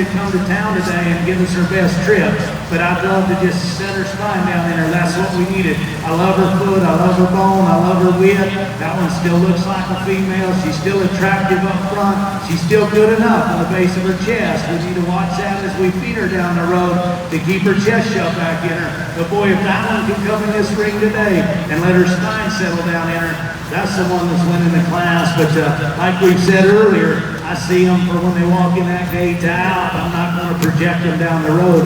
to come to town today and give us her best trip. But I'd love to just set her spine down in her. That's what we needed. I love her foot, I love her bone, I love her width. That one still looks like a female. She's still attractive up front. She's still good enough on the base of her chest. We need to watch that as we feed her down the road to keep her chest shut back in her. But boy, if that one can come in this ring today and let her spine settle down in her, that's the one that's winning the class. But like we've said earlier, I see them for when they walk in that gate out. I'm not going to project them down the road.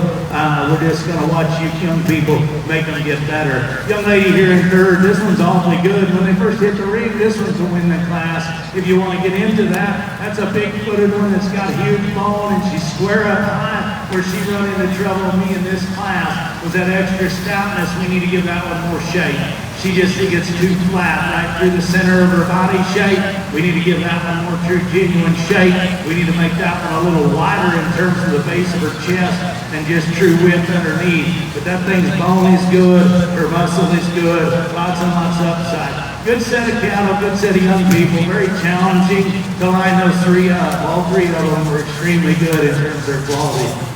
We're just going to watch you young people make them get better. Young lady here in third, this one's awfully good. When they first hit the ring, this one's will win the class. If you want to get into that, that's a big-footed one that's got huge bone and she's square up high. Where she run into trouble with me in this class was that extra stoutness. We need to give that one more shape. She just gets too flat right through the center of her body shape. We need to give that one more true, genuine shape. We need to make that one a little wider in terms of the base of her chest and just true width underneath. But that thing's bone is good, her muscle is good, lots and lots of upside. Good set of cattle, good set of young people, very challenging to line those three up. All three of them were extremely good in terms of their quality.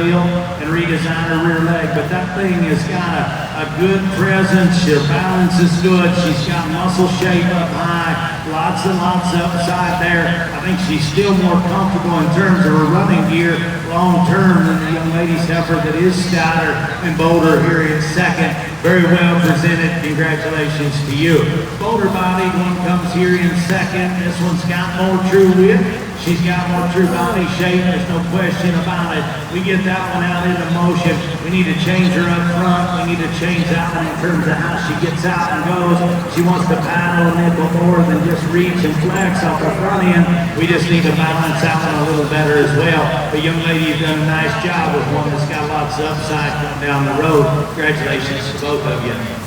And redesign her rear leg, but that thing has got a good presence. Her balance is good. She's got muscle shape up high, lots and lots of upside there. I think she's still more comfortable in terms of her running gear long term than the young lady's heifer that is stouter and bolder here in second. Very well presented. Congratulations to you. Bolder bodied one comes here in second. This one's got more true width. She's got more true body shape, there's no question about it. We get that one out into motion. We need to change her up front. We need to change that one in terms of how she gets out and goes. She wants to paddle a nipple more than just reach and flex off her front end. We just need to balance that one a little better as well. The young lady has done a nice job with one that's got lots of upside coming down the road. Congratulations to both of you.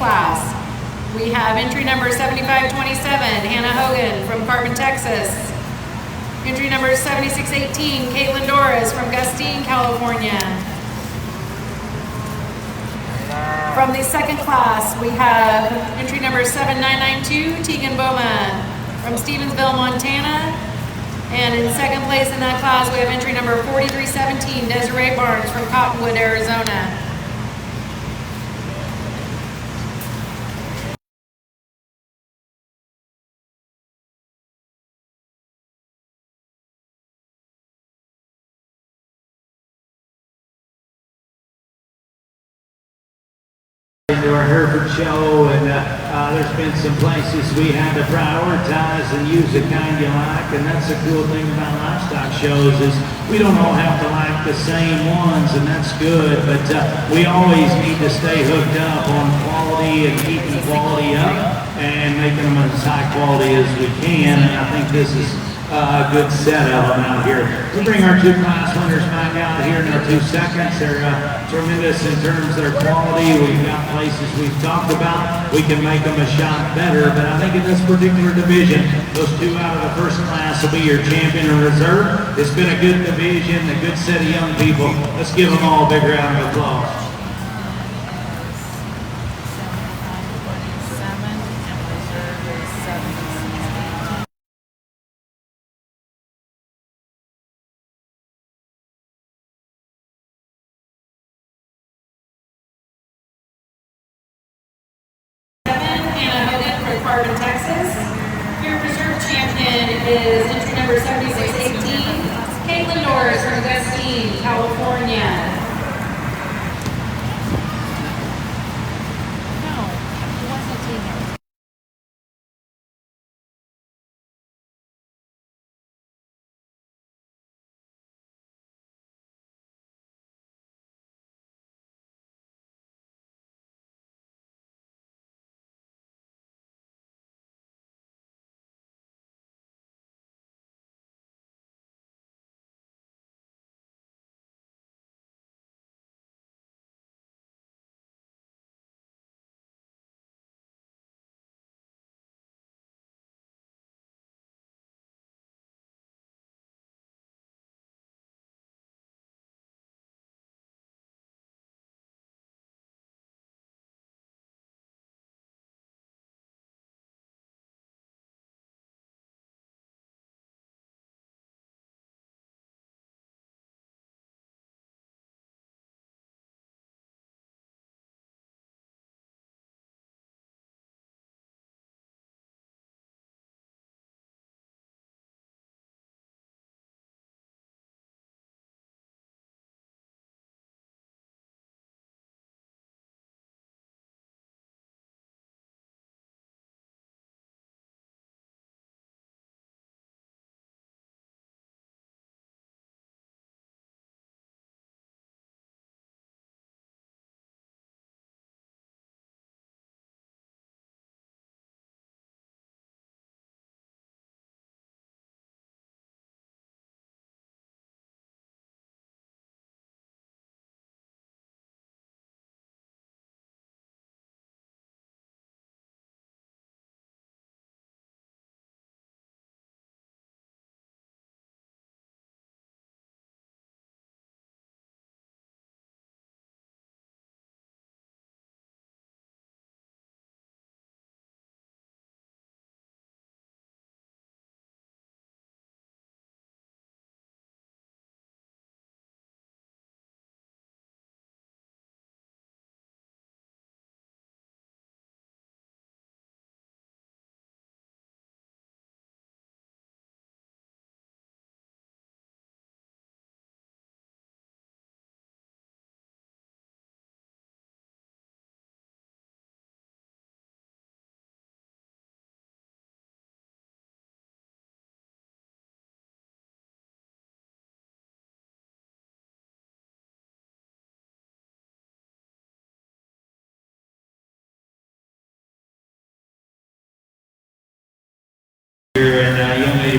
Class. We have entry number 7527, Hannah Hogan from Carbon, Texas. Entry number 7618, Caitlin Doris from Gustine, California. From the second class, we have entry number 7992, Tegan Bowman from Stevensville, Montana. And in second place in that class, we have entry number 4317, Desiree Barnes from Cottonwood, Arizona. Into our Hereford show, and there's been some places we had to prioritize and use the kind you like, and that's the cool thing about livestock shows is we don't all have to like the same ones, and that's good, but we always need to stay hooked up on quality and keeping quality up and making them as high quality as we can, and I think this is a good set of them out here. We bring our two class winners back out here in our 2 seconds. They're tremendous in terms of their quality. We've got places we've talked about. We can make them a shot better, but I think in this particular division, those two out of the first class will be your champion and reserve. It's been a good division, a good set of young people. Let's give them all a big round of applause. Carbon, Texas. Your reserve champion is entry number 7618, Caitlin Norris from Westine, California.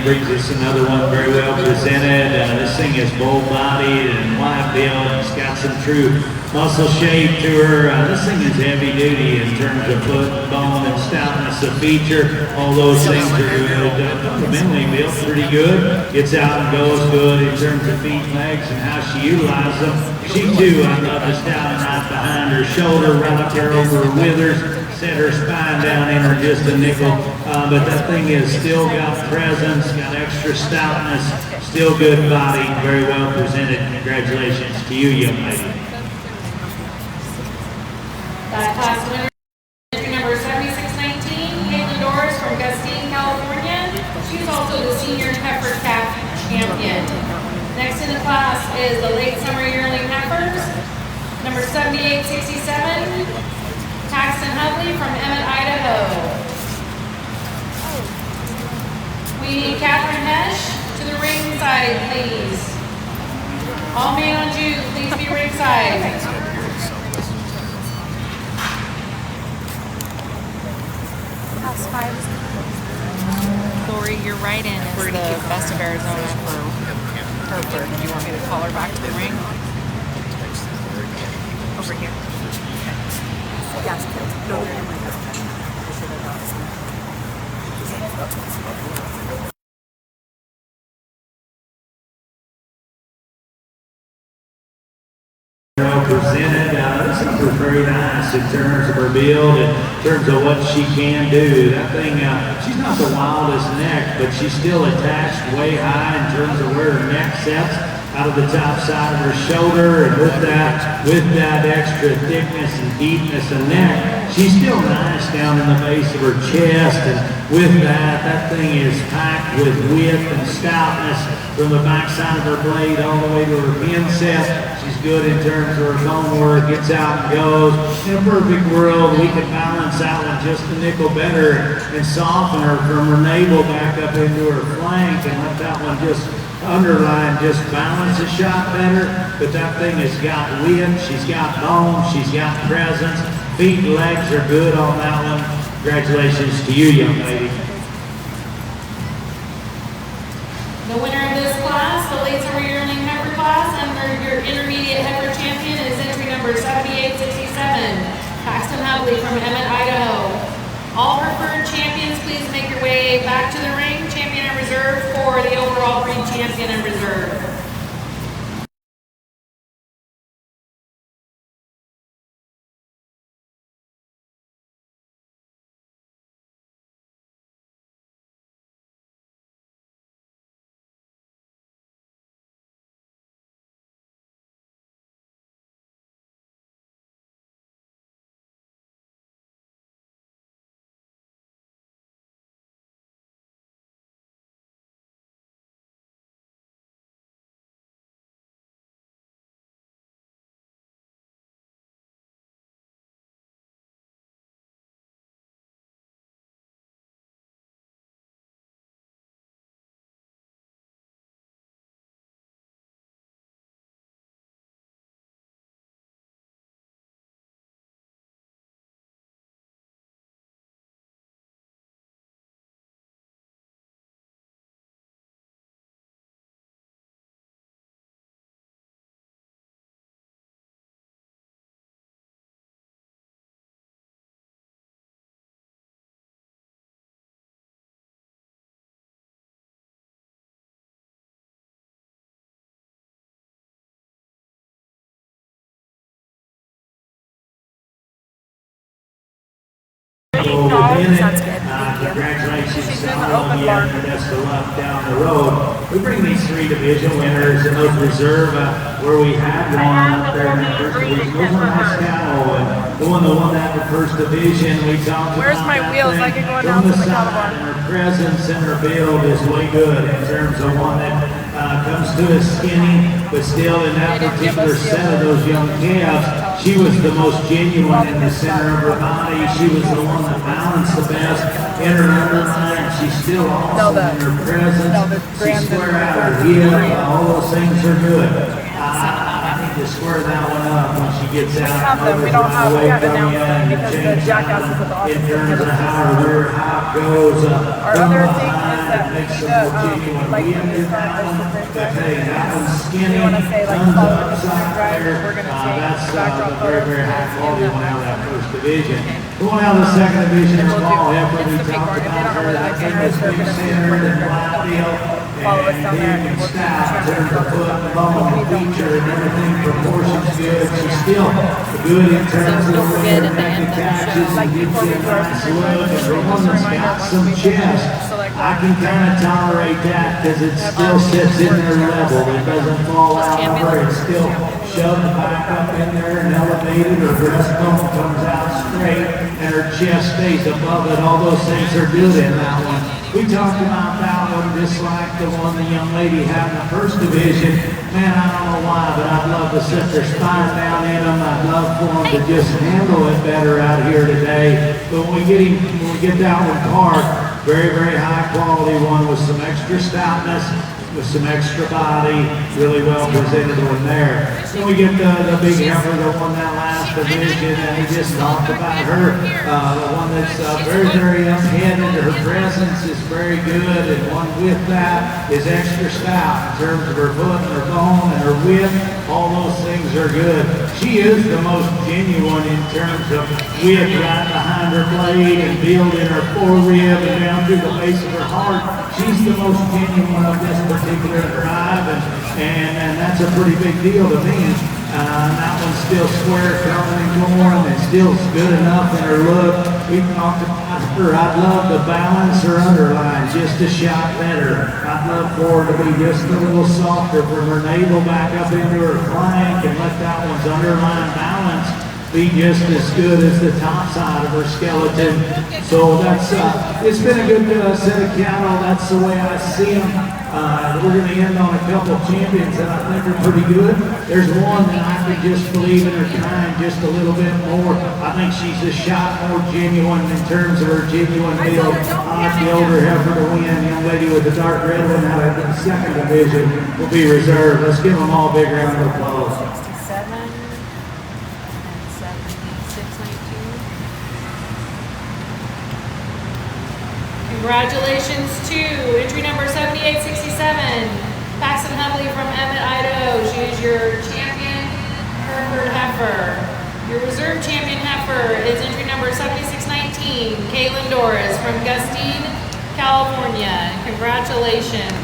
brings us another one very well presented. This thing is bold-bodied and wide-built. It's got some true muscle shape to her. This thing is heavy-duty in terms of foot, bone, and stoutness of feature. All those things are good. Fundamentally built pretty good. Gets out and goes good in terms of feet, legs, and how she utilizes them. She too, I love the stout right behind her shoulder, right up there over her withers. Set her spine down in her just a nickel, but that thing is still got presence, got extra stoutness, still good body, very well presented. Congratulations to you, young lady. That class winner, entry number 7619, Caitlin Doris from Gustine, California. She's also the senior heifer calf champion. Next in the class is the late summer yearling heifers, number 7867. Paxton Hubley from Emmett, Idaho. We need Catherine Hesh to the ringside, please. All men on June, please be ringside. Class 5. Lori, your right-in is the best of Arizona for Hereford. Do you want me to call her back to the ring? Over here. Yes, no, well presented. This is very nice in terms of her build, in terms of what she can do. That thing, she's not the wildest neck, but she's still attached way high in terms of where her neck sets, out of the top side of her shoulder, and with that extra thickness and deepness of neck, she's still nice down in the base of her chest, and with that thing is packed with width and stoutness from the back side of her blade all the way to her pin set. She's good in terms of her bone work, gets out and goes. In a perfect world, we could balance that one just a nickel better and soften her from her navel back up into her flank and let that one just underline, just balance a shot better. But that thing has got width, she's got bone, she's got presence. Feet and legs are good on that one. Congratulations to you, young lady. The winner of this class, the late summer yearling heifer class, and your intermediate heifer champion is entry number 7867, Paxton Hubley from Emmett, Idaho. All Hereford champions, please make your way back to the ring. Champion and reserve for the overall breed champion and reserve. Sounds good. Thank you. Congratulations to all of you, and best of luck down the road. We bring these three division winners in those reserve where we had one up there in the first division. Those were nice cattle, and the one that won that in the first division, we talked Where's about my that wheels? thing. I can go From announce the on the side, cattle and her presence and her build is way good in terms of one that comes to us skinny, but still in that particular set of those young calves, she was the most genuine in the center of her body. She was the one that balanced the best in her underline. She's still awesome in her presence. She's square out her hip. All those things are good. I need to square that one up when she gets out. We don't have away we have from you announced and because the change jackasses of the in terms of how her rear hop goes. Our other thing is to make some more genuine like wind in start that this one. division. But hey, that one's skinny, You wanna say, like, tons of follow the upside drive, there. we're gonna take That's backdrop the very, very photos high in quality the one out of that house. first division. Going out of the second division is We'll do Paul Heifer. We it's the big talked barn. If they about don't know her. where the That thing itinerary was is, they're big gonna see it centered where and they're wide gonna deal. follow us And down there, big and and we'll do stout. the Turn her foot and bone We and don't feature and everything. Proportions good. She's still good in terms of don't the forget way at the her neck end of the attaches show, and gives you a nice look. And the one that's got some chest, I can kind of tolerate that because it still sits in there level. It doesn't fall out of her. It's still shoved back up in there and elevated. Her breastbone comes out straight and her chest stays above it. All those things are good in that one. We talked about that one just like the one the young lady had in the first division. Man, I don't know why, but I'd love to set their spine down in them. I'd love for them to just handle it better out here today. But when we get that one parked, very, very high quality one with some extra stoutness, with some extra body, really well presented one there. Then we get the big heifer, the one that last division, and we just talked about her, the one that's very, very up-headed. Her presence is very good, and one with that is extra stout in terms of her foot and her bone and her width. All those things are good. She is the most genuine in terms of width right behind her blade and build in her forerib and down through the base of her heart. She's the most genuine of this particular drive, and that's a pretty big deal to me. That one's still square coming and going, and still good enough in her look. We talked about her. I'd love to balance her underline just a shot better. I'd love for her to be just a little softer from her navel back up into her flank and let that one's underline balance be just as good as the top side of her skeleton. So that's it's been a good set of cattle. That's the way I see them. We're going to end on a couple of champions that I think are pretty good. There's one that I could just believe in her kind just a little bit more. I think she's a shot more genuine in terms of her genuine build. I like the older heifer to win. Young lady with the dark red one out of the second division will be reserved. Let's give them all a big round of applause. 67 and 76.19. Congratulations to entry number 7867, Paxton Huntley from Emmett, Idaho. She is your champion Hereford heifer. Your reserve champion heifer is entry number 7619, Caitlin Doris from Gustine, California. Congratulations.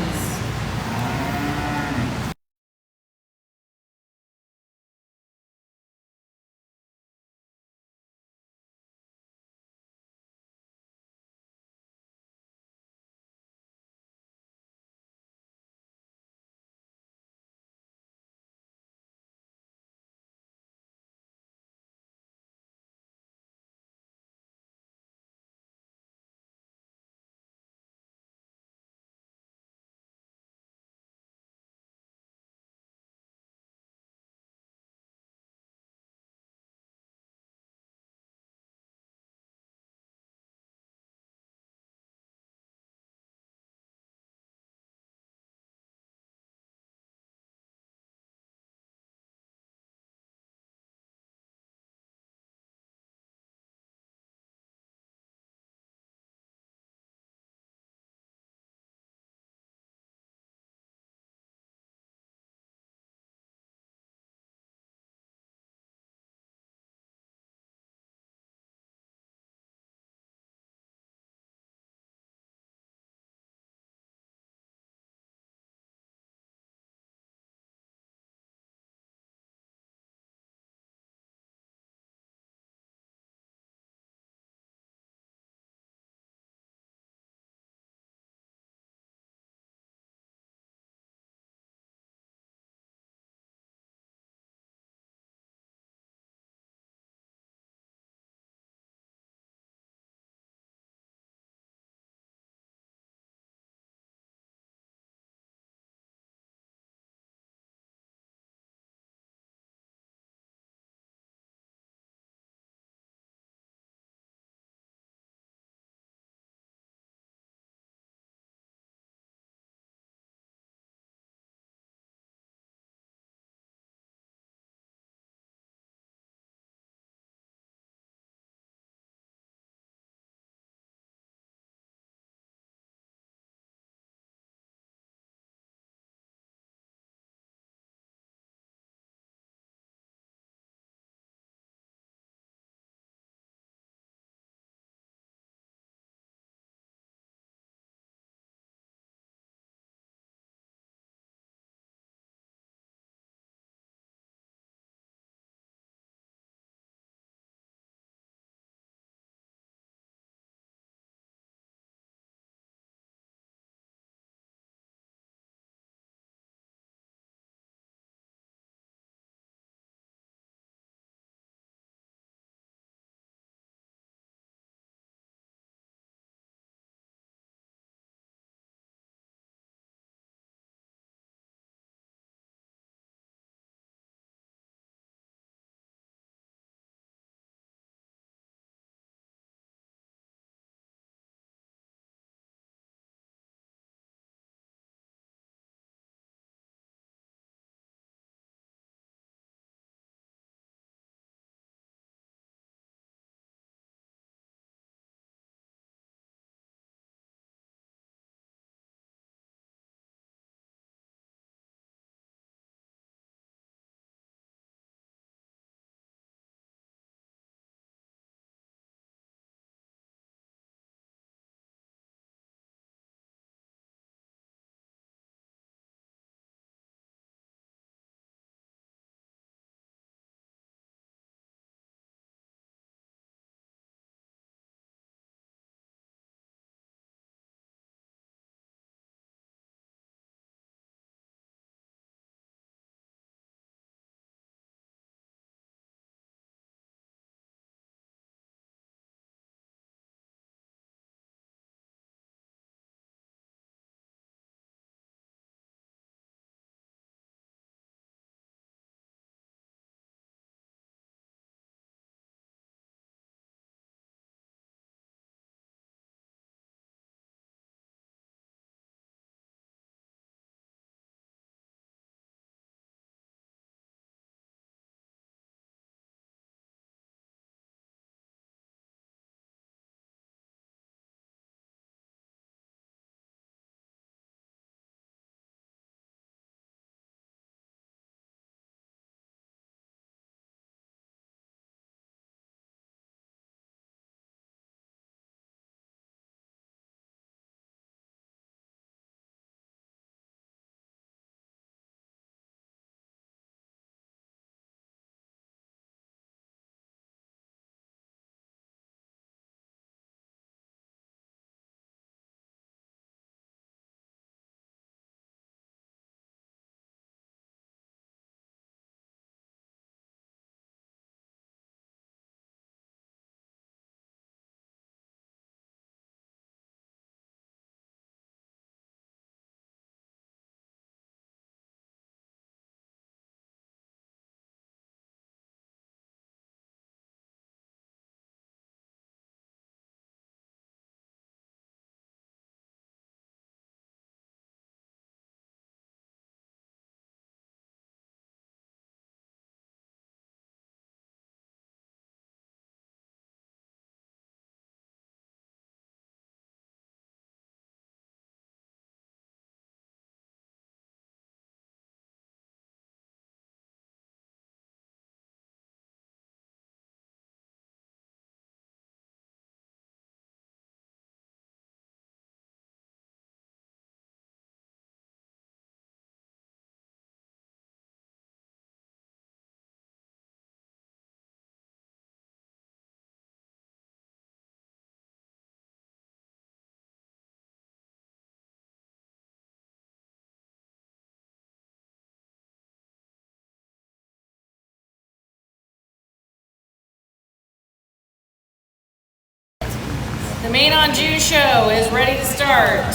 The Main on June show is ready to start.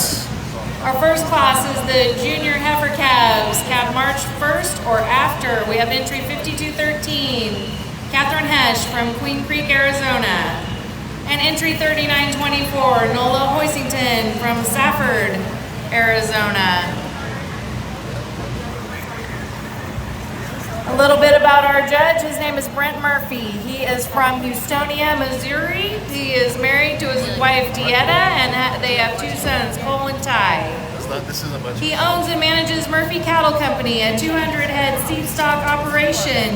Our first class is the Junior Heifer Calves, calf March 1st or after. We have entry 5213, Catherine Hesh from Queen Creek, Arizona. And entry 3924, Nola Hoisington from Safford, Arizona. A little bit about our judge. His name is Brent Murphy. He is from Houstonia, Missouri. He is married to his wife Dieta, and they have 2 sons, Cole and Ty. He owns and manages Murphy Cattle Company, a 200-head seed stock operation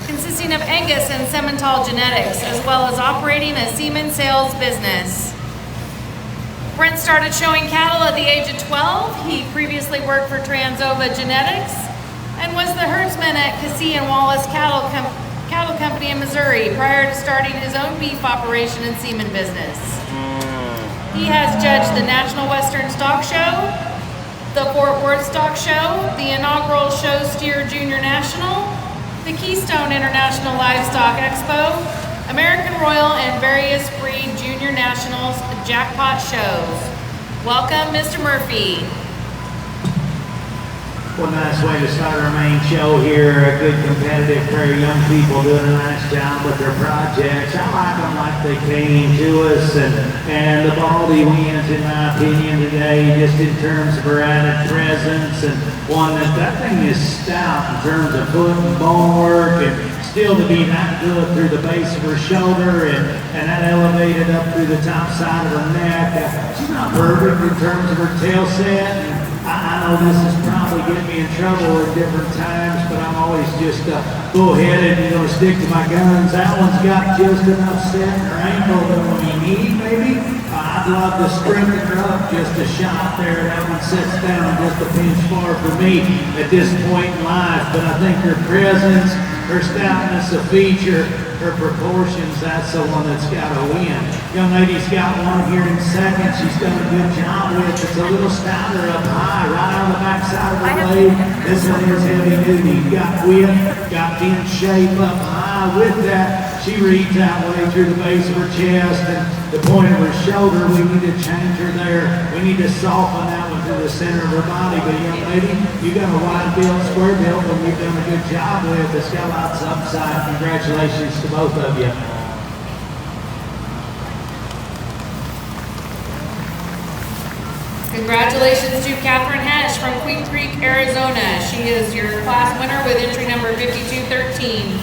consisting of Angus and Simmental genetics, as well as operating a semen sales business. Brent started showing cattle at the age of 12. He previously worked for Transova Genetics and was the herdsman at Cassie and Wallace Cattle Company in Missouri prior to starting his own beef operation and semen business. He has judged the National Western Stock Show, the Fort Worth Stock Show, the inaugural Show Steer Junior National, the Keystone International Livestock Expo, American Royal, and various breed junior nationals jackpot shows. Welcome, Mr. Murphy. One nice way to start our main show here. A good competitive pair of young people doing a nice job with their projects. I like them like they came to us, and the Baldy wins, in my opinion, today, just in terms of her added presence, and one that thing is stout in terms of foot and bone work, and still to be that good through the base of her shoulder, and that elevated up through the top side of her neck. She's not perfect in terms of her tail set. I know this is probably getting me in trouble at different times, but I'm always just bullheaded and going to stick to my guns. That one's got just enough set in her ankle that when you need, maybe, I'd love to strengthen her up just a shot there. That one sits down just a pinch far for me at this point in life, but I think her presence, her stoutness of feature, her proportions, that's the one that's got to win. Young lady's got one here in second. She's done a good job with. It's a little stouter up high, right on the back side of the blade. This one is heavy duty. Got width, got in shape up high. With that, she reads that way through the base of her chest and the point of her shoulder. We need to change her there. We need to soften that one to the center of her body. But young lady, you got a wide build, square build, and you've done a good job with. It's got lots of upside. Congratulations to both of you. Congratulations to Catherine Hesh from Queen Creek, Arizona. She is your class winner with entry number 5213.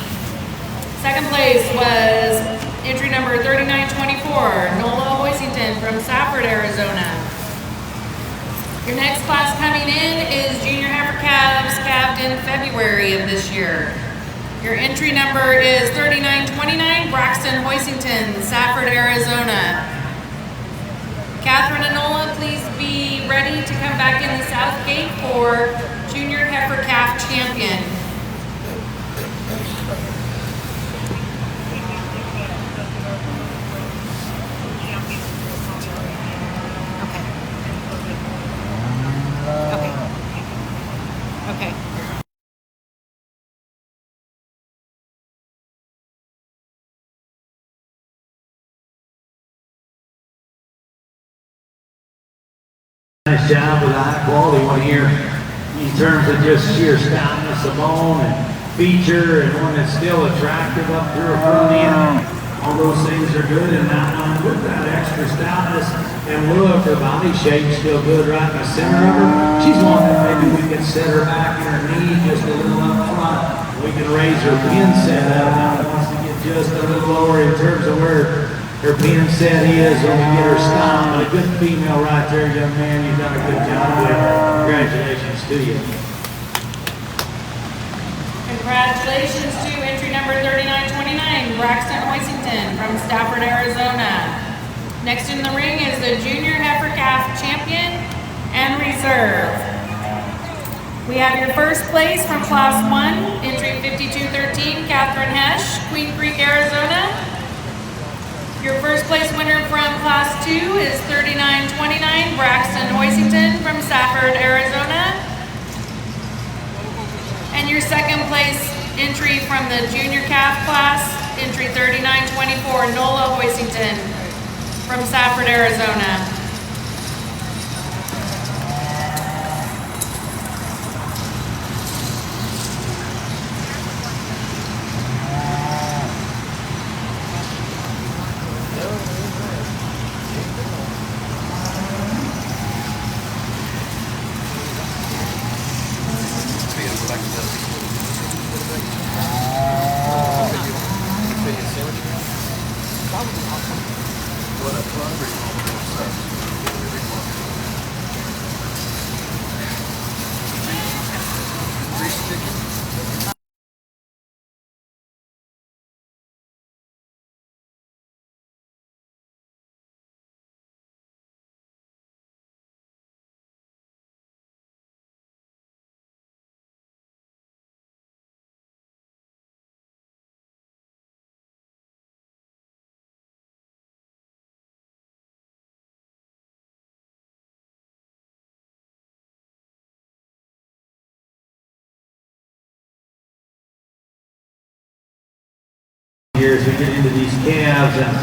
Second place was entry number 3924, Nola Hoisington from Safford, Arizona. Your next class coming in is Junior Heifer Calves, calved in February of this year. Your entry number is 3929, Braxton Hoisington, Safford, Arizona. Catherine and Nola, please be ready to come back in the south gate for Junior Heifer Calf Champion. Okay. Nice job with a high quality one here in terms of just sheer stoutness of bone and feature, and one that's still attractive up through her front end. All those things are good in that one. With that extra stoutness and look, her body shape's still good right in the center of her. She's one that maybe we can set her back in her knee just a little up front. We can raise her pin set up. Now it wants to get just a little lower in terms of where her pin set is when we get her stopped. But a good female right there, young man. You've done a good job with her. Congratulations to you. Congratulations to entry number 3929, Braxton Hoisington from Stafford, Arizona. Next in the ring is the Junior Heifer Calf Champion and Reserve. We have your first place from Class 1, entry 5213, Catherine Hesh, Queen Creek, Arizona. Your first place winner from Class 2 is 3929, Braxton Hoisington from Safford, Arizona. And your second place entry from the Junior Calf class, entry 3924, Nola Hoisington from Safford, Arizona. Years we get into these calves, and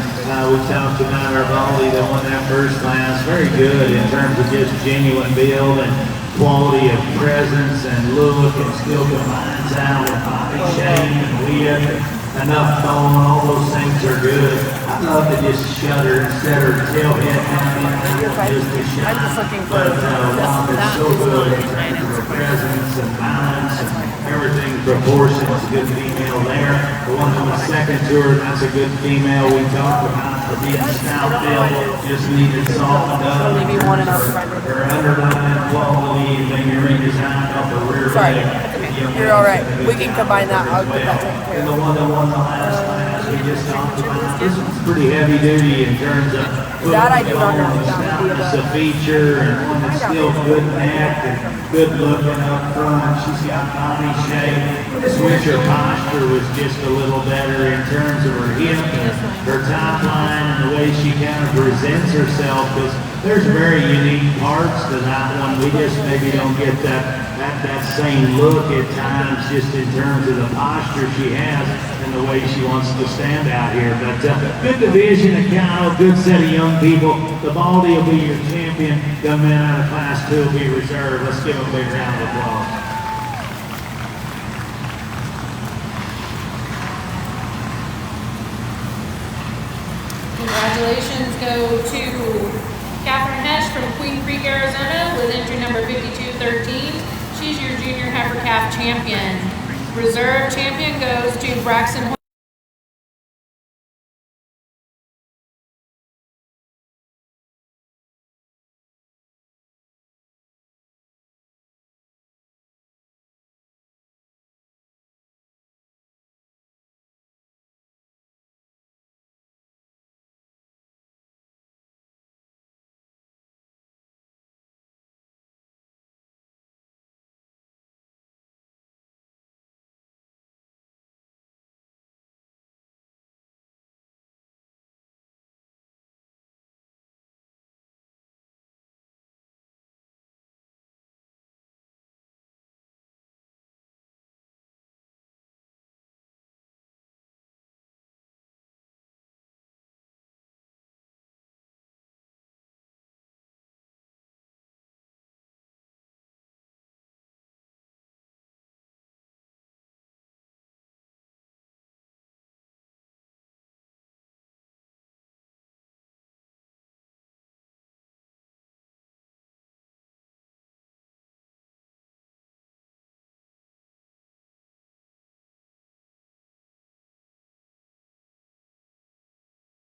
we talked about our Baldy that won that first class. Very good in terms of just genuine build and quality of presence and look, and still combines out with body shape and width. Enough bone, all those things are good. I'd love to just shudder and set her tailhead down in there, just to shut. I'm just looking for But Mom is so good in terms of her presence and balance and everything proportions. A good female there. The one that was second to her, that's a good female. We talked about her being stout built, just needed softened up. Maybe one and Her underline quality, then your redesign off the rear Sorry, leg. you're all right. We can combine that. I'll get that taken care And of. the one that won the last class, we just talked about. This one's pretty heavy duty in terms of That I do not know. bone, That would be stoutness, a a feature, and one that's still good neck and good looking up front. She's got body shape. This winter posture was just a little better in terms of her hip and her top line and the way she kind of presents herself, because there's very unique parts to that one. We just maybe don't get that same look at times, just in terms of the posture she has and the way she wants to stand out here. But good division of cattle, good set of young people. The Baldy will be your champion. Young man out of class 2 will be reserved. Let's give him a big round of applause. Congratulations go to Catherine Hesh from Queen Creek, Arizona with entry number 5213. She's your junior heifer calf champion. Reserve champion goes to Braxton.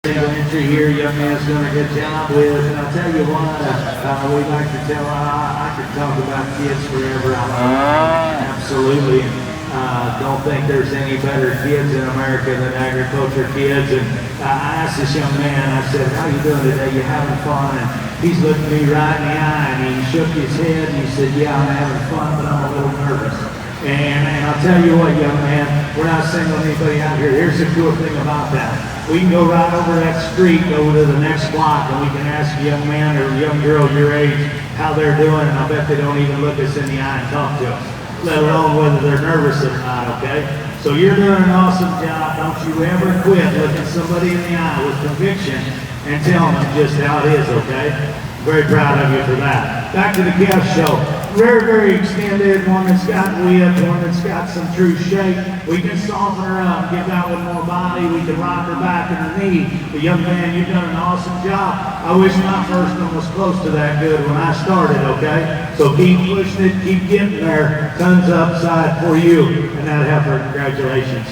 Entry here, young man's doing a good job with, and I'll tell you what, we like to tell, I could talk about kids forever. Absolutely. Don't think there's any better kids in America than agriculture kids. And I asked this young man, I said, how you doing today? You having fun? And he's looking me right in the eye, and he shook his head, and he said, yeah, I'm having fun, but I'm a little nervous. And I'll tell you what, young man, we're not singling anybody out here. Here's the cool thing about that. We can go right over that street, go to the next block, and we can ask a young man or a young girl your age how they're doing, and I'll bet they don't even look us in the eye and talk to us, let alone whether they're nervous or not, okay? So you're doing an awesome job. Don't you ever quit looking somebody in the eye with conviction and telling them just how it is, okay? Very proud of you for that. Back to the calf show. Very, very extended, one that's got width, one that's got some true shape. We can soften her up, get out with more body. We can rock her back in the knee. But young man, you've done an awesome job. I wish my first one was close to that good when I started, okay? So keep pushing it, keep getting there. Tons upside for you. And that heifer, congratulations.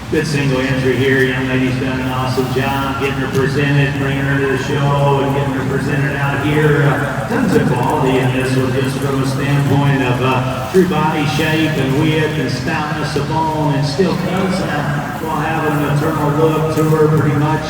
Good single entry here. Young lady's done an awesome job getting her presented, bringing her to the show, and getting her presented out here. Tons of quality in this one, just from a standpoint of true body shape and width and stoutness of bone, and still does that while having an maternal look to her pretty much.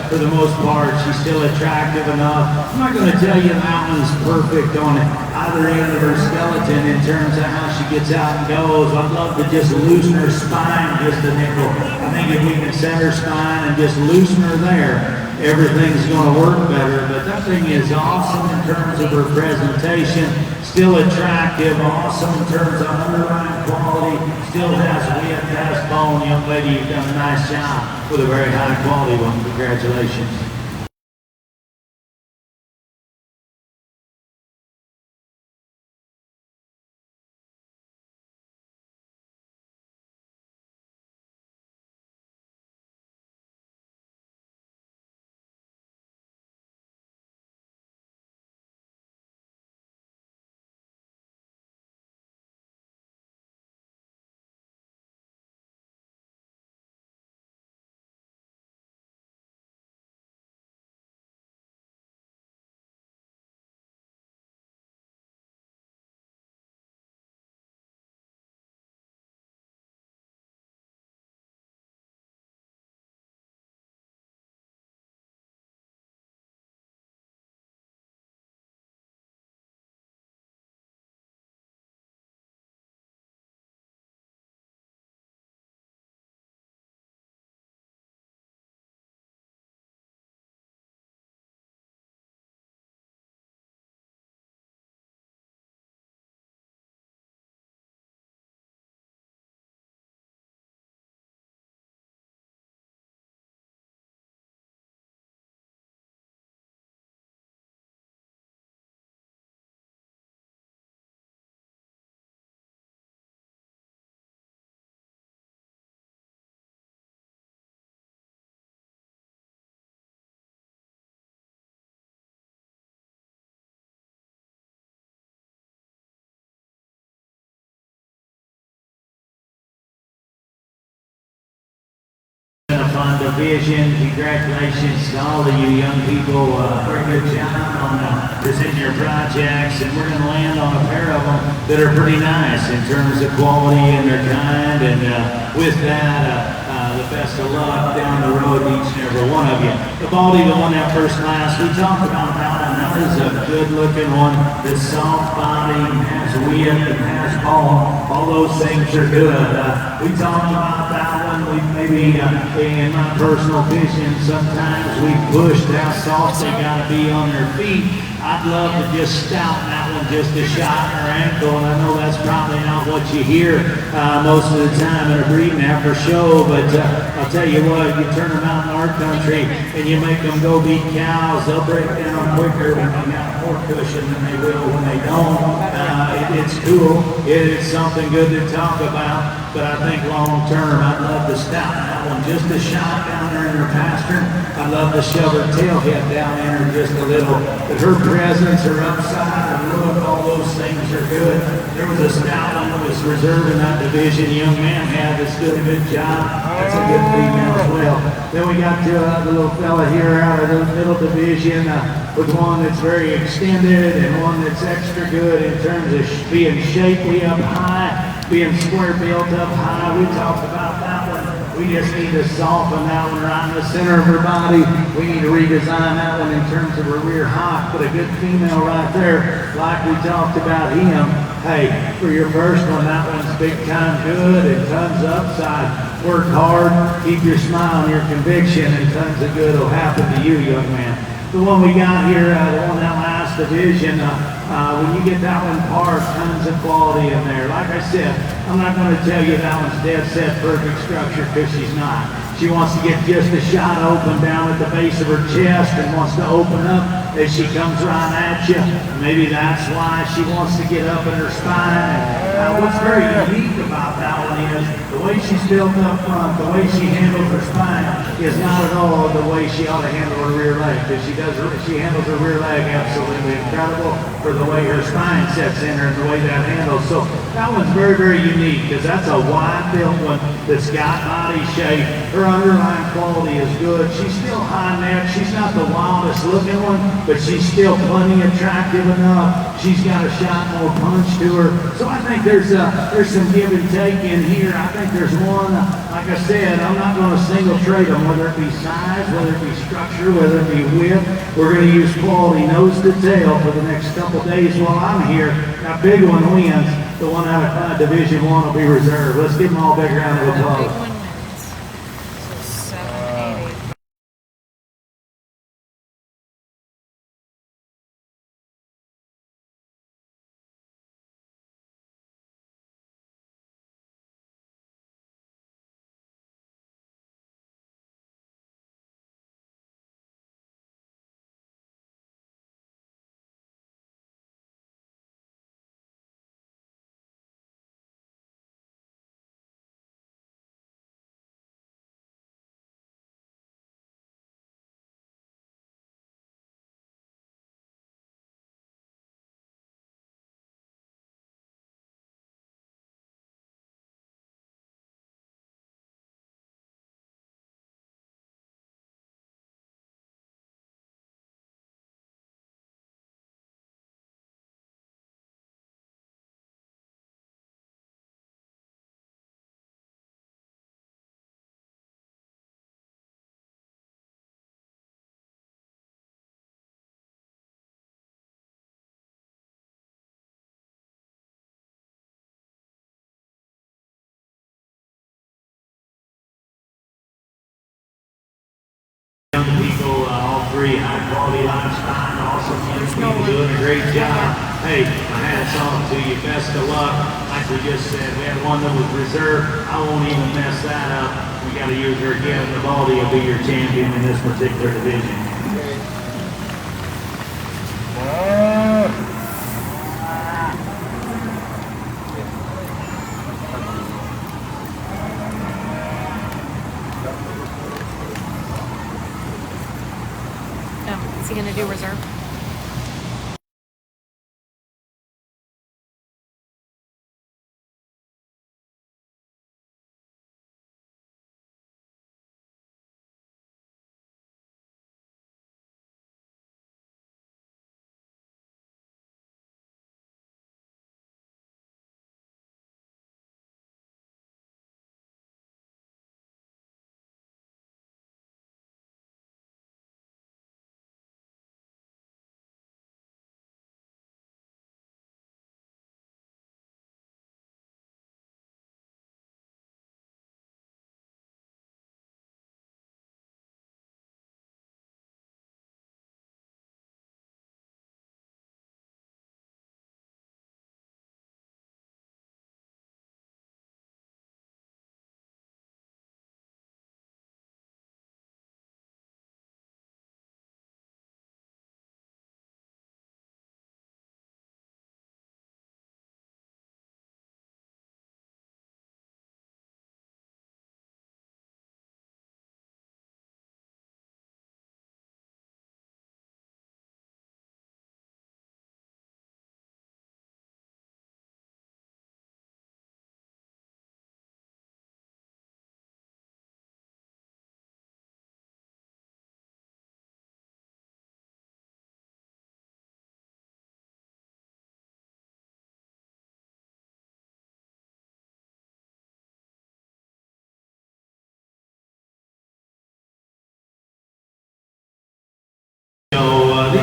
For the most part, she's still attractive enough. I'm not going to tell you that one's perfect on either end of her skeleton in terms of how she gets out and goes. I'd love to just loosen her spine just a nickel. I think if we can set her spine and just loosen her there, everything's going to work better. But that thing is awesome in terms of her presentation. Still attractive, awesome in terms of underlying quality. Still has width, has bone. Young lady, you've done a nice job with a very high quality one. Congratulations. Fun division. Congratulations to all of you young people. Very good job on presenting your projects, and we're going to land on a pair of them that are pretty nice in terms of quality and their kind. And with that, the best of luck down the road to each and every one of you. The Baldy, the one that first class, we talked about that one. That was a good looking one. The soft body, has width, and has bone. All those things are good. We talked about that one. We maybe, in my personal vision, sometimes we pushed how soft they got to be on their feet. I'd love to just stout that one just a shot in her ankle, and I know that's probably not what you hear most of the time in a breeding heifer show, but I'll tell you what, you turn them out in our country and you make them go beat cows, they'll break down quicker when they got more cushion than they will when they don't. It's cool. It's something good to talk about. but I think long term, I'd love to stout that one just a shot down there in her pasture. I'd love to shove her tail head down in her just a little. But her presence, her upside, her look, all those things are good. There was a stout one that was reserved in that division. A young man had that's doing a good job. That's a good female as well. Then we got to the little fella here out of the middle division with one that's very extended and one that's extra good in terms of being shapely up high, being square built up high. We talked about that one. We just need to soften that one right in the center of her body. We need to redesign that one in terms of her rear hock. But a good female right there, like we talked about him. Hey, for your first one, that one's big time good and tons of upside. Work hard, keep your smile and your conviction, and tons of good will happen to you, young man. The one we got here, the one that last division, when you get that one parked, tons of quality in there. Like I said, I'm not going to tell you that one's dead set perfect structure, because she's not. She wants to get just a shot open down at the base of her chest and wants to open up as she comes right at you. Maybe that's why she wants to get up in her spine. And, what's very unique about that one is the way she's built up front, the way she handles her spine is not at all the way she ought to handle her rear leg. Because she handles her rear leg absolutely incredible for the way her spine sets in her and the way that handles. So that one's very, very unique, because that's a wide built one that's got body shape. Her underlying quality is good. She's still high neck. She's not the wildest looking one, but she's still plenty attractive enough. She's got a shot more punch to her. So I think there's some give and take in here. I think there's one, like I said, I'm not going to single trade them, whether it be size, whether it be structure, whether it be width. We're going to use quality nose to tail for the next couple days while I'm here. That big one wins. The one out of Division 1 will be reserved. Let's give them all a big round of Big applause. one wins. So 7, 8, 8. People, all three, high quality lifestyle, awesome young people doing a great job. Hey, my hat's off to you. Best of luck. Like we just said, we had one that was reserved. I won't even mess that up. We got to use her again. The Baldy will be your champion in this particular division. Is he going to do reserve?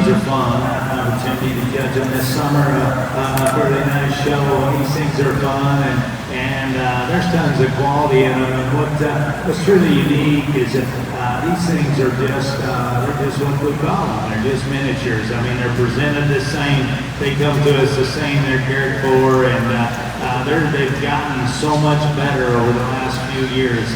things are fun. I have attended to judge them this summer. A fairly nice show. These things are fun, and there's tons of quality in them. And what's truly unique is that these things are just they're just what we call them. They're just miniatures. I mean, they're presented the same. They come to us the same. They're cared for, and they've gotten so much better over the last few years.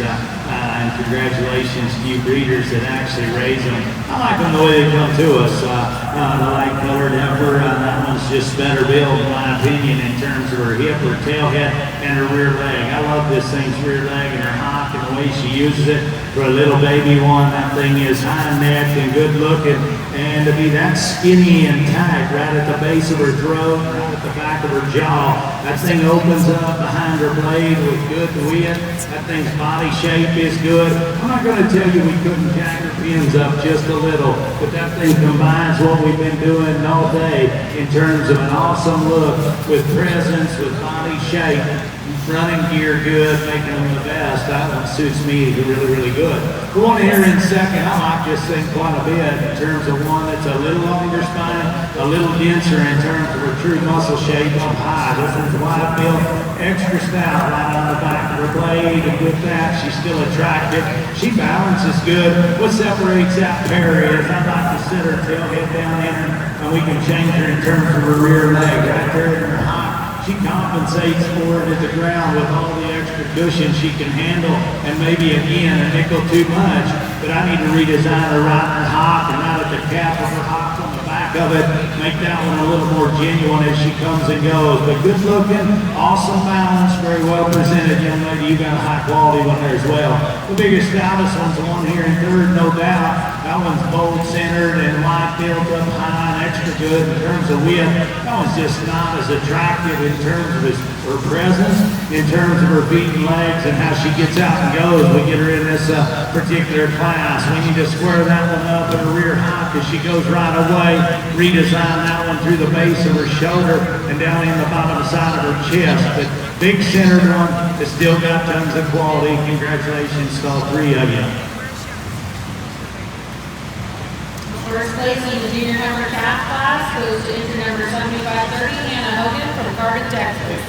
And congratulations to you breeders that actually raise them. I like them the way they come to us. The light colored heifer, that one's just better built in my opinion in terms of her hip, her tail head, and her rear leg. I love this thing's rear leg and her hock and the way she uses it. For a little baby one, that thing is high neck and good looking, and to be that skinny and tight right at the base of her throat, right at the back of her jaw, that thing opens up behind her blade with good width. That thing's body shape is good. I'm not going to tell you we couldn't jack her pins up just a little, but that thing combines what we've been doing all day in terms of an awesome look with presence, with body shape, running gear good, making them the best. That one suits me really, really good. The one here in second, I like this thing quite a bit in terms of one that's a little longer spine, a little denser in terms of her true muscle shape up high. This one's wide built, extra stout right on the back of her blade, and with that, she's still attractive. She balances good. What separates that pair is I like to sit her tailhead down in her, and we can change her in terms of her rear leg right there in her high. She compensates for it at the ground with all the extra cushion she can handle, and maybe again a nickel too much, but I need to redesign her right in her hock and right at the cap of her hock on the back of it, make that one a little more genuine as she comes and goes. But good looking, awesome balance, very well presented, young lady. You got a high quality one there as well. The biggest stoutest one's the one here in third, no doubt. That one's bold centered and wide built up high and extra good in terms of width. That one's just not as attractive in terms of her presence, in terms of her feet and legs and how she gets out and goes. We get her in this particular class. We need to square that one up in her rear high because she goes right away. Redesign that one through the base of her shoulder and down in the bottom side of her chest. But big centered one that's still got tons of quality. Congratulations to all three of you. First place in the junior heifer calf class goes to entry number 7530, Hannah Hogan from Carbon, Texas.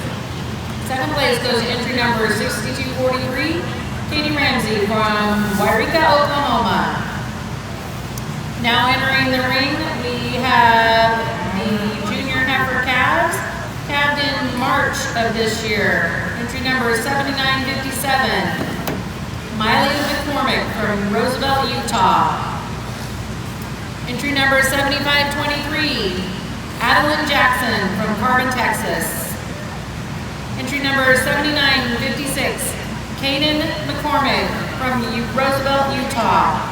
Second place goes to entry number 6243, Katie Ramsey from Wairika, Oklahoma. Now entering the ring, we have the junior heifer calves, calved in March of this year. Entry number 7957, Miley McCormick from Roosevelt, Utah. Entry number 7523, Adeline Jackson from Carbon, Texas. Entry number 7956, Kaden McCormick from Roosevelt, Utah.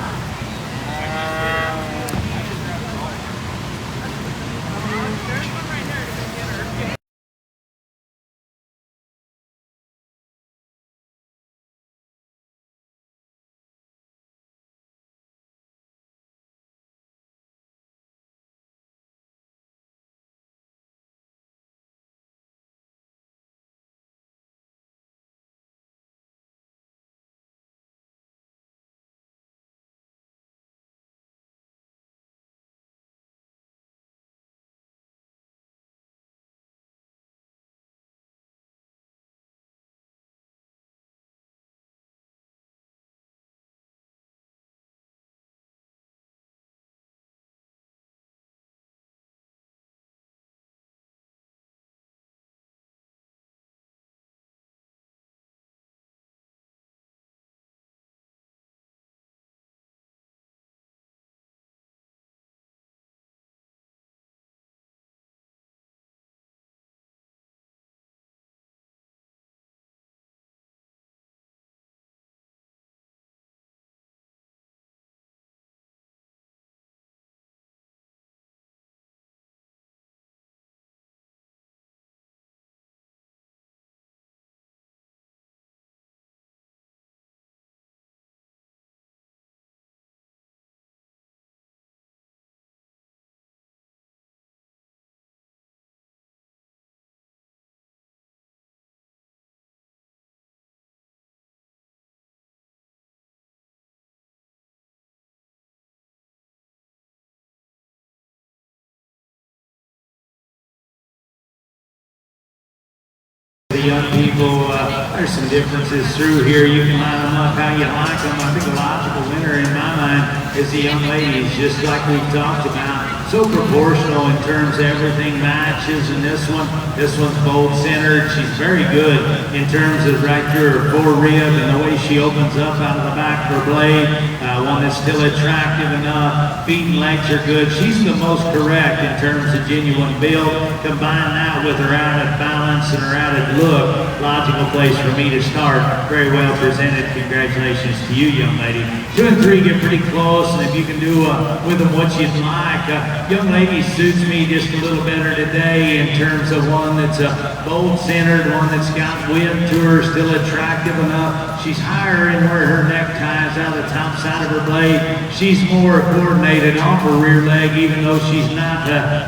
the young people, there's some differences through here. You can line them up how you like them. I think the logical winner in my mind is the young ladies, just like we've talked about. So proportional in terms of everything matches, and this one's bold centered. She's very good in terms of right through her four-rib and the way she opens up out of the back of her blade. One that's still attractive enough. Feet and legs are good. She's the most correct in terms of genuine build. Combine that with her added balance and her added look. Logical place for me to start. Very well presented. Congratulations to you, young lady. 2 and 3 get pretty close, and if you can do with them what you'd like. Young lady suits me just a little better today in terms of one that's bold centered, one that's got width to her, still attractive enough. She's higher in where her neck ties out of the top side of her blade. She's more coordinated off her rear leg, even though she's not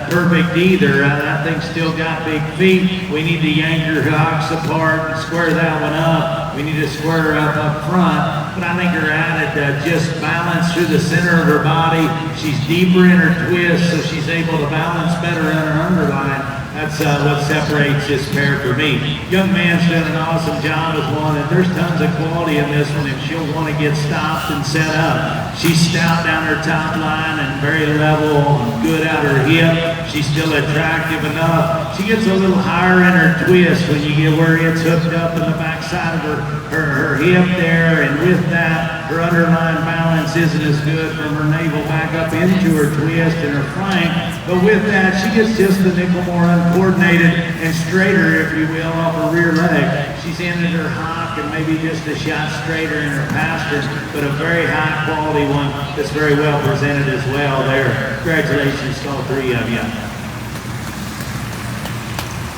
perfect either. That thing's still got big feet. We need to yank her hocks apart and square that one up. We need to square her up front. But I think her added just balance through the center of her body. She's deeper in her twist, so she's able to balance better in her underline. That's what separates this pair for me. Young man's done an awesome job with one, and there's tons of quality in this one if she'll want to get stopped and set up. She's stout down her top line and very level, good out her hip. She's still attractive enough. She gets a little higher in her twist when you get where it's hooked up in the back side of her hip there, and with that, her underlying balance isn't as good from her navel back up into her twist and her flank. But with that, she gets just a nickel more uncoordinated and straighter, if you will, off her rear leg. She's ended her hock and maybe just a shot straighter in her pastures, but a very high quality one that's very well presented as well there. Congratulations to all 3 of you.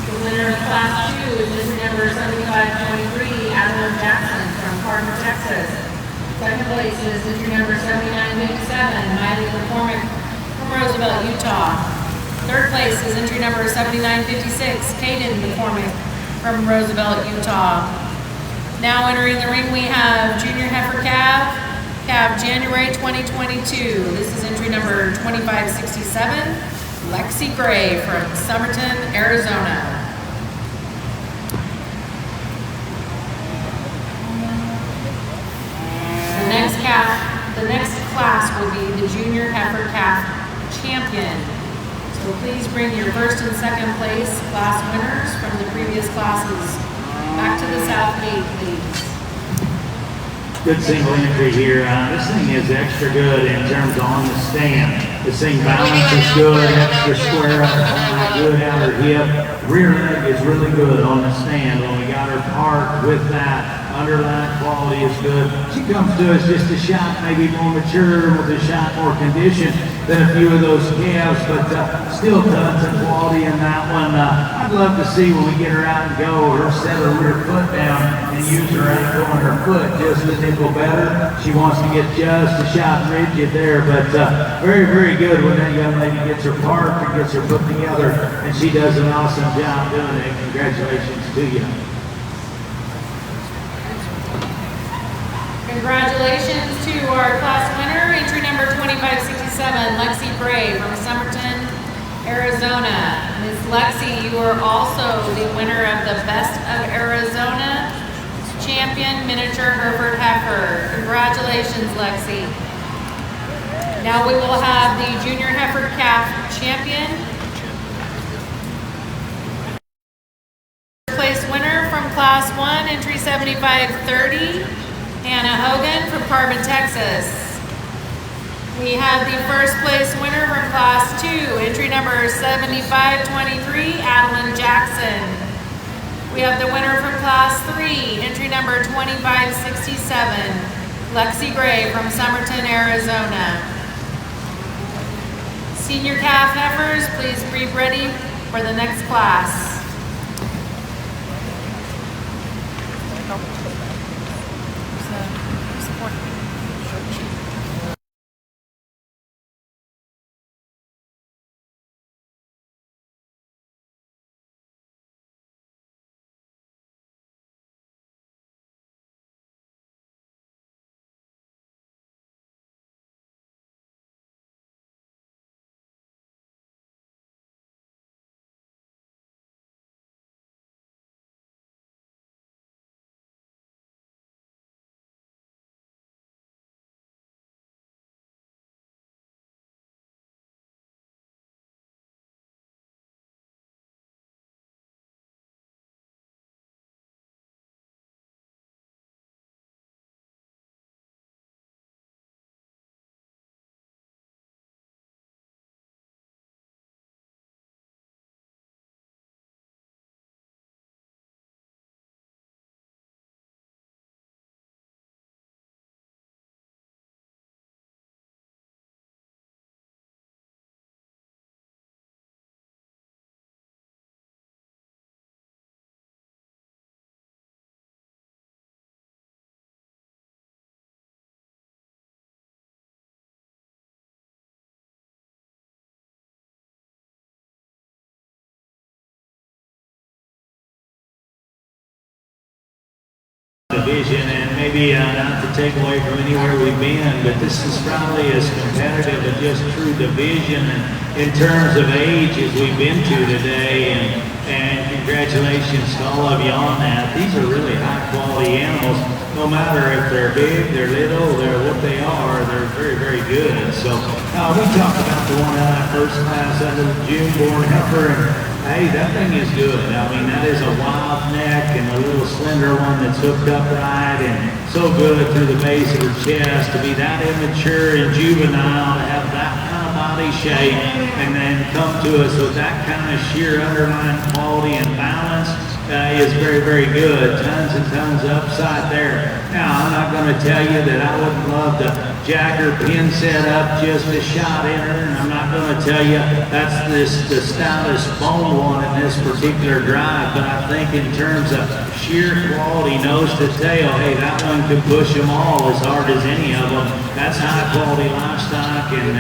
The winner of Class 2 is Mr. number 7523, Adeline Jackson from Heifer, Texas. Second place is Mr. number 7957, Miley McCormick from Roosevelt, Utah. Third place is entry number 7956, Caden McCormick from Roosevelt, Utah. Now entering the ring, we have Junior Heifer Calf January 2022. This is entry number 2567, Lexi Gray from Summerton, Arizona. The next class will be the Junior Heifer Calf Champion. So please bring your first and second place class winners from the previous classes back to the south gate, please. Good single entry here. This thing is extra good in terms of on the stand. This thing balance is good, extra square up high, good out her hip. Rear leg is really good on the stand when we got her parked with that. Underlying quality is good. She comes to us just a shot maybe more mature, with a shot more condition than a few of those calves, but still tons of quality in that one. I'd love to see when we get her out and go, her set her rear foot down and use her ankle and her foot just a nickel better. She wants to get just a shot rigid there, but very, very good when that young lady gets her parked and gets her put together, and she does an awesome job doing it. Congratulations to you. Congratulations to our class winner, entry number 2567, Lexi Gray from Summerton, Arizona. Ms. Lexi, you are also the winner of the Best of Arizona Champion Miniature Hereford Heifer. Congratulations, Lexi. Now we will have the Junior Heifer Calf Champion. Place winner from Class 1, entry 7530. Hannah Hogan from Carbon, Texas. We have the first place winner from Class 2, entry number 7523, Adeline Jackson. We have the winner from Class 3, entry number 2567, Lexi Gray from Summerton, Arizona. Senior calf heifers, please be ready for the next class. division, and maybe not to take away from anywhere we've been, but this is probably as competitive as just true division and in terms of age as we've been to today. And congratulations to all of you on that. These are really high quality animals. No matter if they're big, they're little, they're what they are, they're very, very good. So we talked about the one out of first class under the June-born heifer, and hey, that thing is good. I mean, that is a wild neck and a little slender one that's hooked up right and so good through the base of her chest to be that immature and juvenile, to have that kind of body shape, and then come to us with that kind of sheer underlying quality and balance is very, very good. Tons and tons of upside there. Now, I'm not going to tell you that I wouldn't love to jack her pin set up just a shot in her, and I'm not going to tell you that's the stoutest bone one in this particular drive, but I think in terms of sheer quality, nose to tail, hey, that one could push them all as hard as any of them. That's high quality livestock, and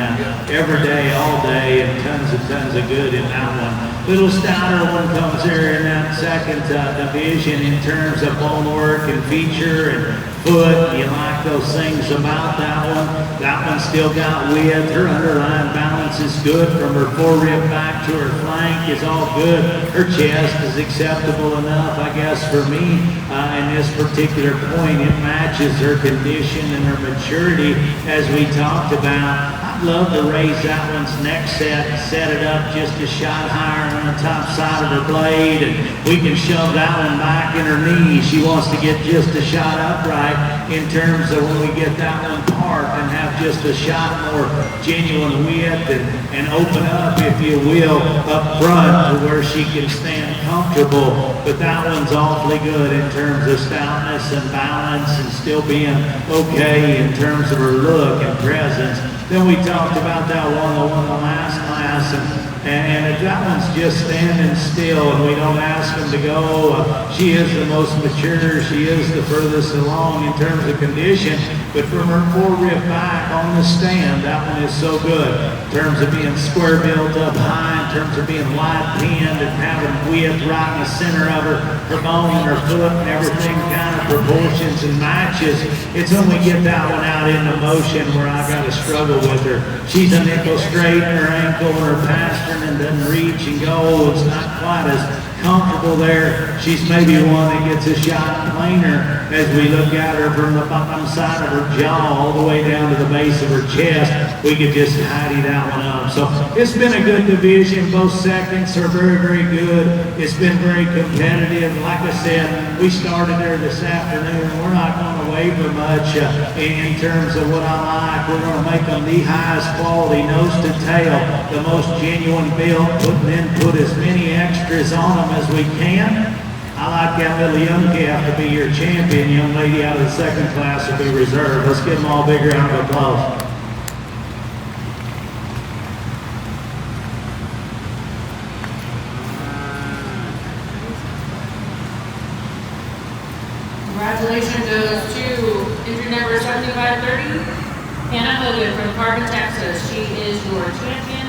every day, all day, and tons of good in that one. Little stouter one comes there in that second division in terms of bone work and feature and foot. You like those things about that one. That one still got width. Her underlying balance is good from her forerib back to her flank is all good. Her chest is acceptable enough, I guess, for me in this particular point. It matches her condition and her maturity as we talked about. I'd love to raise that one's neck set it up just a shot higher on the top side of her blade, and we can shove that one back in her knee. She wants to get just a shot upright in terms of when we get that one parked and have just a shot more genuine width and open up, if you will, up front to where she can stand comfortable. But that one's awfully good in terms of stoutness and balance and still being okay in terms of her look and presence. Then we talked about that one, the last class, and if that one's just standing still and we don't ask them to go, she is the most mature, she is the furthest along in terms of condition, but from her forerib back on the stand, that one is so good in terms of being square built up high, in terms of being wide pinned and having width right in the center of her bone and her foot and everything kind of proportions and matches. It's when we get that one out into motion where I got to struggle with her. She's a nickel straight in her ankle and her pastern and doesn't reach and go. It's not quite as comfortable there. She's maybe one that gets a shot plainer as we look at her from the bottom side of her jaw all the way down to the base of her chest. We could just tidy that one up. So it's been a good division. Both seconds are very, very good. It's been very competitive. Like I said, we started there this afternoon. We're not going to waver much in terms of what I like. We're going to make them the highest quality, nose to tail, the most genuine build, put as many extras on them as we can. I like that little young calf to be your champion. Young lady out of the second class will be reserved. Let's give them all a big round of applause. Congratulations goes to entry number 7530, Hannah Hogan from Carbon, Texas. She is your champion,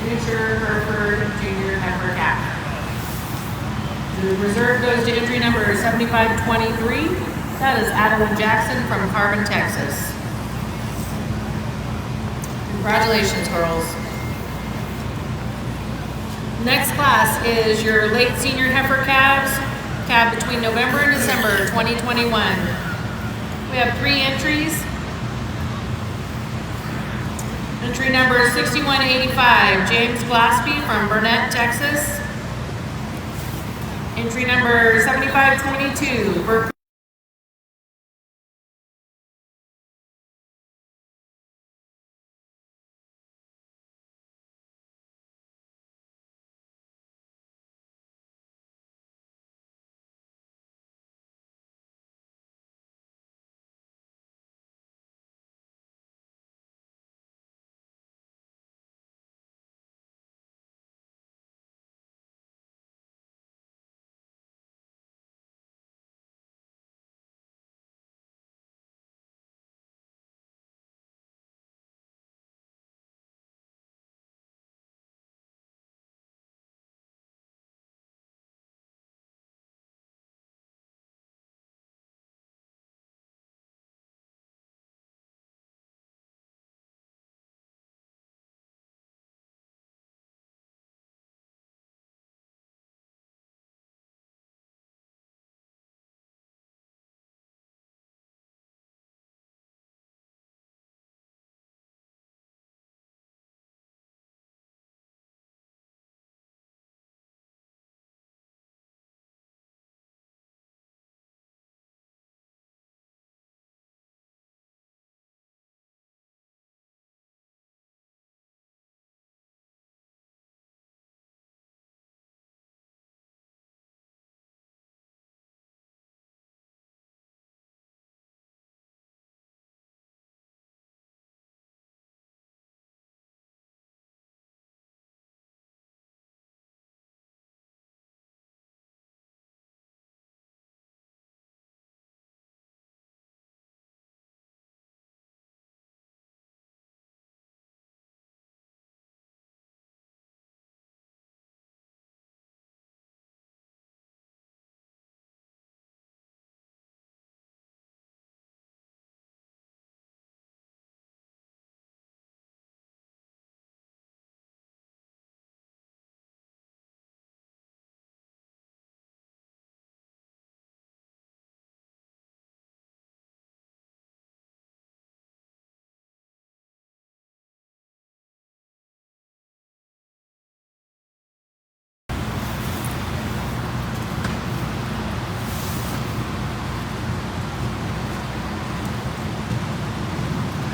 miniature Hereford Junior Heifer Calf. The reserve goes to entry number 7523. That is Adeline Jackson from Carbon, Texas. Congratulations, girls. Next class is your late senior heifer calves, calved between November and December 2021. We have 3 entries. Entry number 6185, James Glaspie from Burnett, Texas. Entry number 7522, Burke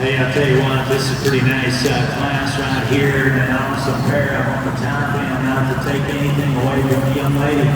Hey, I tell you what, this is a pretty nice class right here, and an awesome pair on the top end. Not to take anything away from the young lady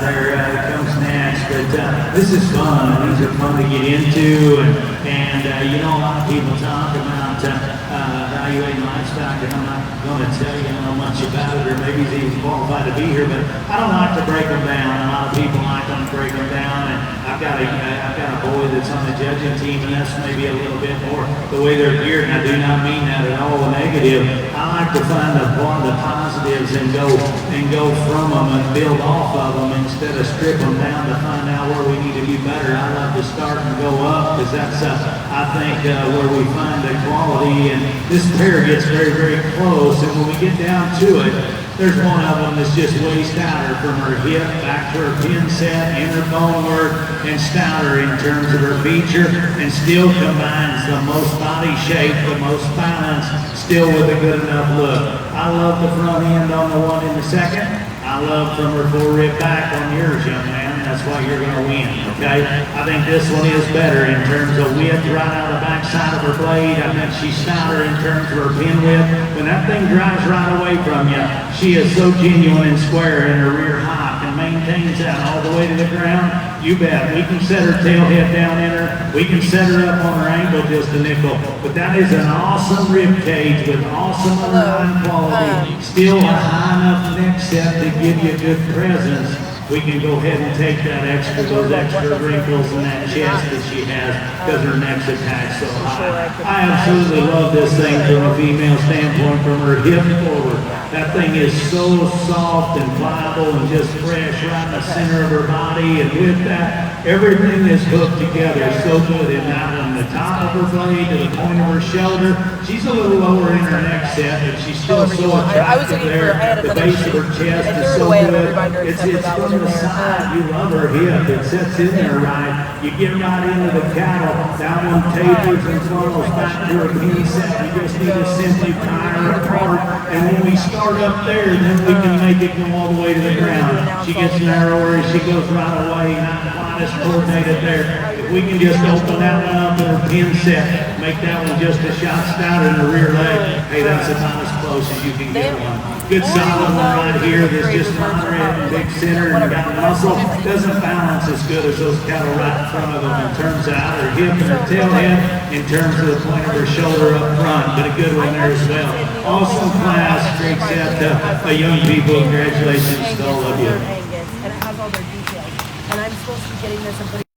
there comes next, but this is fun. These are fun to get into, and you know, a lot of people talk about evaluating livestock, and I'm not going to tell you how much about it, or maybe he's even qualified to be here, but I don't like to break them down. A lot of people like to break them down, and I've got a boy that's on the judging team, and that's maybe a little bit more the way they're geared, and I do not mean that at all negative. I like to find the positives and go from them and build off of them instead of strip them down to find out where we need to be better. I love to start and go up because that's, I think, where we find the quality, and this pair gets very, very close, and when we get down to it, there's one of them that's just way stouter from her hip back to her pin set, inner bone work, and stouter in terms of her feature, and still combines the most body shape, the most balance, still with a good enough look. I love the front end on the one in the second. I love from her four-rib back on yours, young man. That's why you're going to win, okay? I think this one is better in terms of width right out the back side of her blade. I think she's stouter in terms of her pin width. When that thing drives right away from you, she is so genuine and square in her rear hop and maintains that all the way to the ground. You bet. We can set her tail head down in her. We can set her up on her ankle just a nickel. But that is an awesome rib cage with awesome underlying quality. Still a high enough neck set to give you good presence. We can go ahead and take those extra wrinkles in that chest that she has because her neck's attached so high. I absolutely love this thing from a female standpoint, from her hip forward. That thing is so soft and pliable and just fresh right in the center of her body, and with that, everything is hooked together so good in that one. The top of her blade to the point of her shoulder. She's a little lower in her neck set, but she's still so attractive there. The base of her chest is so good. It's from the side. You love her hip. It sets in there right. You get right into the cattle. That one tapers and funnels back to her pin set. You just need to simply pry her apart. And when we start up there, then we can make it go all the way to the ground. She gets narrower as she goes right away. Not quite as coordinated there. If we can just open that one up in her pin set, make that one just a shot stouter in the rear leg, hey, that's about as close as you can get one. Good solid one right here that's just moderate and big center and got muscle. Doesn't balance as good as those cattle right in front of them in terms of either hip and her tail head, in terms of the point of her shoulder up front, but a good one there as well. Awesome class, great set young people. Congratulations to all of you. And it has all their details. And I'm supposed to be getting this and putting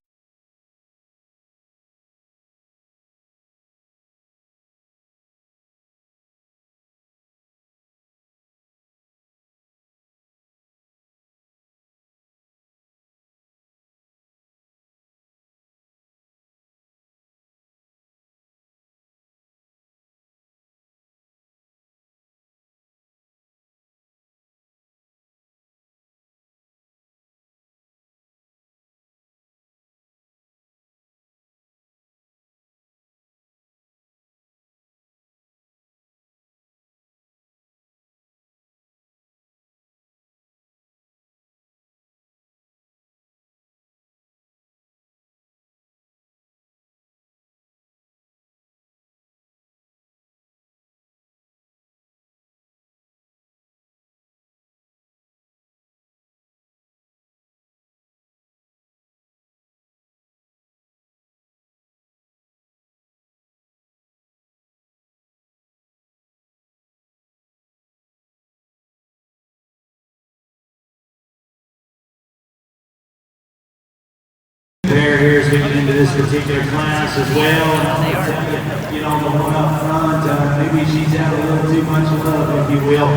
Here's getting into this particular class as well. And I'm going to tell you, you know, the one up front, maybe she's had a little too much love, if you will,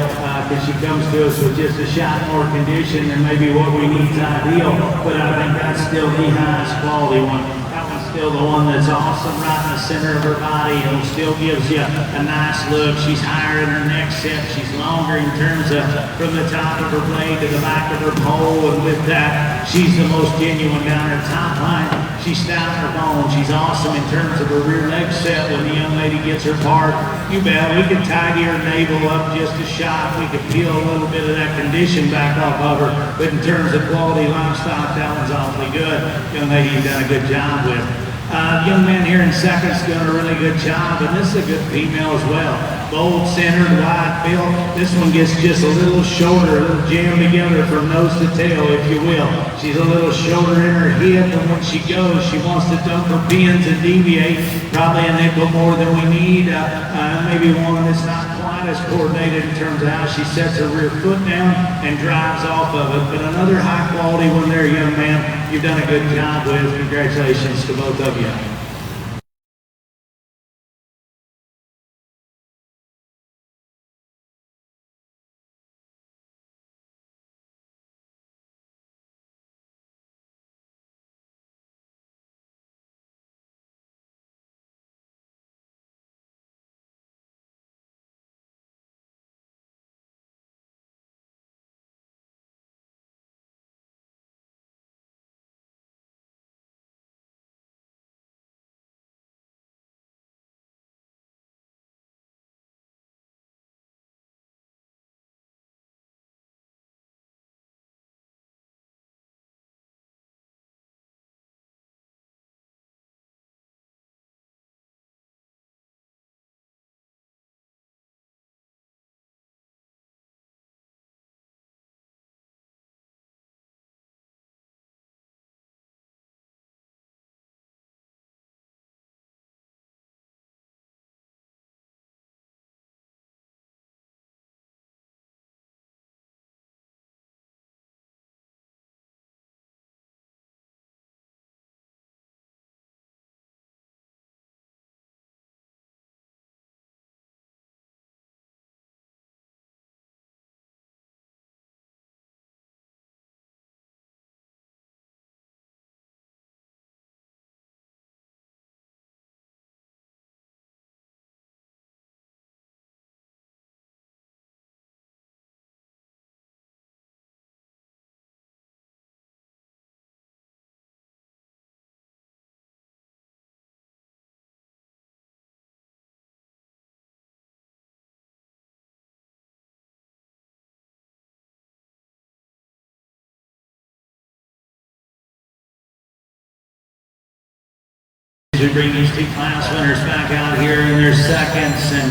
because she comes to us with just a shot more condition than maybe what we need is ideal. But I think that's still the highest quality one. That one's still the one that's awesome right in the center of her body. It still gives you a nice look. She's higher in her neck set. She's longer in terms of from the top of her blade to the back of her pole. And with that, she's the most genuine down her top line. She's stout in her bone. She's awesome in terms of her rear leg set when the young lady gets her part. You bet. We can tidy her navel up just a shot. We can peel a little bit of that condition back off of her. But in terms of quality livestock, that one's awfully good. Young lady, you've done a good job with. Young man here in second's doing a really good job, and this is a good female as well. Bold centered, wide built. This one gets just a little shorter, a little jammed together from nose to tail, if you will. She's a little shorter in her hip, and when she goes, she wants to dump her pins and deviate. Probably a nickel more than we need. Maybe one that's not quite as coordinated in terms of how she sets her rear foot down and drives off of it. But another high quality one there, young man. You've done a good job with. Congratulations to both of you. We bring these two class winners back out here in their seconds, and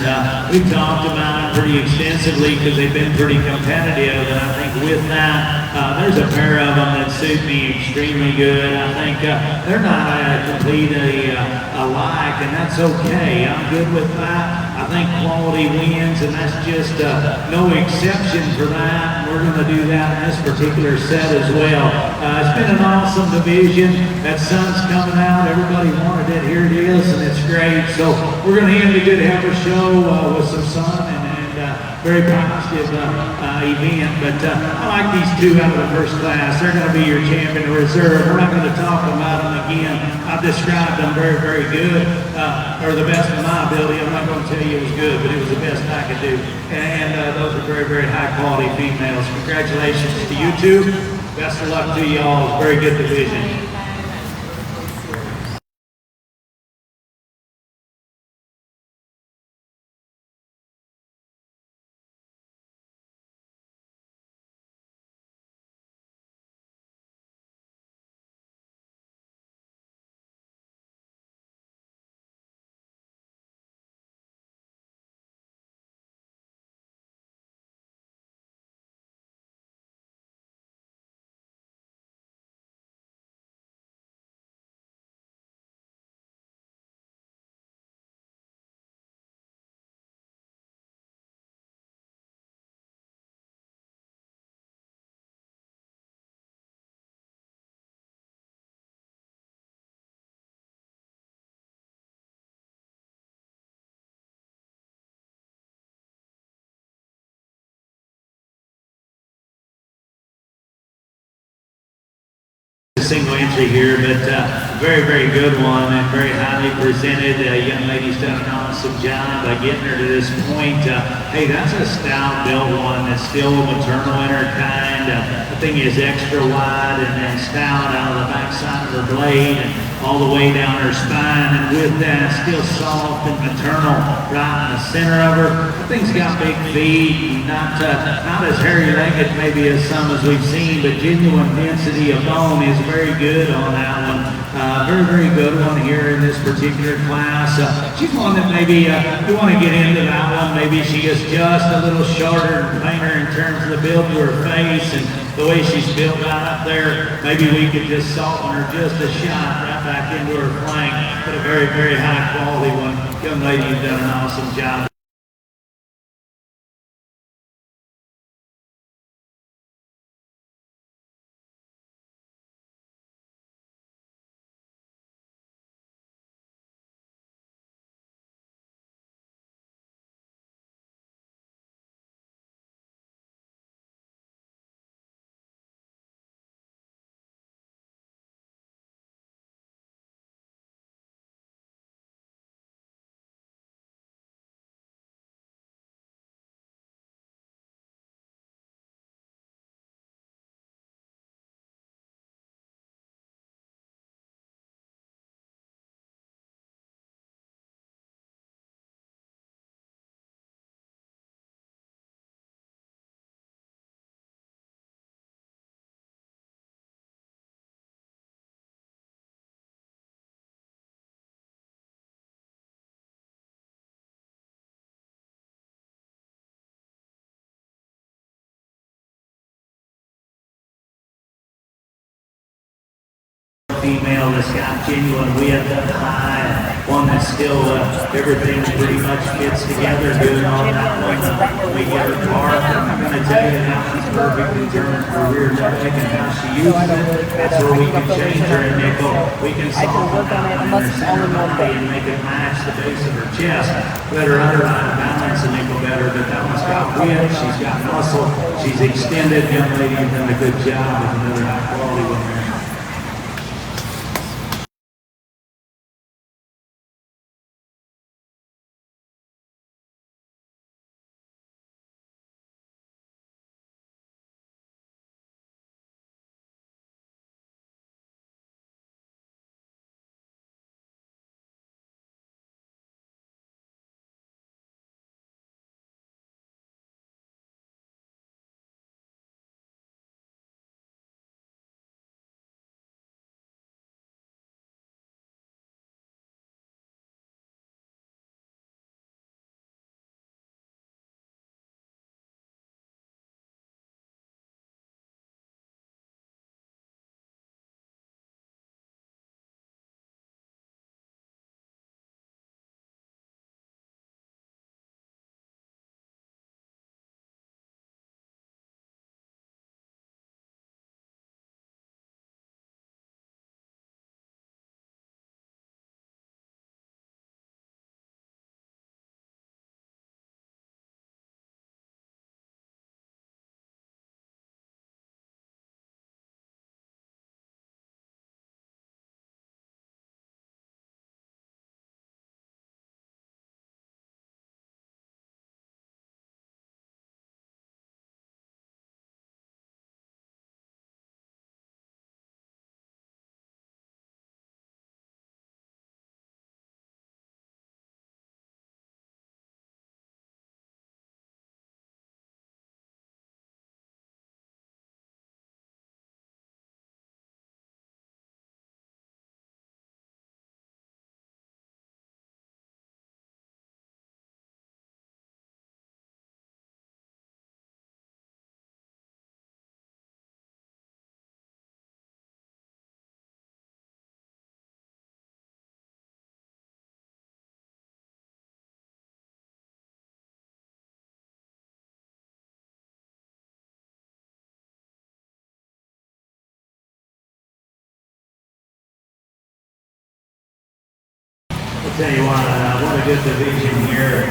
we've talked about it pretty extensively because they've been pretty competitive, and I think with that, there's a pair of them that suit me extremely good. I think they're not completely alike, and that's okay. I'm good with that. I think quality wins, and that's just no exception for that. We're going to do that in this particular set as well. It's been an awesome division. That sun's coming out. Everybody wanted it. Here it is, and it's great. So we're going to end a good Heifer show with some sun and very positive event. But I like these two out of the first class. They're going to be your champion reserve. We're not going to talk about them again. I've described them very, very good, or the best of my ability. I'm not going to tell you it was good, but it was the best I could do. And those are very, very high quality females. Congratulations to you two. Best of luck to you all. It's a very good division. Single entry here, but very, very good one and very highly presented. Young lady's done an awesome job getting her to this point. Hey, that's a stout built one that's still maternal in her kind. The thing is extra wide and then stout out of the backside of her blade and all the way down her spine, and with that, still soft and maternal right in the center of her. The thing's got big feet, not as hairy-legged maybe as some as we've seen, but genuine density of bone is very good on that one. Very, very good one here in this particular class. She's one that maybe you want to get into that one. Maybe she is just a little shorter and fainter in terms of the build to her face and the way she's built out up there. Maybe we could just soften her just a shot right back into her flank. But a very, very high quality one. Young lady, you've done an awesome job. Female that's got genuine width up high, one that's still everything pretty much fits together good on that one. We get her part. I'm going to tell you how she's perfect in terms of her rear neck and how she uses it. That's where we can change her in nickel. We can soften that one in her center body and make it match the base of her chest. Let her underline balance the nickel better, but that one's got width, she's got muscle, she's extended. Young lady, you've done a good job with another high quality one there. Tell you what a good division here.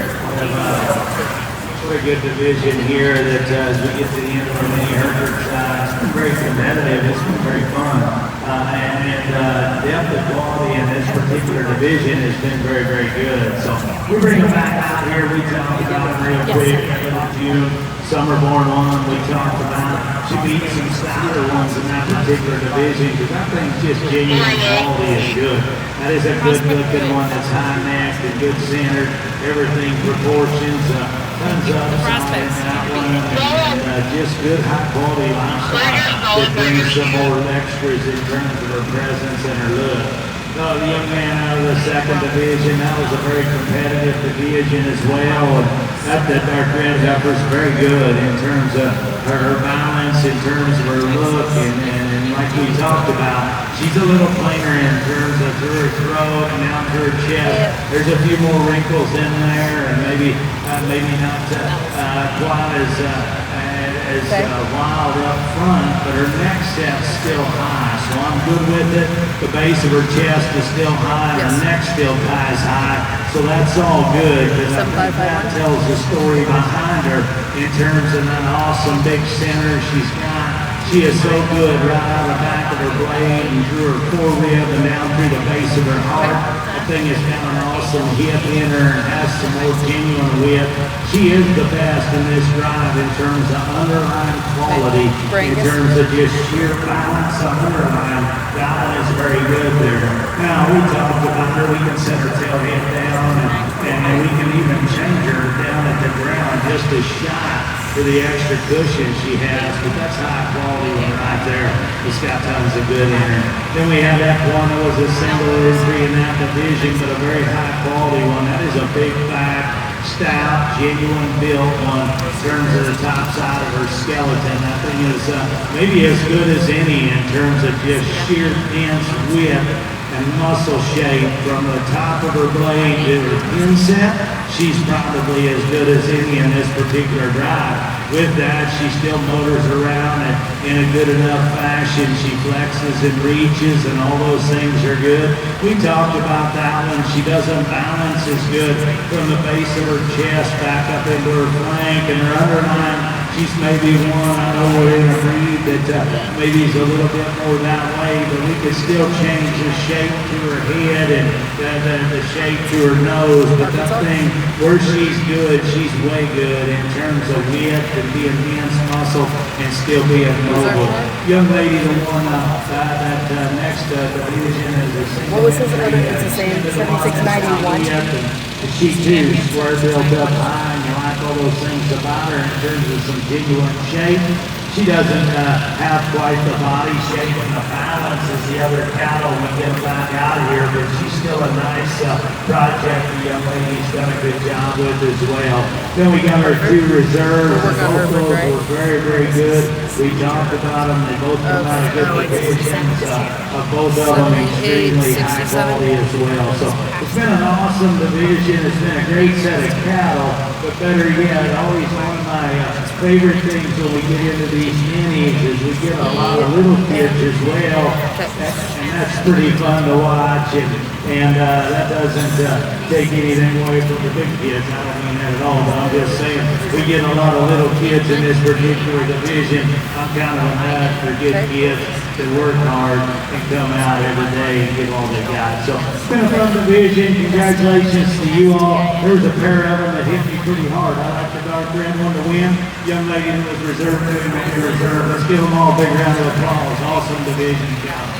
What a good division here that as we get to the end of the mini herds, it's been very competitive. It's been very fun. And depth of quality in this particular division has been very, very good. So We bring them back out here, we talk about them real quick, little June, summer-born one, we talked about. She beat some stouter ones in that particular division, because that thing's just genuine quality is good. That is a good-looking one that's high-necked and good centered, everything proportions, tons of solid in that one, and just good high-quality livestock that brings some more extras in terms of her presence and her look. The young man out of the second division, that was a very competitive division as well. And that dark red heifer is very good in terms of her balance, in terms of her look, and like we talked about, she's a little plainer in terms of through her throat and down through her chest. There's a few more wrinkles in there, and maybe not quite as wild up front, but her neck set's still high, so I'm good with it. The base of her chest is still high, her neck still ties high, so that's all good, because I think that tells the story behind her in terms of an awesome big center she's got. She is so good right out of the back of her blade and through her forearm and down through the base of her heart. That thing has got an awesome hip in her and has some more genuine width. She is the best in this drive in terms of underlying quality, in terms of just sheer balance of underlying. That one is very good there. Now, we talked about her, we can set her tail head down and we can even change her down at the ground just a shot for the extra cushion she has, but that's high quality one right there. It's got tons of good in her. Then we have that one that was a single entry in that division, but a very high quality one. That is a big back, stout, genuine built one in terms of the top side of her skeleton. That thing is maybe as good as any in terms of just sheer dense width and muscle shape from the top of her blade to her inset. She's probably as good as any in this particular drive. With that, she still motors around in a good enough fashion. She flexes and reaches, and all those things are good. We talked about that one. She doesn't balance as good from the base of her chest back up into her flank and her underline. She's maybe one, I know we're in a breed that maybe is a little bit more that way, but we could still change the shape to her head and the shape to her nose. But that thing, where she's good, she's way good in terms of width and being dense muscle and still being mobile. Young lady, the one that next division is a single. What was his other? It's the same 7691. She too, square built up high, and you like all those things about her in terms of some genuine shape. She doesn't have quite the body shape and the balance as the other cattle we get back out of here, but she's still a nice project the young lady's done a good job with as well. Then we got our two reserves. Both those were very, very good. We talked about them. They both come out of good divisions. Both of them extremely high quality as well. So it's been an awesome division. It's been a great set of cattle, but better yet, always one of my favorite things when we get into these minis is we get a lot of little kids as well, and that's pretty fun to watch, and that doesn't take anything away from the big kids. I don't mean that at all, but I'm just saying we get a lot of little kids in this particular division. I'm kind of a nut for good kids that work hard and come out every day and give all they got. So it's been a fun division. Congratulations to you all. There's a pair of them that hit me pretty hard. I like the dark red one to win. Young lady who was reserved to me, reserve. Let's give them all a big round of applause. Awesome division count.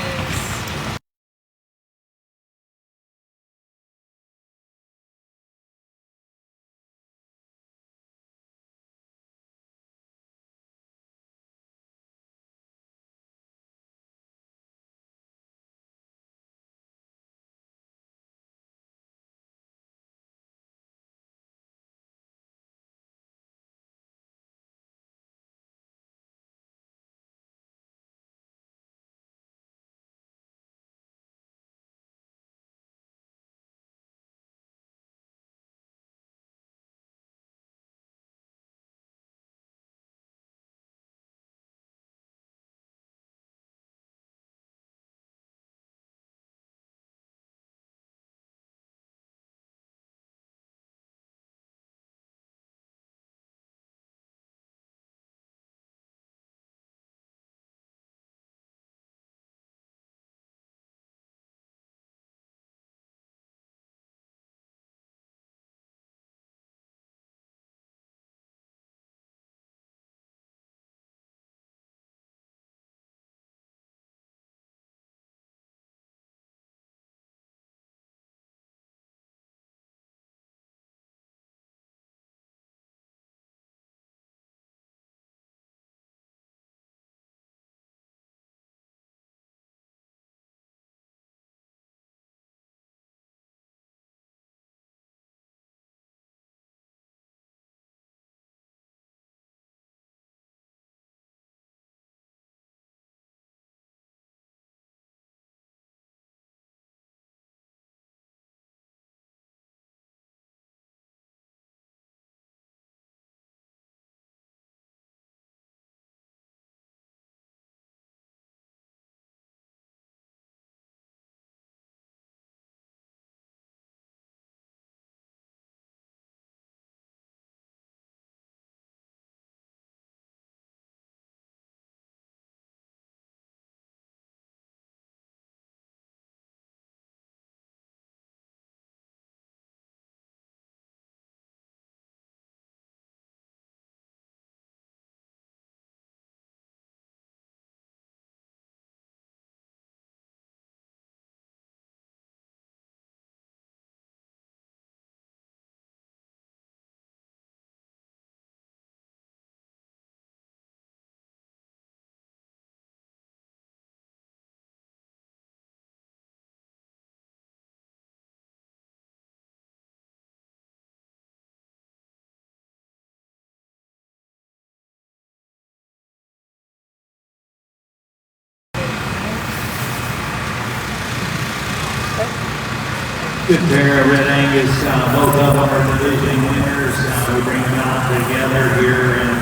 good pair of Red Angus. Both of them are division winners. We bring them out together here, and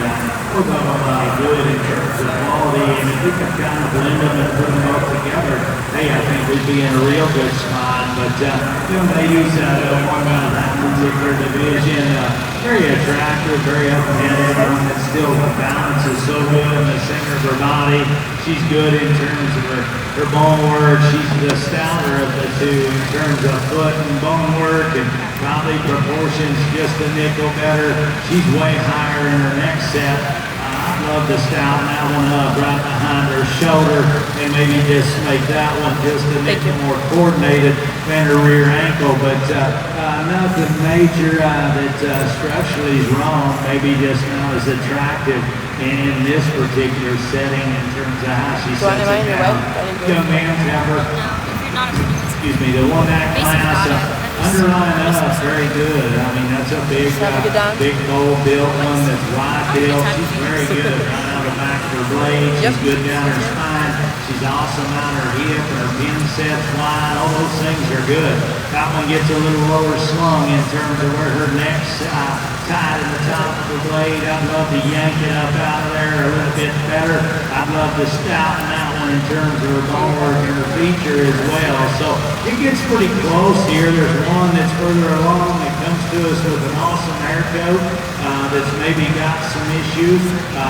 both of them good in terms of quality. And if we could kind of blend them and put them both together, hey, I think we'd be in a real good spot. But young ladies, one out of that particular division, very attractive, very up-headed, one that still balances so good in the center of her body. She's good in terms of her bone work. She's the stouter of the two in terms of foot and bone work, and probably proportions just a nickel better. She's way higher in her next set. I'd love to stout that one up right behind her shoulder and maybe just make that one just a nickel more coordinated than her rear ankle. But nothing major that structurally is wrong, maybe just not as attractive in this particular setting in terms of how she sets it down. Young man's Heifer, excuse me, the one that class, underlying us, very good. I mean, that's a big, big bold built one that's wide built. She's very good right out the back of her blade. She's good down her spine. She's awesome out her hip and her pin sets wide. All those things are good. That one gets a little lower slung in terms of where her neck's tied in the top of the blade. I'd love to yank it up out of there a little bit better. I'd love to stouten that one in terms of her bone work and her feature as well. So it gets pretty close here. There's one that's further along that comes to us with an awesome hair coat that's maybe got some issues.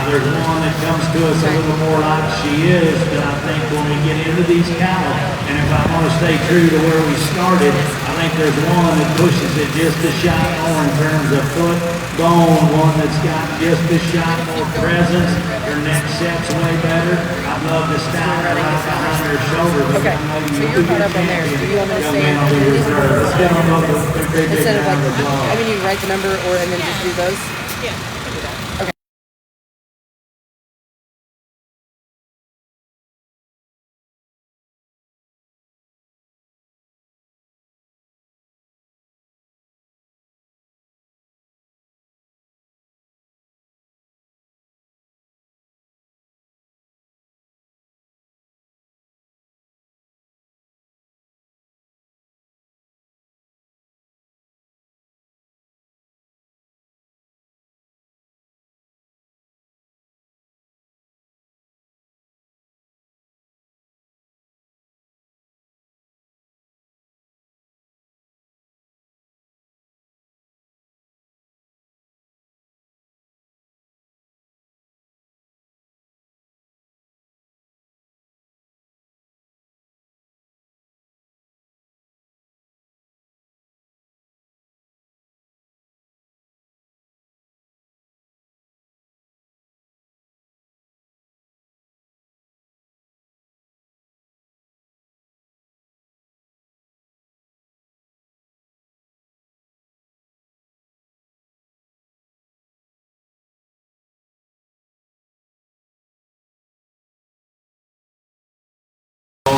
There's one that comes to us a little more like she is, but I think when we get into these cattle, and if I want to stay true to where we started, I think there's one that pushes it just a shot more in terms of foot, bone, one that's got just a shot more presence. Her neck set's way better. I'd love to stout her right behind her shoulder. Okay, so you're caught up on there. Do you want me to say instead of like, I mean, you write the number or and then just do those? Okay.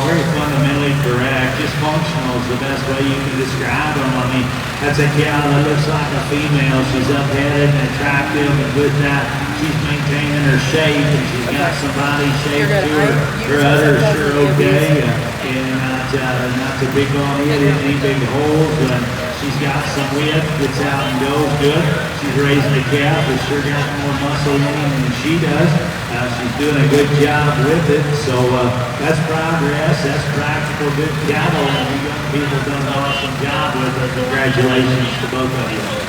Very fundamentally correct. Just functional is the best way you can describe them. I mean, that's a cow that looks like a female. She's up-headed and attractive, and with that, she's maintaining her shape, and she's got some body shape to her. Her udders sure okay, and not too big on it, any big holes, but she's got some width, gets out and goes good. She's raising a calf, but sure got more muscle in him than she does. She's doing a good job with it, so that's progress, that's practical, good cattle, and you young people done an awesome job with it. Congratulations to both of you.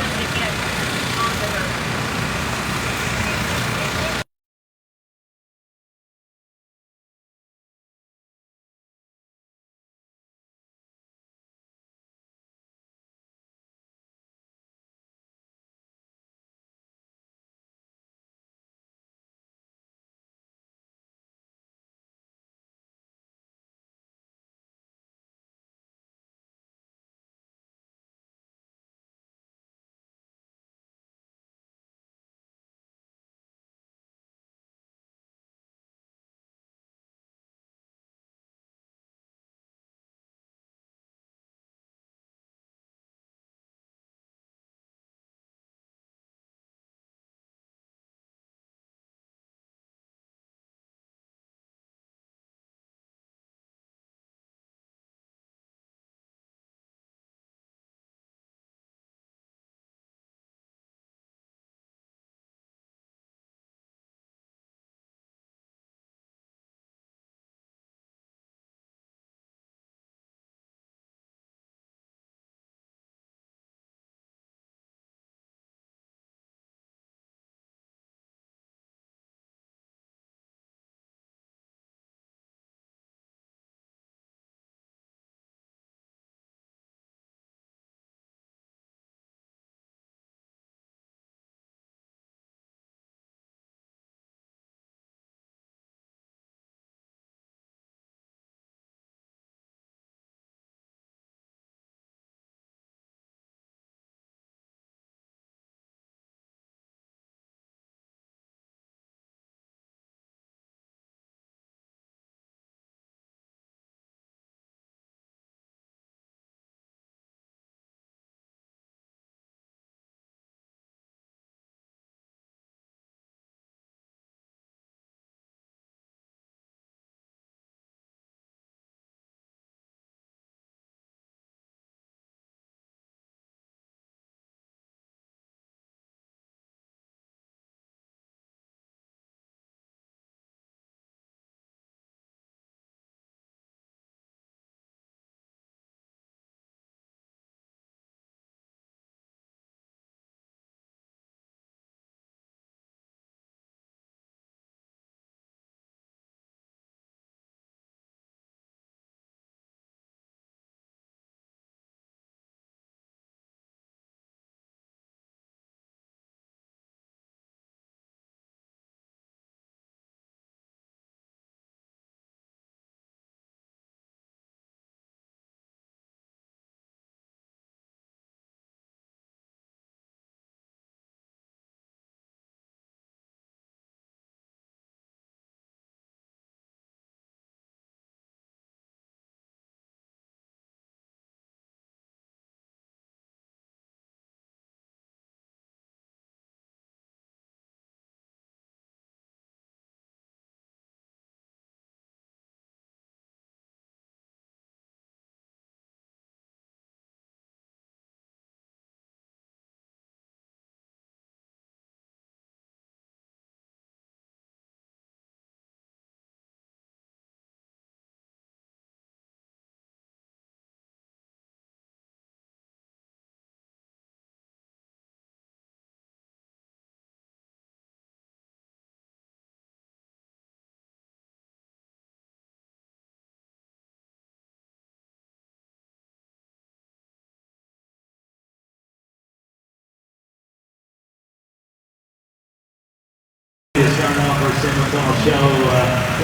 I'll show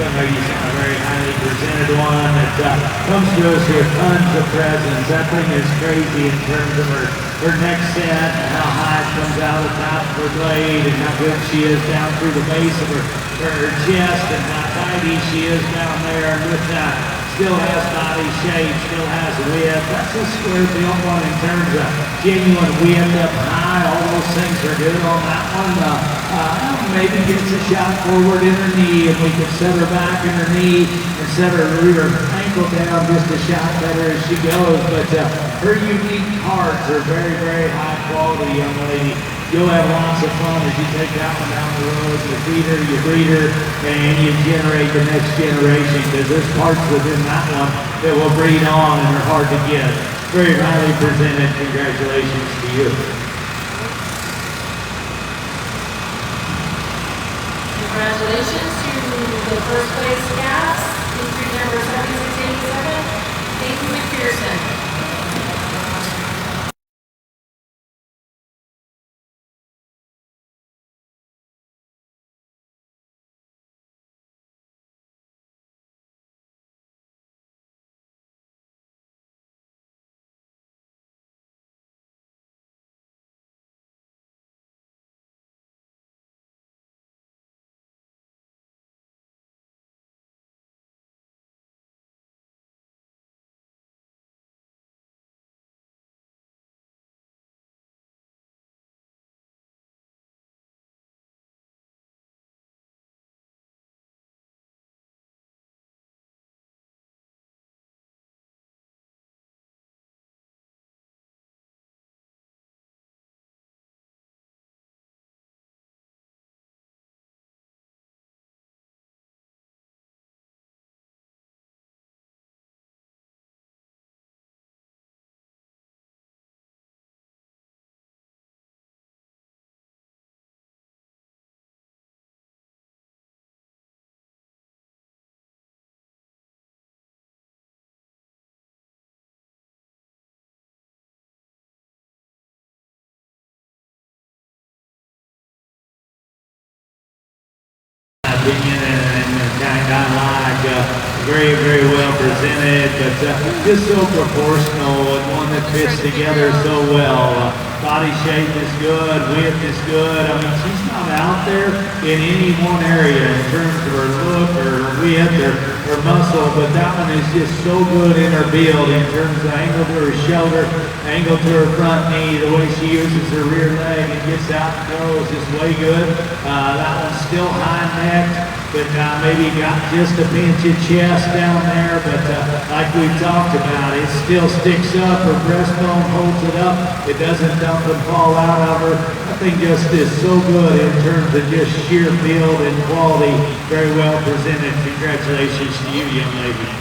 young lady a very highly presented one that comes to us with tons of presence. That thing is crazy in terms of her neck set and how high it comes out of the top of her blade and how good she is down through the base of her chest and how tidy she is down there. And with that, still has body shape, still has width. That's a square built one in terms of genuine width up high. All those things are good on that one. Maybe gets a shot forward in her knee, and we can set her back in her knee and set her rear ankle down just a shot better as she goes. But her unique parts are very, very high quality, young lady. You'll have lots of fun as you take that one down the road. You feed her, you breed her, and you generate the next generation, because there's parts within that one that will breed on and are hard to get. Very highly presented. Congratulations to you. Congratulations to the first place gas, entry number 7687, Nathan McPherson. Opinion and kind of like very, very well presented, but just so proportional and one that fits together so well. Body shape is good, width is good. I mean, she's not out there in any one area in terms of her look or her width or her muscle, but that one is just so good in her build in terms of angle to her shoulder, angle to her front knee, the way she uses her rear leg and gets out and goes is way good. That one's still high neck, but maybe got just a pinch of chest down there, but like we've talked about, it still sticks up. Her breastbone holds it up. It doesn't dump and fall out of her. I think just is so good in terms of just sheer build and quality. Very well presented. Congratulations to you, young lady.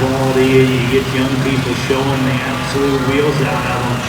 quality, and you get young people showing the absolute wheels out of them.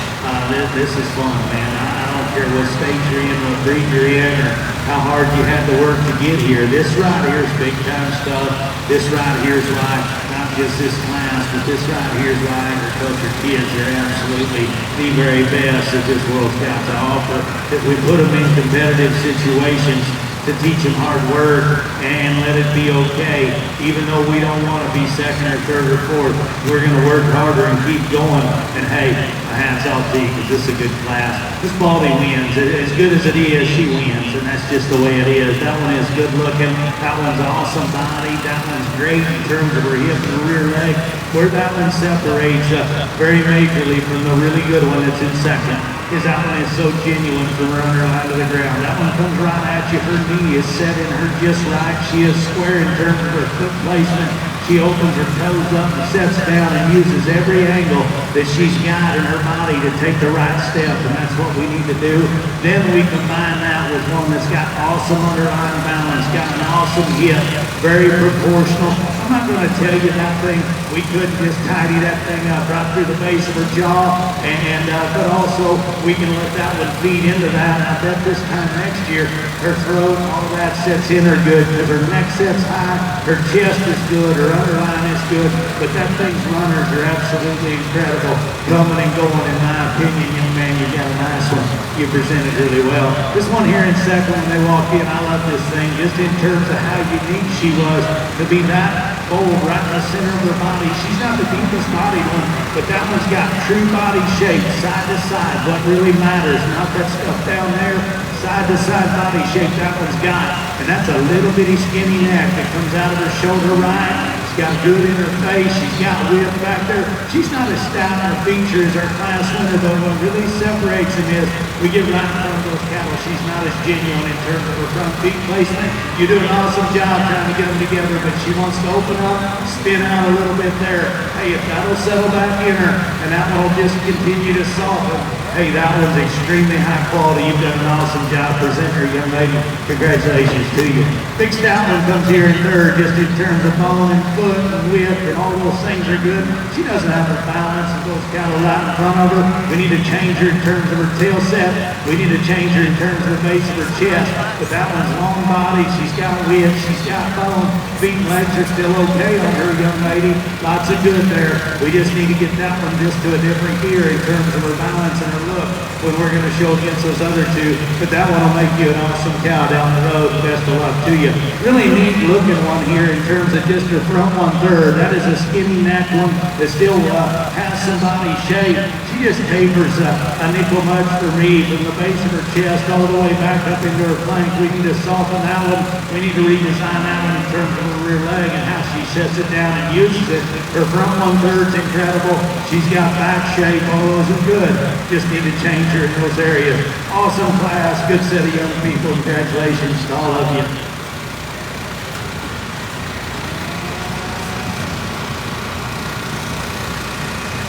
This is fun, man. I don't care what stage you're in, what breed you're in, or how hard you had to work to get here. This right here is big time stuff. This right here is why, not just this class, but this right here is why agriculture kids are absolutely the very best that this world's got to offer. That we put them in competitive situations to teach them hard work and let it be okay. Even though we don't want to be second or third or fourth, we're going to work harder and keep going. And hey, hats off to you, because this is a good class. This Baldy wins. As good as it is, she wins, and that's just the way it is. That one is good looking. That one's an awesome body. That one's great in terms of her hip and her rear leg. Where that one separates very majorly from the really good one that's in second is that one is so genuine from her underline to the ground. That one comes right at you. Her knee is set in her just right. She is square in terms of her foot placement. She opens her toes up and sets down and uses every angle that she's got in her body to take the right step, and that's what we need to do. Then we combine that with one that's got awesome underlying balance, got an awesome hip, very proportional. I'm not going to tell you that thing. We couldn't just tidy that thing up right through the base of her jaw, but also we can let that one feed into that. And I bet this time next year, her throat, all of that sets in her good, because her neck sets high, her chest is good, her underline is good, but that thing's runners are absolutely incredible. Coming and going, in my opinion, young man, you got a nice one. You presented really well. This one here in second, when they walk in, I love this thing, just in terms of how unique she was to be that bold right in the center of her body. She's not the deepest bodied one, but that one's got true body shape, side to side. What really matters, not that stuff down there. Side to side body shape that one's got. And that's a little bitty skinny neck that comes out of her shoulder right. She's got good in her face. She's got width back there. She's not as stout in her features as our class winner, though. What really separates them is we get right in front of those cattle. She's not as genuine in terms of her front feet placement. You do an awesome job trying to get them together, but she wants to open up, spin out a little bit there. Hey, if that'll settle back in her, and that one will just continue to soften. Hey, that one's extremely high quality. You've done an awesome job presenting her, young lady. Congratulations to you. Big stout one comes here in third, just in terms of bone and foot and width and all those things are good. She doesn't have the balance of those cattle right in front of her. We need to change her in terms of her tail set. We need to change her in terms of the base of her chest. But that one's long body. She's got width. She's got bone. Feet and legs are still okay on her, young lady. Lots of good there. We just need to get that one just to a different gear in terms of her balance and her look when we're going to show against those other two. But that one will make you an awesome cow down the road. Best of luck to you. Really neat looking one here in terms of just her front 1/3. That is a skinny neck one that still has some body shape. She just tapers a nickel much for me from the base of her chest all the way back up into her flank. We need to soften that one. We need to redesign that one in terms of her rear leg and how she sets it down and uses it. Her front 1/3 is incredible. She's got back shape. All those are good. Just need to change her in those areas. Awesome class. Good set of young people. Congratulations to all of you.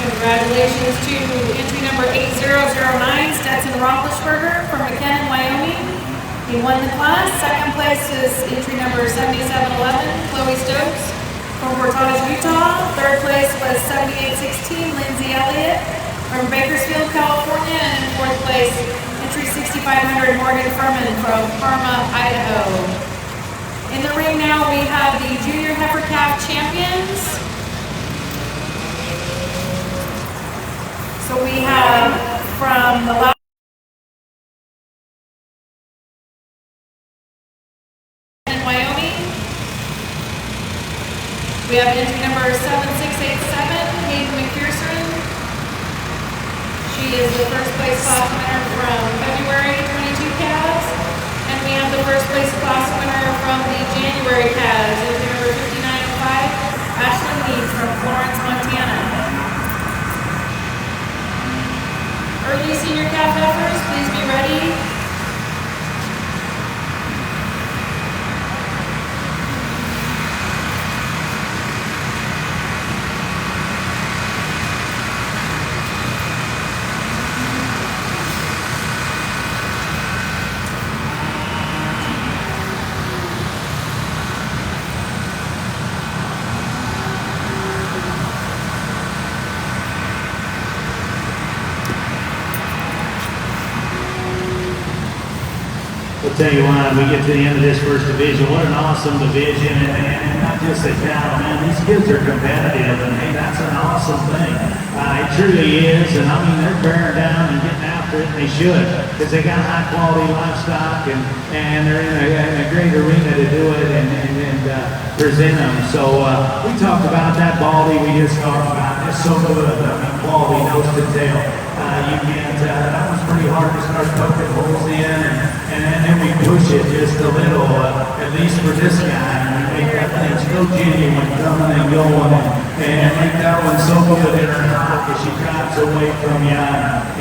Congratulations to entry number 8009, Stetson Roethlisberger from McKinnon, Wyoming. He won the class. Second place is entry number 7711, Chloe Stokes from Portage, Utah. Third place was 7816, Lindsay Elliott from Bakersfield, California. And in fourth place, entry 6500, Morgan Furman from Parma, Idaho. In the ring now, we have the Junior Heifer Calf Champions. So we have from the last in Wyoming, we have entry number 7687, Hayden McPherson. She is the first place class winner from February 22 calves. And we have the first place class winner from the January calves, entry number 5905, Ashley Mead from Florence, Montana. Early senior calf heifers, please be ready. tell you what, we get to the end of this first division, what an awesome division, and not just the cattle, man, these kids are competitive, and hey, that's an awesome thing. It truly is, and I mean, they're bearing down and getting after it, and they should, because they got high quality livestock, and they're in a great arena to do it and present them. So we talked about that baldy we just talked about. It's so good, I mean, quality nose to tail. You can't, that was pretty hard to start poking holes in, and then we push it just a little, at least for this guy, and we make that thing so genuine, coming and going, and make that one so good in her mouth as she drives away from you.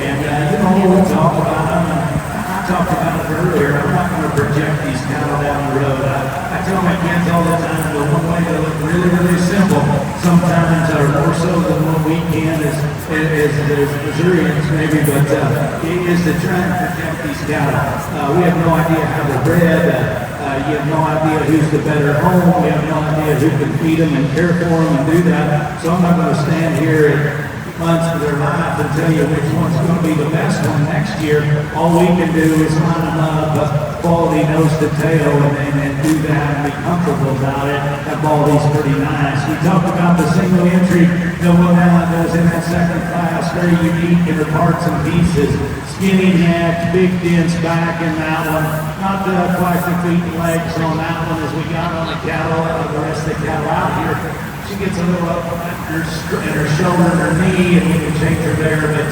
And you know, we talk about them, I talked about it earlier, I'm not going to project these cattle down the road. I tell my kids all the time, the one way to look really, really simple, sometimes more so than what we can as Missourians maybe, but is to try and protect these cattle. We have no idea how they're bred. You have no idea who's the better home. You have no idea who can feed them and care for them and do that. So I'm not going to stand here and months of their life and tell you which one's going to be the best one next year. All we can do is line them up, quality nose to tail, and do that and be comfortable about it. That baldy's pretty nice. We talked about the single entry, the one that was in that second class, very unique in the parts and pieces. Skinny neck, big dense back in that one. Not quite the feet and legs on that one as we got on the cattle, the rest of the cattle out here. She gets a little up in her shoulder and her knee, and we can change her there, but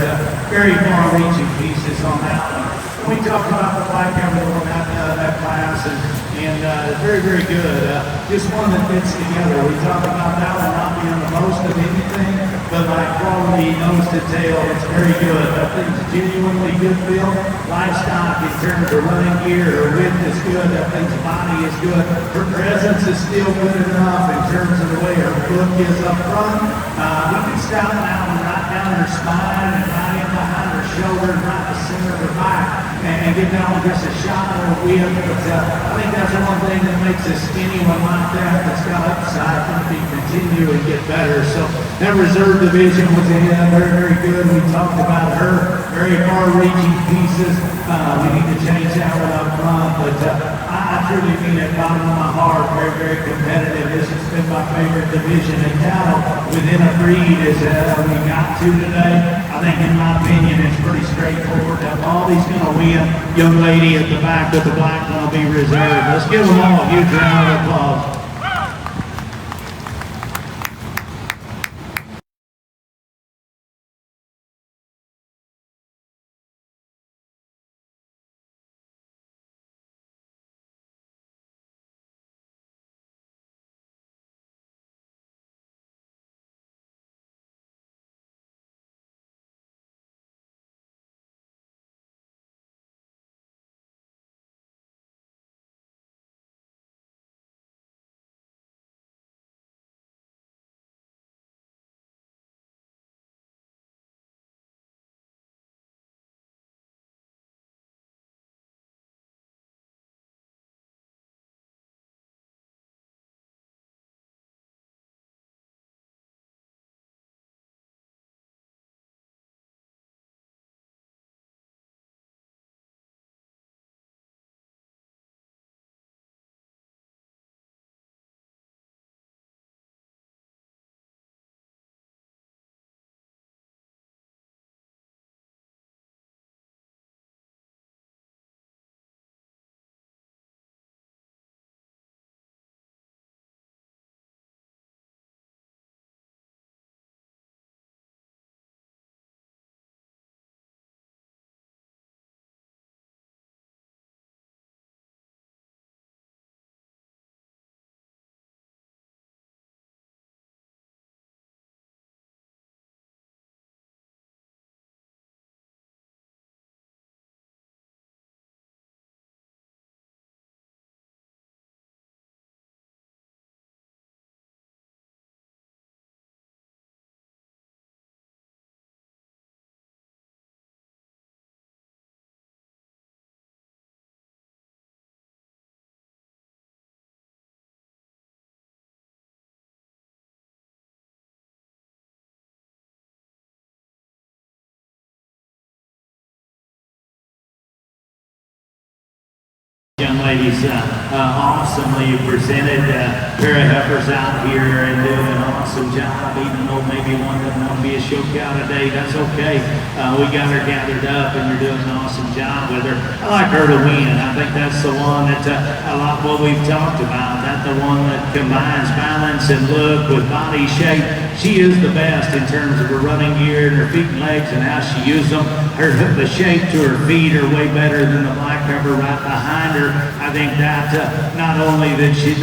very far-reaching pieces on that one. We talked about the black camel on that class, and very, very good. Just one that fits together. We talked about that one not being the most of anything, but like quality nose to tail, it's very good. That thing's genuinely good built. Livestock in terms of running gear, her width is good. That thing's body is good. Her presence is still good enough in terms of the way her foot is up front. We can scout that one right down her spine and right in behind her shoulder and right in the center of her back and get down with just a shot of her width. But I think that's one thing that makes a skinny one like that that's got upside to be continue and get better. So that reserve division was very, very good. We talked about her, very far-reaching pieces. We need to change that one up front, but I truly mean it bottom of my heart, very, very competitive. This has been my favorite division in cattle within a breed as we got to today. I think, in my opinion, it's pretty straightforward. Baldy's going to win. Young lady at the back with the black one will be reserved. Let's give them all a huge round of applause. ladies awesomely presented. Pair of heifers out here and doing an awesome job, even though maybe one doesn't want to be a show cow today. That's okay. We got her gathered up and you're doing an awesome job with her. I like her to win. I think that's the one that I like what we've talked about. That's the one that combines balance and look with body shape. She is the best in terms of her running gear and her feet and legs and how she uses them. The shape to her feet are way better than the black heifer right behind her. I think that not only that she's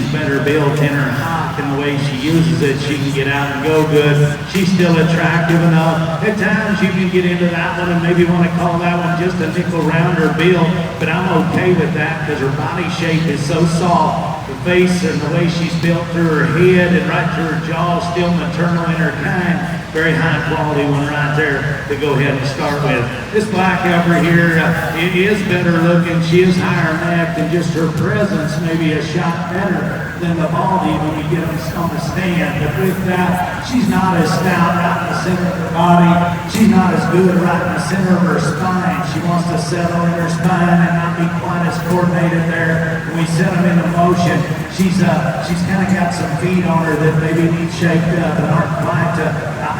better built in her hock and the way she uses it, she can get out and go good. She's still attractive enough. At times you can get into that one and maybe want to call that one just a nickel rounder build, but I'm okay with that because her body shape is so soft. The face and the way she's built through her head and right through her jaw, still maternal in her kind. Very high quality one right there to go ahead and start with. This black heifer here, it is better looking. She is higher necked and just her presence maybe a shot better than the baldy when you get them on the stand. But with that, she's not as stout right in the center of her body. She's not as good right in the center of her spine. She wants to settle in her spine and not be quite as coordinated there. When we set them into motion, she's kind of got some feet on her that maybe need shaped up and aren't quite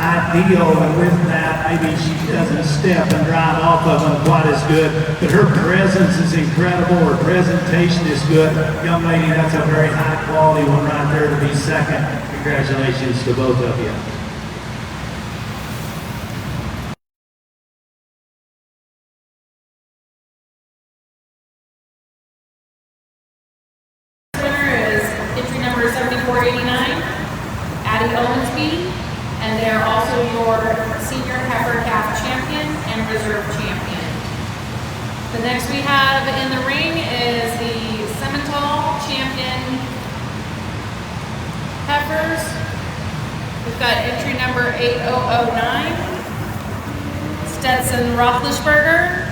ideal, and with that, maybe she doesn't step and drive off of them quite as good, but her presence is incredible, her presentation is good. Young lady, that's a very high quality one right there to be second. Congratulations to both of you. Winner is entry number 7489, Addie Owensby. And they are also your senior heifer calf champion and reserve champion. The next we have in the ring is the Simmental champion heifers. We've got entry number 8009, Stetson Roethlisberger.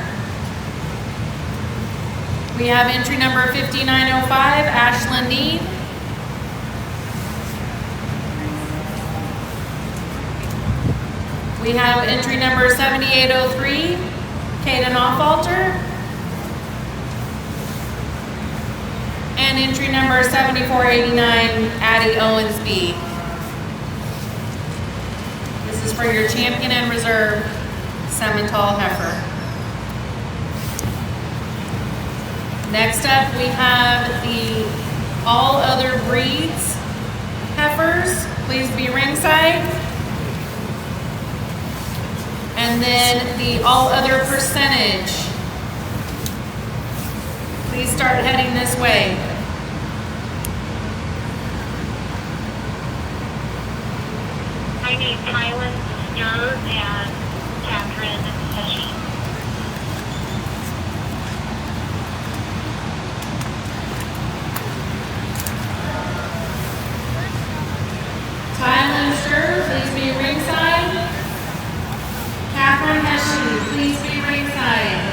We have entry number 5905, Ashlyn Need. We have entry number 7803, Caden Offalter. And entry number 7489, Addie Owensby. This is for your champion and reserve Simmental heifer. Next up, we have the all other breeds heifers. Please be ringside. And then the all other percentage. Please start heading this way. I need Kylan Stir and Catherine Heshy. Tylen Stir, please be ringside. Catherine Heshy, please be ringside.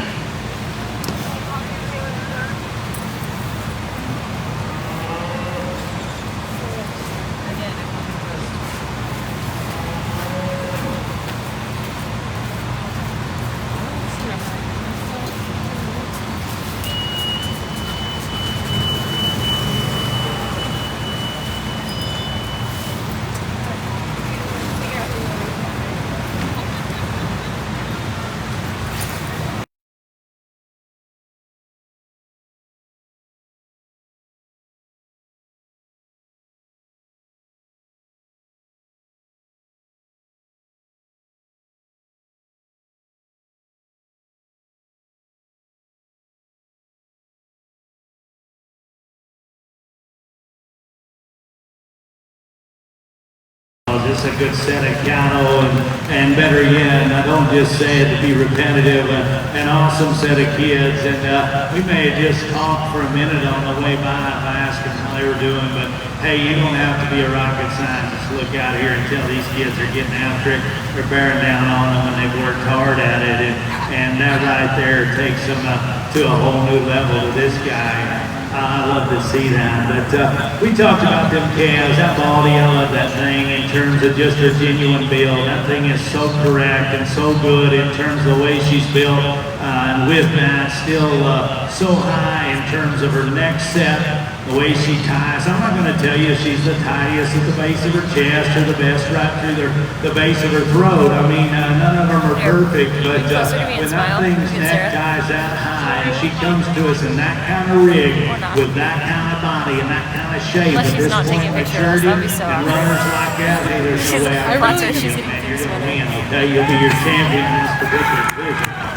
Just a good set of cattle, and better yet, I don't just say it to be repetitive, an awesome set of kids. And we may have just talked for a minute on the way by if I asked them how they were doing, but hey, you don't have to be a rocket scientist to look out here and tell these kids are getting after it. They're bearing down on them and they've worked hard at it, and that right there takes them to a whole new level to this guy. I love to see that, but we talked about them calves, that baldy, I love that thing in terms of just her genuine build. That thing is so correct and so good in terms of the way she's built. And with that, still so high in terms of her neck set, the way she ties. I'm not going to tell you she's the tightest at the base of her chest or the best right through the base of her throat. I mean, none of them are perfect, but when that thing's neck ties that high and she comes to us in that kind of rig with that kind of body and that kind of shape at this point of maturity and runners like that, hey, there's no way I can beat you, man. You're going to win, okay? You'll be your champion in this particular division.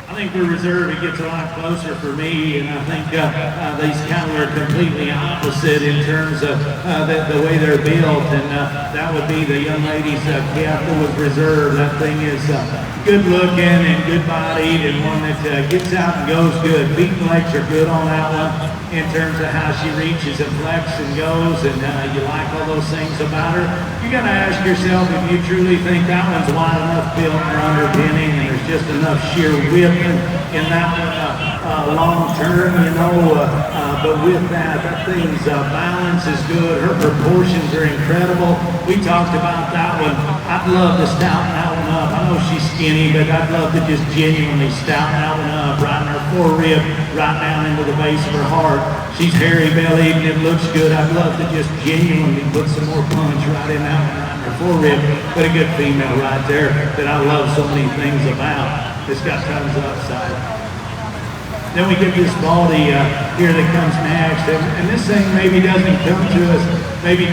I think for reserve, it gets a lot closer for me, and I think these cattle are completely opposite in terms of the way they're built, and that would be the young lady's calf with reserve. That thing is good looking and good bodied, and one that gets out and goes good. Feet and legs are good on that one in terms of how she reaches and flexes and goes, and you like all those things about her. You got to ask yourself if you truly think that one's wide enough built for underpinning, and there's just enough sheer width in that one long term, you know, but with that thing's balance is good. Her proportions are incredible. We talked about that one. I'd love to stouten that one up. I know she's skinny, but I'd love to just genuinely stouten that one up, right in her forerib, right down into the base of her heart. She's hairy bellied and it looks good. I'd love to just genuinely put some more punch right in that one, right in her forerib. But a good female right there that I love so many things about. It's got tons of upside. Then we get this baldy here that comes next, and this thing maybe doesn't come to us, maybe,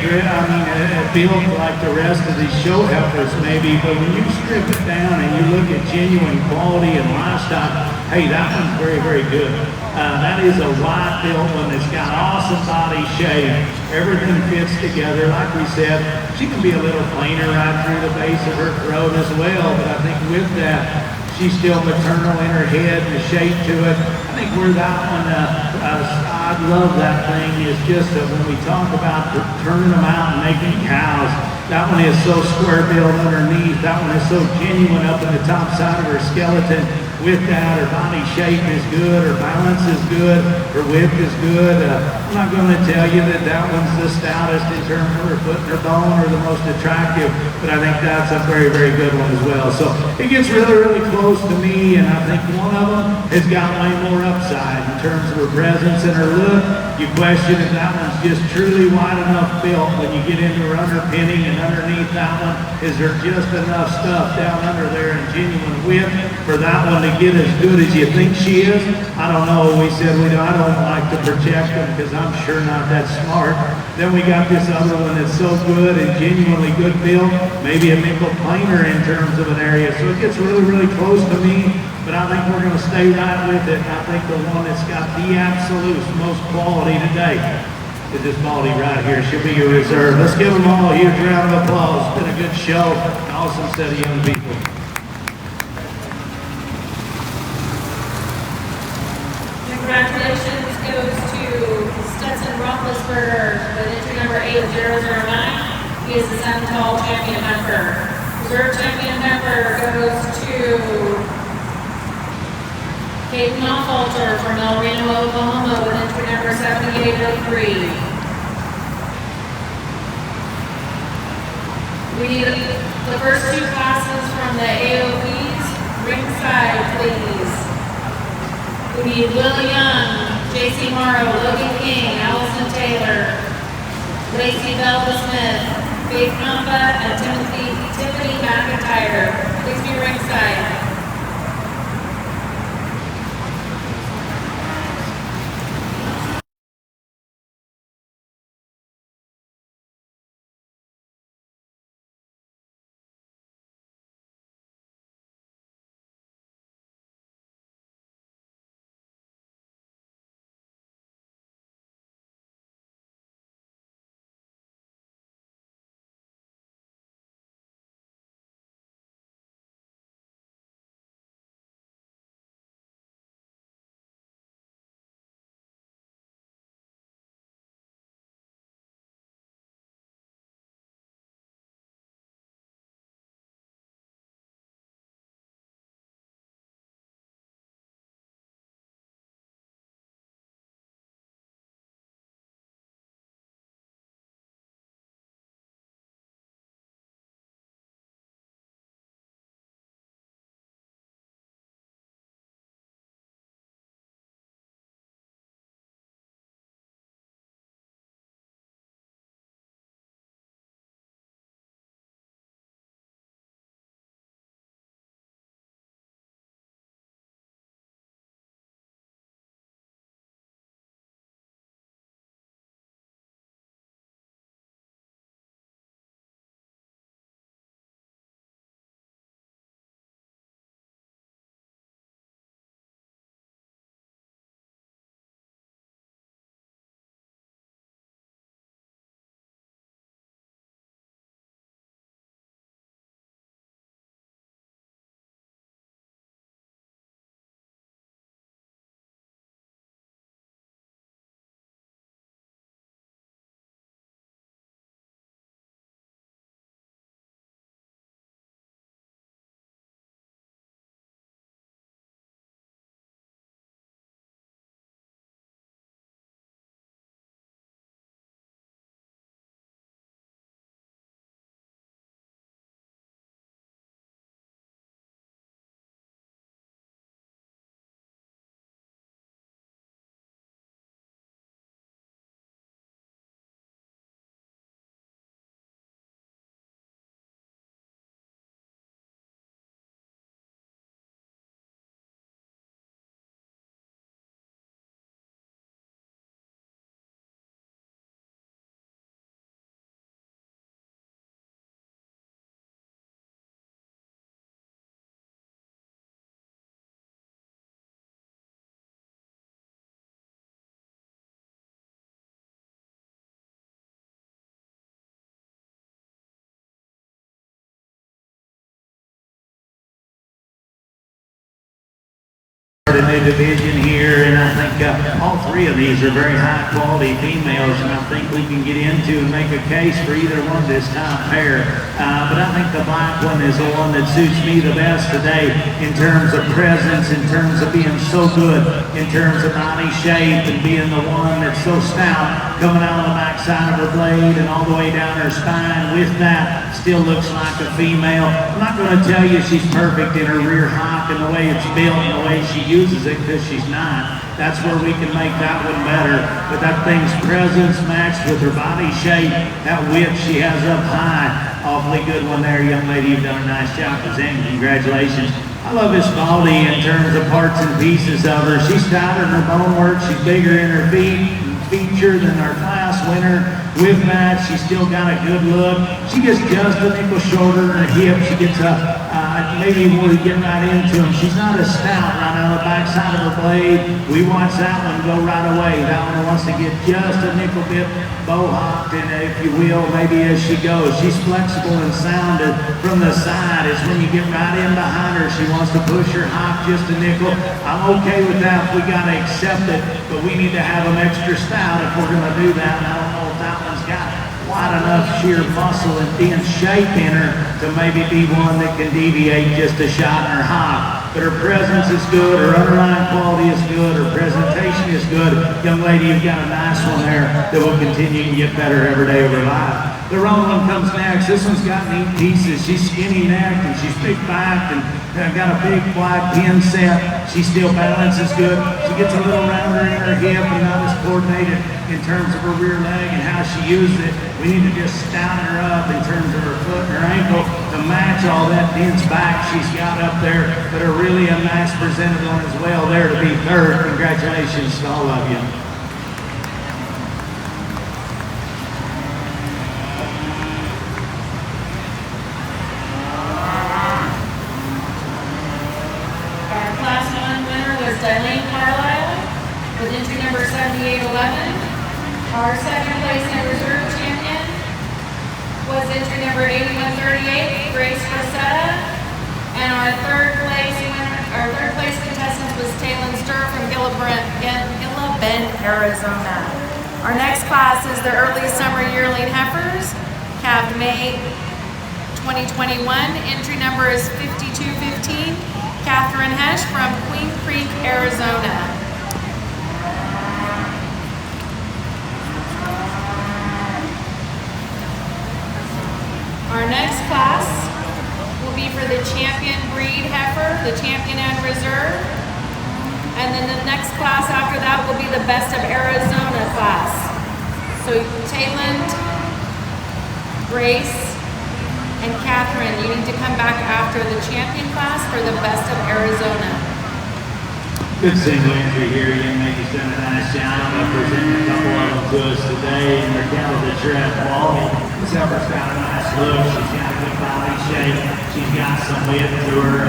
built like the rest of these show heifers maybe, but when you strip it down and you look at genuine quality and livestock, hey, that one's very, very good. That is a wide built one that's got awesome body shape. Everything fits together. Like we said, she can be a little plainer right through the base of her throat as well, but I think with that, she's still maternal in her head and the shape to it. I think where that one, I love that thing, is just when we talk about turning them out and making cows, that one is so square built underneath. That one is so genuine up in the top side of her skeleton. With that, her body shape is good, her balance is good, her width is good. I'm not going to tell you that that one's the stoutest in terms of her foot and her bone or the most attractive, but I think that's a very, very good one as well. So it gets really, really close to me, and I think one of them has got way more upside in terms of her presence and her look. You question if that one's just truly wide enough built when you get into her underpinning, and underneath that one, is there just enough stuff down under there in genuine width for that one to get as good as you think she is? I don't know. We said I don't like to project them because I'm sure not that smart. Then we got this other one that's so good and genuinely good built, maybe a nickel planer in terms of an area. So it gets really, really close to me, but I think we're going to stay right with it. I think the one that's got the absolute most quality today is this baldy right here. She'll be your reserve. Let's give them all a huge round of applause. It's been a good show. An awesome set of young people. Congratulations goes to Stetson Roethlisberger with entry number 8009. He is the Sun Tall Champion Heifer. Reserve Champion Heifer goes to Kate Knopfalter from El Reno, Oklahoma with entry number 7803. We need the first two classes from the AOVs ringside, please. We need Will Young, J.C. Morrow, Logan King, Allison Taylor, Lacey Belva Smith, Faith Kampa, and Tiffany McIntyre. Please be ringside. in the division here, and I think all three of these are very high quality females, and I think we can get into and make a case for either one of this top pair. But I think the black one is the one that suits me the best today in terms of presence, in terms of being so good, in terms of body shape, and being the one that's so stout, coming out on the back side of her blade and all the way down her spine. With that, still looks like a female. I'm not going to tell you she's perfect in her rear hock and the way it's built and the way she uses it, because she's not. That's where we can make that one better. But that thing's presence matched with her body shape, that whip she has up high, awfully good one there, young lady. You've done a nice job presenting. Congratulations. I love this Baldy in terms of parts and pieces of her. She's stouter in her bone work. She's bigger in her feature than our class winner. With that, she's still got a good look. She gets just a nickel shorter in her hip. She gets maybe when we get right into them, she's not as stout right on the back side of her blade. We watch that one go right away. That one wants to get just a nickel bit bow-hocked, and if you will, maybe as she goes. She's flexible and sounded from the side. It's when you get right in behind her, she wants to push her hock just a nickel. I'm okay with that. We got to accept it, but we need to have them extra stout if we're going to do that. And I don't know if that one's got quite enough sheer muscle and thin shape in her to maybe be one that can deviate just a shot in her hock. But her presence is good, her underlying quality is good, her presentation is good. Young lady, you've got a nice one there that will continue to get better every day of her life. The wrong one comes next. This one's got neat pieces. She's skinny necked and she's big backed and got a big wide pin set. She still balances good. She gets a little rounder in her hip and not as coordinated in terms of her rear leg and how she uses it. We need to just stouten her up in terms of her foot and her ankle to match all that dense back she's got up there. But are really a nice presented one as well there to be third. Congratulations to all of you. Our Class 1 winner was Dylan Carlisle with entry number 7811. Our second place and reserve champion was entry number 8138, Grace Rosetta. And our third place contestant was Taylor Sturr from Gila Bend, Arizona. Our next class is the early summer yearling heifers, calved May 2021. Entry number is 5215, Catherine Hesh from Queen Creek, Arizona. Our next class will be for the champion breed heifer, the champion and reserve. And then the next class after that will be the best of Arizona class. So Tayland, Grace, and Catherine, you need to come back after the champion class for the best of Arizona. Good single entry here. Young lady's done a nice job of presenting a couple of them to us today. And they're down to the trap quality. This heifer's got a nice look. She's got a good body shape. She's got some width to her.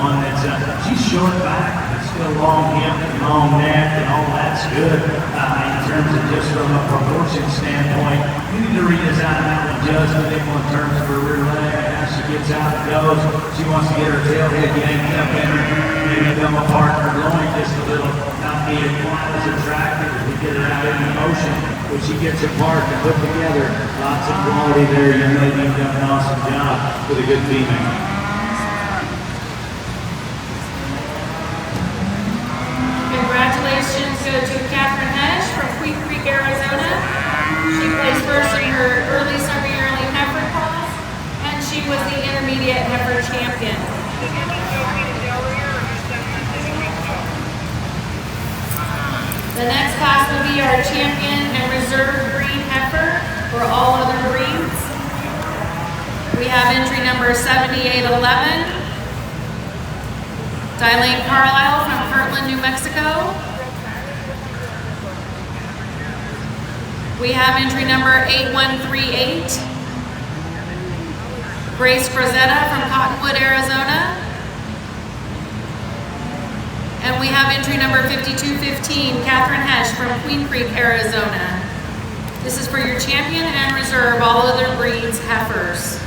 One that's, she's short back, but still long hip and long neck, and all that's good in terms of just from a proportion standpoint. You need to redesign that one just a bit more in terms of her rear leg. As she gets out and goes, she wants to get her tail head yanked up in her, maybe come apart in her loin just a little, not being quite as attractive as we get her out in the motion. When she gets apart and put together, lots of quality there. Young lady, you've done an awesome job with a good female. Congratulations go to Catherine Hesh from Queen Creek, Arizona. She placed first in her early summer yearling heifer class, and she was the intermediate heifer champion. The next class will be our champion and reserve breed heifer for all other breeds. We have entry number 7811. Dylan Carlisle from Kirtland, New Mexico. We have entry number 8138. Grace Rosetta from Cottonwood, Arizona. And we have entry number 5215, Catherine Hesh from Queen Creek, Arizona. This is for your champion and reserve, all other breeds, heifers.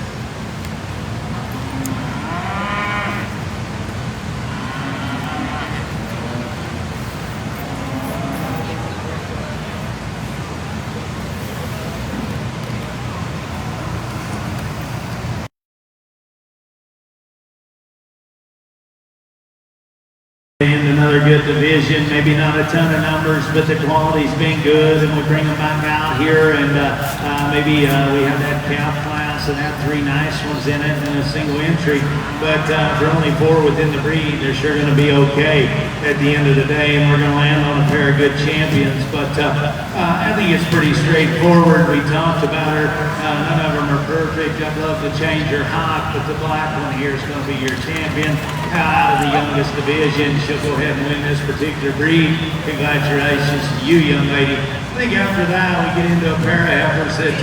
good division. Maybe not a ton of numbers, but the quality's been good, and we bring them back out here, and maybe we have that calf class and have 3 nice ones in it and a single entry. But for only 4 within the breed, they're sure going to be okay at the end of the day, and we're going to land on a pair of good champions. But I think it's pretty straightforward. We talked about her. None of them are perfect. I'd love to change her hot, but the black one here is going to be your champion out of the youngest division. She'll go ahead and win this particular breed. Congratulations to you, young lady. I think after that, we get into a pair of heifers that,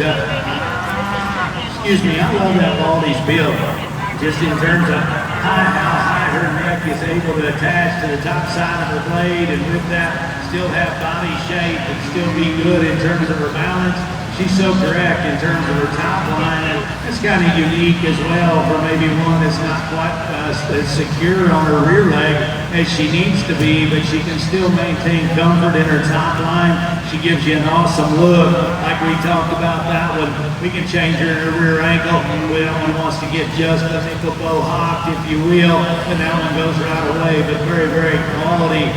excuse me, I love that Baldy's build. Just in terms of how high her neck is able to attach to the top side of her blade, and with that, still have body shape and still be good in terms of her balance. She's so correct in terms of her top line, and it's kind of unique as well for maybe one that's not quite as secure on her rear leg as she needs to be, but she can still maintain comfort in her top line. She gives you an awesome look, like we talked about that one. We can change her in her rear ankle. That one wants to get just a nickel bow hocked, if you will, and that one goes right away, but very, very quality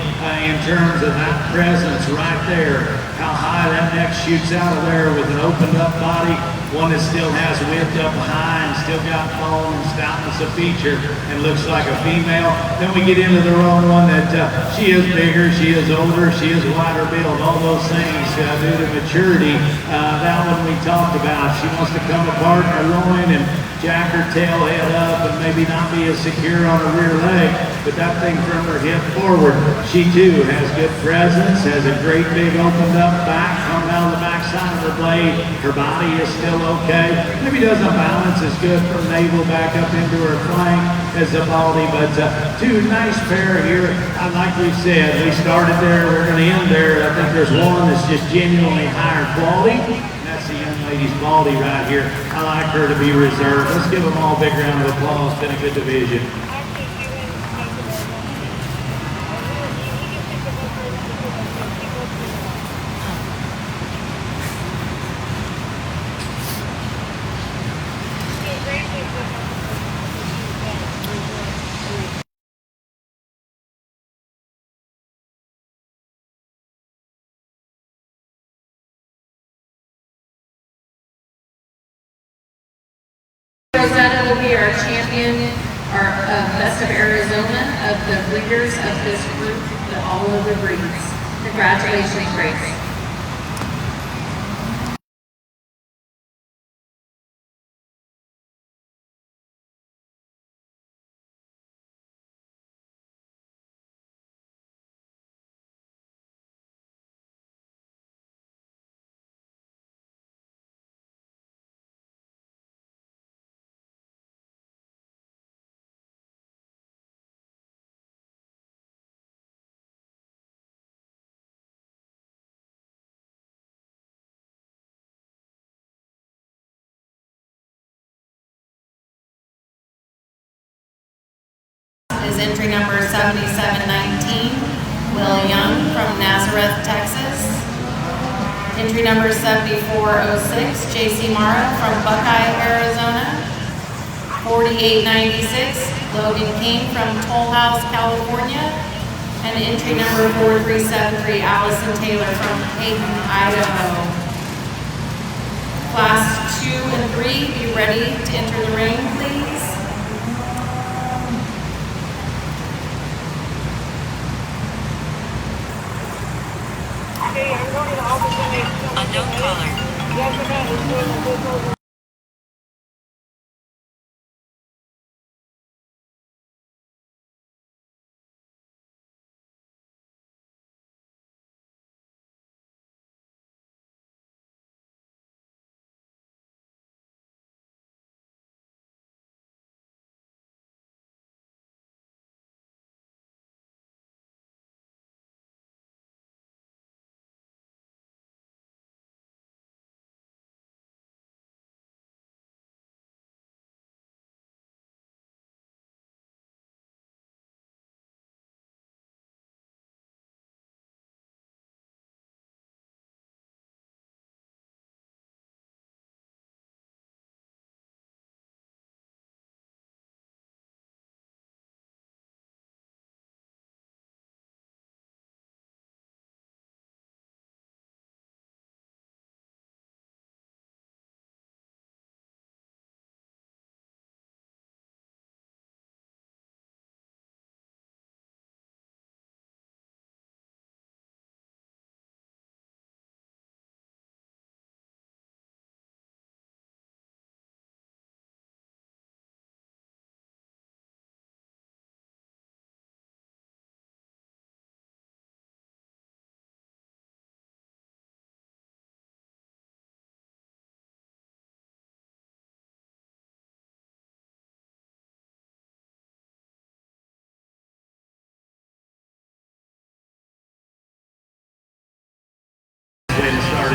in terms of that presence right there. How high that neck shoots out of there with an opened up body, one that still has width up high and still got bone and stoutness of feature and looks like a female. Then we get into the wrong one that she is bigger, she is older, she is wider build, all those things due to maturity. That one we talked about. She wants to come apart in her loin and jack her tail head up and maybe not be as secure on her rear leg, but that thing from her hip forward, she too has good presence, has a great big opened up back, coming out of the back side of her blade. Her body is still okay. Maybe doesn't balance as good from navel back up into her flank as the Baldy, but 2 nice pair here. Like we said, we started there, we're going to end there. I think there's one that's just genuinely higher quality. That's the young lady's Baldy right here. I like her to be reserved. Let's give them all a big round of applause. It's been a good division. Rosetta will be our champion, our Best of Arizona of the breeders of this group, all of the breeds. Congratulations, Grace. Is entry number 7719, Will Young from Nazareth, Texas. Entry number 7406, JC Mara from Buckeye, Arizona. 4896, Logan King from Toll House, California. And entry number 4373, Allison Taylor from Hayden, Idaho. Class 2 and 3, be ready to enter the ring, please. Unknown caller.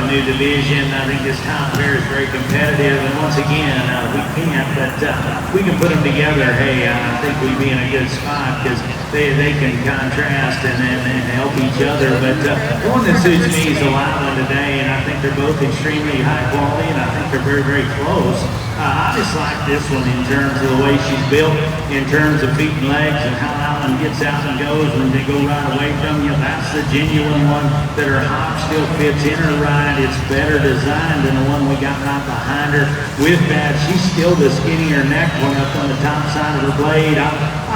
new division. I think this top pair is very competitive, and once again, we can't, but we can put them together. Hey, I think we'd be in a good spot because they can contrast and help each other. But the one that suits me is the live one today, and I think they're both extremely high quality, and I think they're very, very close. I just like this one in terms of the way she's built, in terms of feet and legs, and how that one gets out and goes when they go right away from you. That's the genuine one that her hop still fits in her ride. It's better designed than the one we got right behind her. With that, she's still the skinnier neck one up on the top side of her blade. I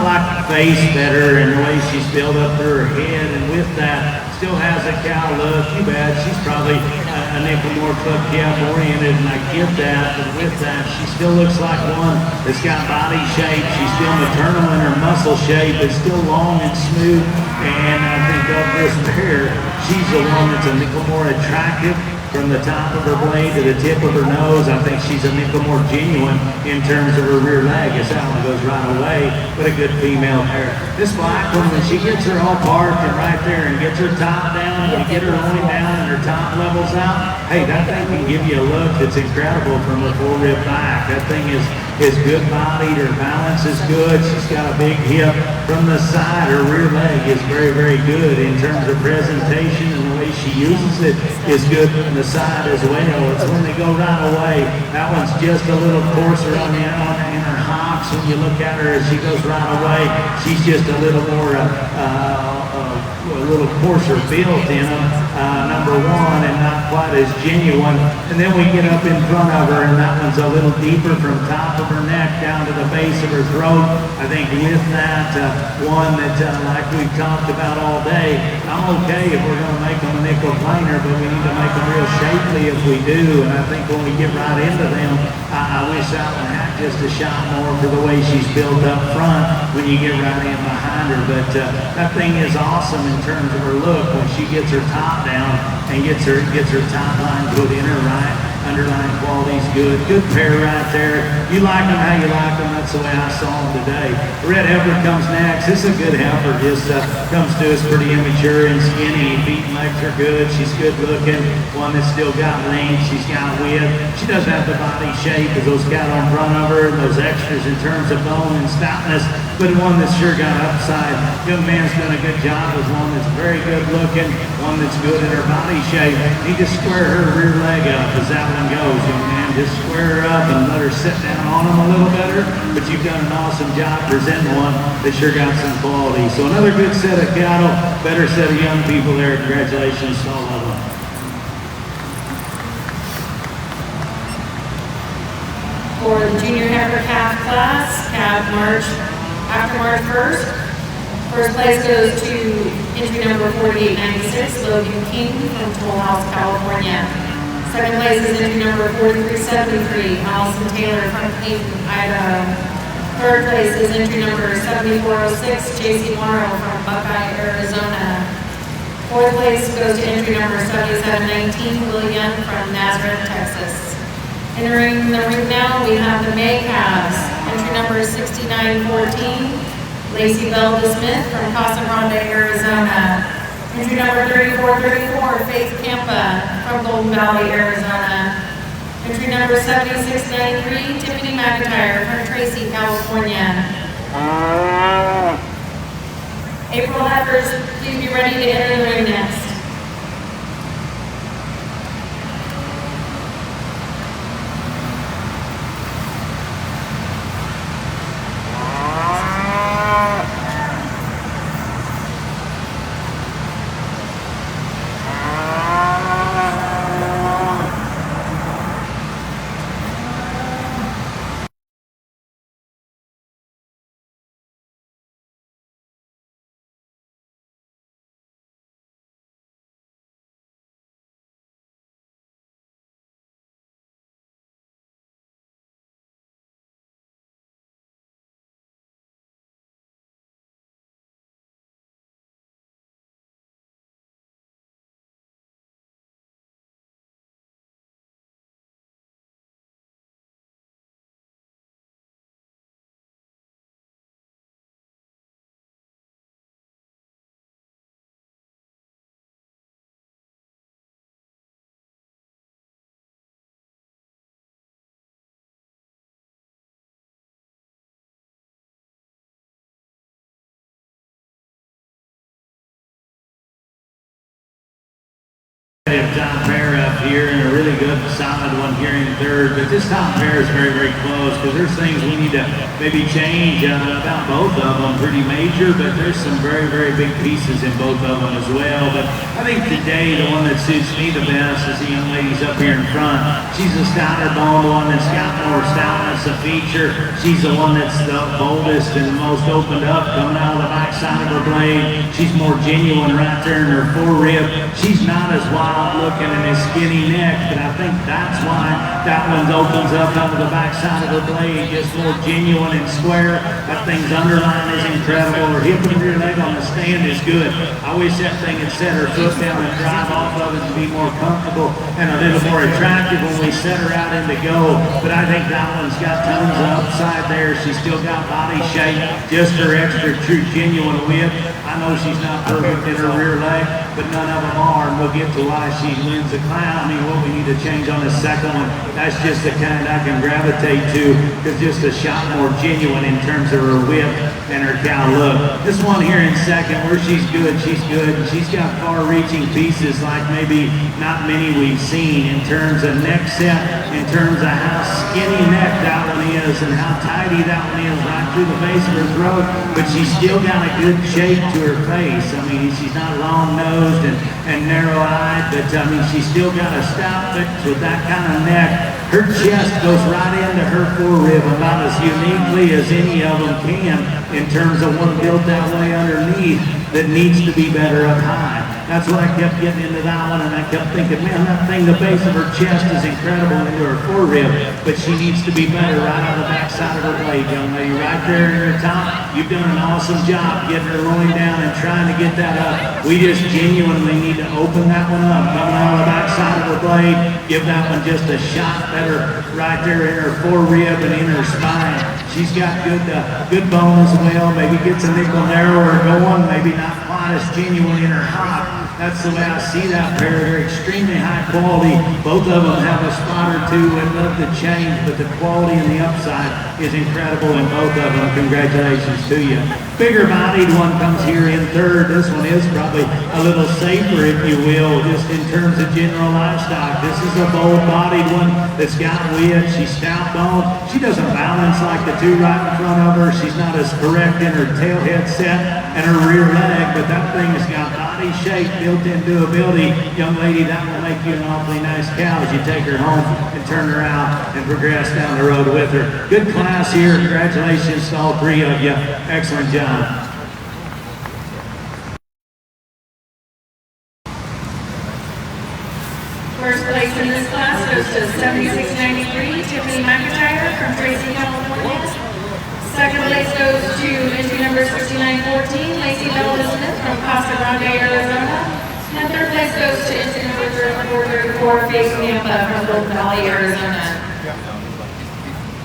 like the face better and the way she's built up to her head, and with that, still has a cow look. Too bad she's probably a nickel more club calf oriented, and I get that, but with that, she still looks like one that's got body shape. She's still maternal in her muscle shape. It's still long and smooth, and I think of this pair, she's the one that's a nickel more attractive. From the top of her blade to the tip of her nose, I think she's a nickel more genuine in terms of her rear leg. As that one goes right away, but a good female pair. This black one, when she gets her all parked and right there and gets her top down, and you get her loin down and her top levels out, hey, that thing can give you a look that's incredible from her four-rib back. That thing is good bodied, her balance is good, she's got a big hip. From the side, her rear leg is very, very good in terms of presentation, and the way she uses it is good from the side as well. It's when they go right away, that one's just a little coarser on in her hops. When you look at her as she goes right away, she's just a little more a little coarser built in them, number one, and not quite as genuine. And then we get up in front of her, and that one's a little deeper from top of her neck down to the base of her throat. I think with that, one that, like we've talked about all day, I'm okay if we're going to make them a nickel planer, but we need to make them real shapely if we do. And I think when we get right into them, I wish that one had just a shot more for the way she's built up front when you get right in behind her. But that thing is awesome in terms of her look when she gets her top down and gets her top line good in her right. Underlying quality's good. Good pair right there. You like them how you like them. That's the way I saw them today. The red heifer comes next. This is a good heifer. Just comes to us pretty immature and skinny. Feet and legs are good. She's good looking. One that's still got length. She's got width. She doesn't have the body shape as those cattle in front of her and those extras in terms of bone and stoutness, but one that's sure got upside. Young man's done a good job with one that's very good looking, one that's good in her body shape. He just square her rear leg up as that one goes, young man. Just square her up and let her sit down on them a little better, but you've done an awesome job presenting one that sure got some quality. So another good set of cattle, better set of young people there. Congratulations to all of them. For the junior heifer calf class, after March 1st. First place goes to entry number 4896, Logan King from Toll House, California. Second place is entry number 4373, Allison Taylor from Clayton, Idaho. Third place is entry number 7406, JC Morrow from Buckeye, Arizona. Fourth place goes to entry number 7719, Will Young from Nazareth, Texas. Entering the ring now, we have the May calves. Entry number 6914, Lacey Belda Smith from Casa Grande, Arizona. Entry number 3434, Faith Campa from Golden Valley, Arizona. Entry number 7693, Tiffany McIntyre from Tracy, California. April heifers, please be ready to enter the ring next. good top pair up here and a really good solid one here in third. But this top pair is very, very close because there's things we need to maybe change about both of them. Pretty major, but there's some very, very big pieces in both of them as well. But I think today the one that suits me the best is the young lady's up here in front. She's a stouter bone, one that's got more stoutness, a feature. She's the one that's the boldest and the most opened up coming out of the backside of her blade. She's more genuine right there in her forerib. She's not as wild looking and as skinny neck, but I think that's why that one opens up out of the backside of her blade, just more genuine and square. That thing's underline is incredible. Her hip and rear leg on the stand is good. I wish that thing had set her foot down and drive off of it to be more comfortable and a little more attractive when we set her out in the go. But I think that one's got tons of upside there. She's still got body shape, just her extra true genuine width. I know she's not perfect in her rear leg, but none of them are, and we'll get to why she wins the clown. I mean, what we need to change on the second one, that's just the kind I can gravitate to, because just a shot more genuine in terms of her width and her cow look. This one here in second, where she's good, and she's got far-reaching pieces like maybe not many we've seen in terms of neck set, in terms of how skinny neck that one is and how tidy that one is right through the base of her throat, but she's still got a good shape to her face. I mean, she's not long-nosed and narrow-eyed, but I mean, she's still got a stout face with that kind of neck. Her chest goes right into her forerib about as uniquely as any of them can in terms of one built that way underneath that needs to be better up high. That's what I kept getting into that one, and I kept thinking, man, that thing, the base of her chest is incredible into her forerib, but she needs to be better right on the backside of her blade, young lady. Right there in her top, you've done an awesome job getting her loin down and trying to get that up. We just genuinely need to open that one up, coming out of the backside of her blade, give that one just a shot better right there in her forerib and in her spine. She's got good bone as well, maybe gets a nickel narrower going, maybe not quite as genuine in her hop. That's the way I see that pair. They're extremely high quality. Both of them have a spot or two and love to change, but the quality and the upside is incredible in both of them. Congratulations to you. Bigger bodied one comes here in third. This one is probably a little safer, if you will, just in terms of general livestock. This is a bold bodied one that's got width. She's stout bone. She doesn't balance like the two right in front of her. She's not as correct in her tail head set and her rear leg, but that thing has got body shape, built-in durability. Young lady, that will make you an awfully nice cow as you take her home and turn her out and progress down the road with her. Good class here. Congratulations to all three of you. Excellent job. First place in this class goes to 7693, Tiffany McIntyre from Tracy, California. Second place goes to entry number 6914, Lacey Bella Smith from Casa Grande, Arizona. And third place goes to entry number 3434, Faith Nampa from Golden Valley, Arizona.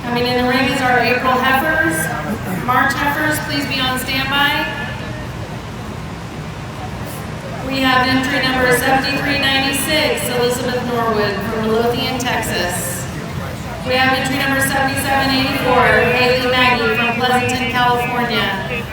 Coming in the ring is our April heifers. March heifers, please be on standby. We have entry number 7396, Elizabeth Norwood from Lothian, Texas. We have entry number 7784, Haley Maggie from Pleasanton, California.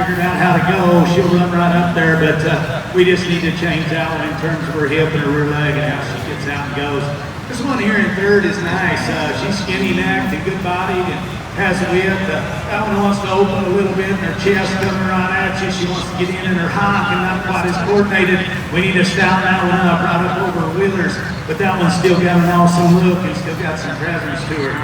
figured out how to go, she'll run right up there, but we just need to change that one in terms of her hip and her rear leg and how she gets out and goes. This one here in third is nice. She's skinny necked and good bodied and has width. That one wants to open a little bit and her chest coming right at you. She wants to get in her honk and not quite as coordinated. We need to stout that one up right up over her wheelers, but that one's still got an awesome look and still got some presence to her.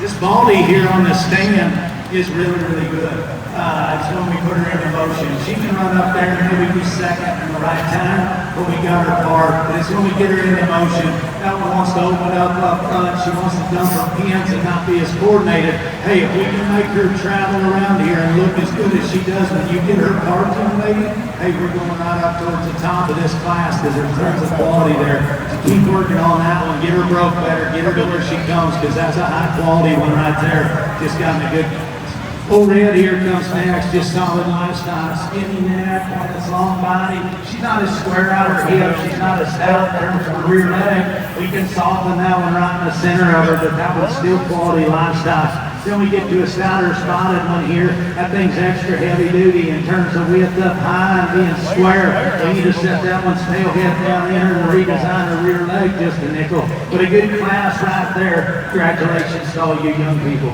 This Baldy here on the stand is really, really good. It's when we put her in motion. She can run up there and maybe be second in the right time, but we got her parked. But it's when we get her into motion. That one wants to open up front. She wants to dump her pins and not be as coordinated. Hey, if we can make her travel around here and look as good as she does when you get her parked in, lady, hey, we're going right up towards the top of this class because there's tons of quality there. So keep working on that one. Get her broke better. Get her to where she comes because that's a high quality one right there. Just got in a good. Old Red here comes next, just solid lifestyle, skinny neck, got this long body. She's not as square out her hip, she's not as stout in terms of her rear leg. We can soften that one right in the center of her, but that one's still quality lifestyle. Then we get to a stouter spotted one here. That thing's extra heavy duty in terms of width up high and being square. We need to set that one's tail head down in her and redesign her rear leg just a nickel. But a good class right there. Congratulations to all you young people.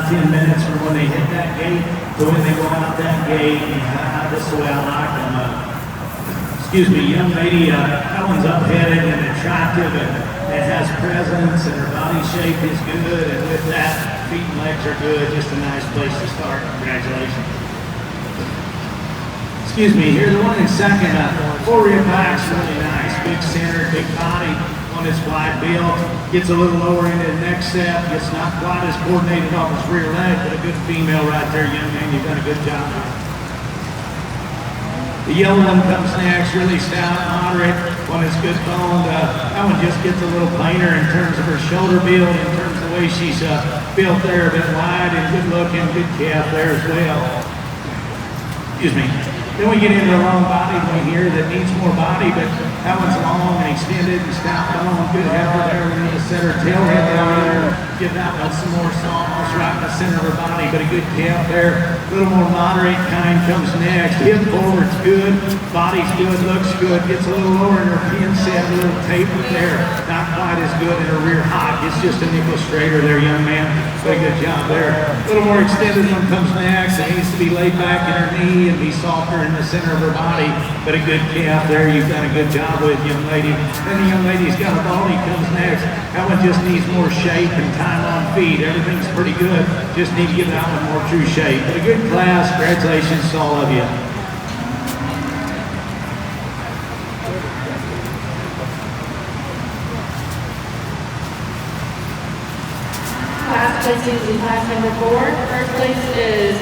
10 minutes from when they hit that gate to when they go out that gate. This is the way I like them. Excuse me, young lady, that one's up-headed and attractive and it has presence and her body shape is good, and with that, feet and legs are good. Just a nice place to start. Congratulations. Excuse me, here's the one in second. Four rib back's really nice. Big center, big body. One that's wide built. Gets a little lower into the next step. Gets not quite as coordinated off his rear leg, but a good female right there, young man. You've done a good job. The yellow one comes next, really stout, moderate. One that's good boned. That one just gets a little plainer in terms of her shoulder build, in terms of the way she's built there, a bit wide and good looking, good calf there as well. Excuse me. Then we get into a long body one here that needs more body, but that one's long and extended and stout bone, good heifer there. We need to set her tail head down there, give that one some more sauce right in the center of her body, but a good calf there. A little more moderate kind comes next. Hip forward's good, body's good, looks good, gets a little lower in her pin set, a little tapered there. Not quite as good in her rear hop. It's just a nickel straighter there, young man. But a good job there. A little more extended one comes next. It needs to be laid back in her knee and be softer in the center of her body, but a good calf there. You've done a good job with, young lady. Then the young lady's got a baldy comes next. That one just needs more shape and time on feet. Everything's pretty good. Just need to give that one more true shape. But a good class. Congratulations to all of you. Class placings in class number 4. First place is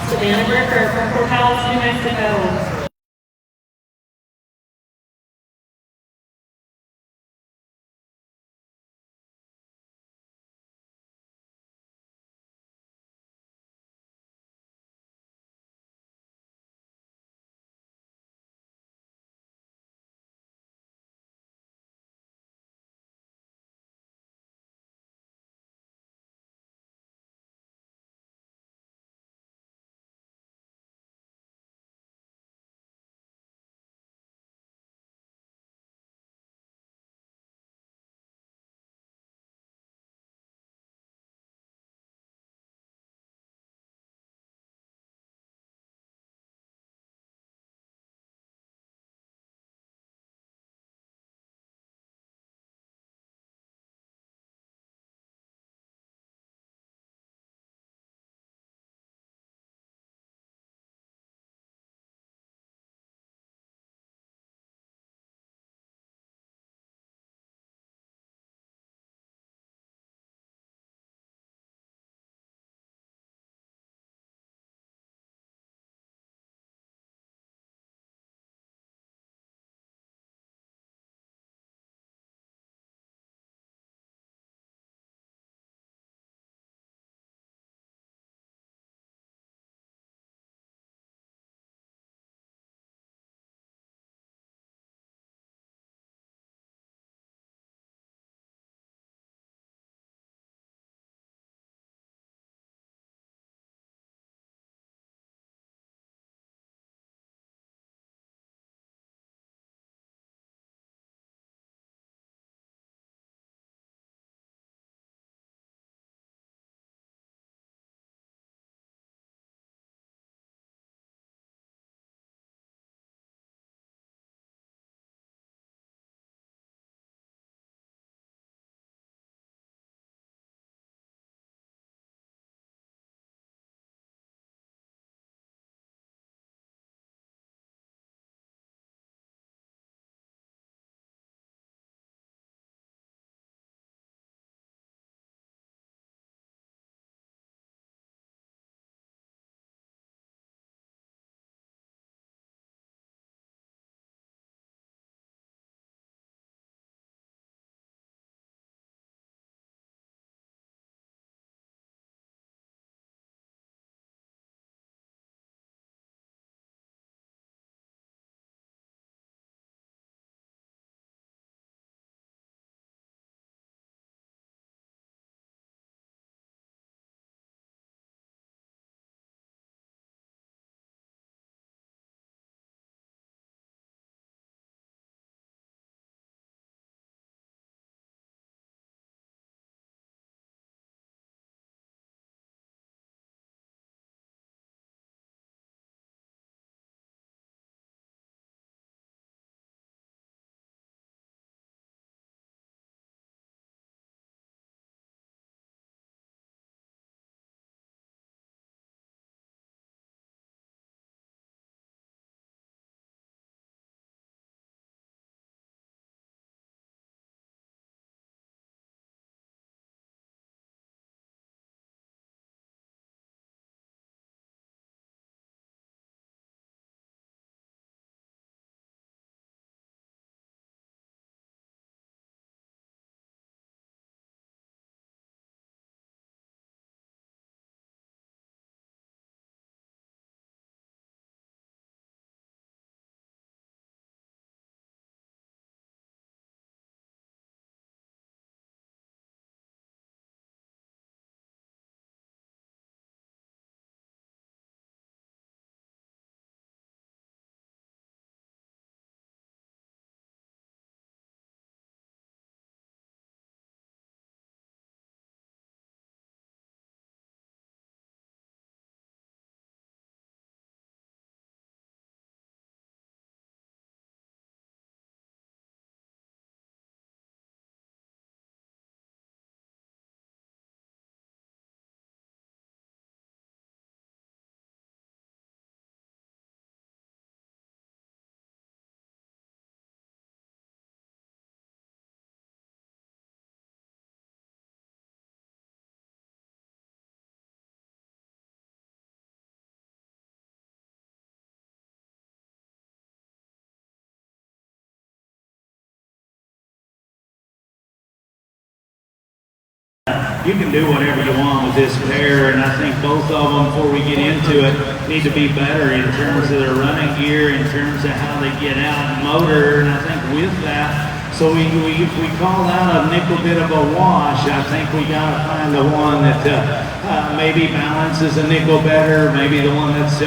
Savannah Bricker from Cortales, New Mexico. you can do whatever you want with this pair, and I think both of them, before we get into it, need to be better in terms of their running gear, in terms of how they get out and motor, and I think with that, so we call that a nickel bit of a wash. I think we gotta find the one that maybe balances a nickel better, maybe the one that's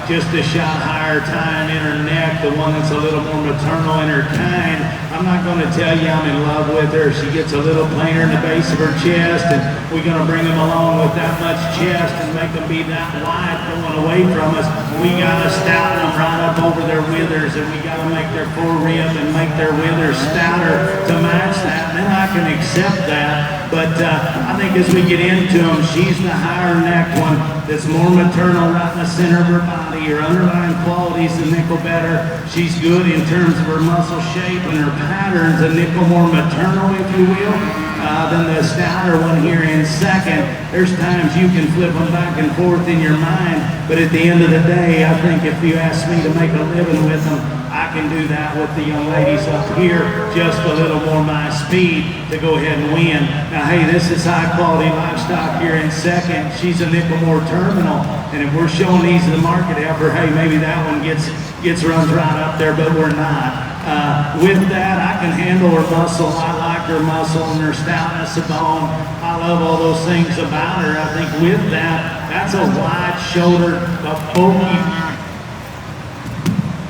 just a shot higher tying in her neck, the one that's a little more maternal in her kind. I'm not gonna tell you I'm in love with her. She gets a little plainer in the base of her chest, and we're gonna bring them along with that much chest and make them be that wide going away from us. We gotta stout them right up over their withers, and we gotta make their forerib and make their withers stouter to match that, and then I can accept that. But I think as we get into them, she's the higher necked one that's more maternal right in the center of her body. Her underlying qualities, the nickel better. She's good in terms of her muscle shape and her patterns, a nickel more maternal, if you will, than the stouter one here in second. There's times you can flip them back and forth in your mind, but at the end of the day, I think if you ask me to make a living with them, I can do that with the young ladies up here, just a little more my speed to go ahead and win. Now, hey, this is high quality livestock here in second. She's a nickel more terminal, and if we're showing these to the market effort, hey, maybe that one gets runs right up there, but we're not. With that, I can handle her muscle. I like her muscle and her stoutness of bone. I love all those things about her. I think with that, that's a wide shoulder, a bulky,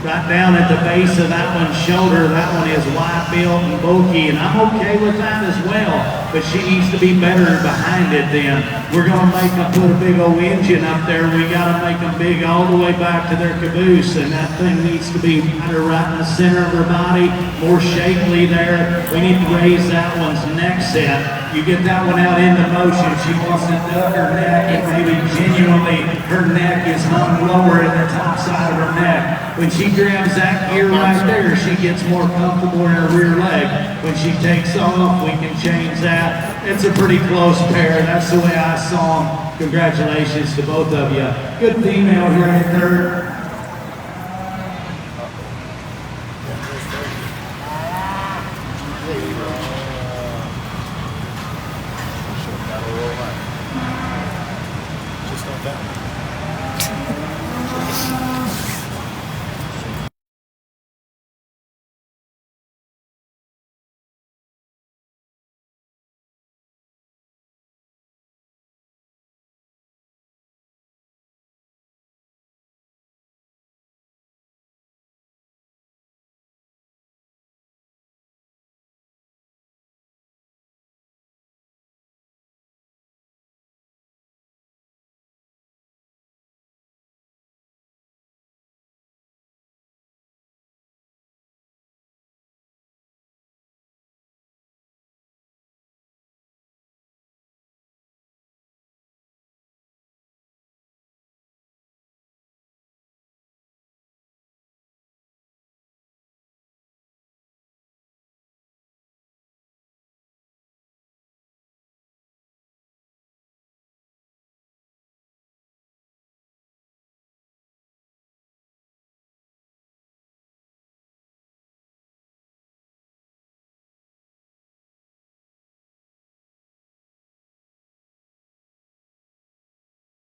right down at the base of that one's shoulder. That one is wide built and bulky, and I'm okay with that as well, but she needs to be better behind it then. We're gonna make them put a big old engine up there. We gotta make them big all the way back to their caboose, and that thing needs to be better right in the center of her body, more shapely there. We need to raise that one's neck set. You get that one out into motion, she wants to duck her neck, and maybe genuinely her neck is hung lower in the top side of her neck. When she grabs that gear right there, she gets more comfortable in her rear leg. When she takes off, we can change that. It's a pretty close pair. That's the way I saw them. Congratulations to both of you. Good female here in third.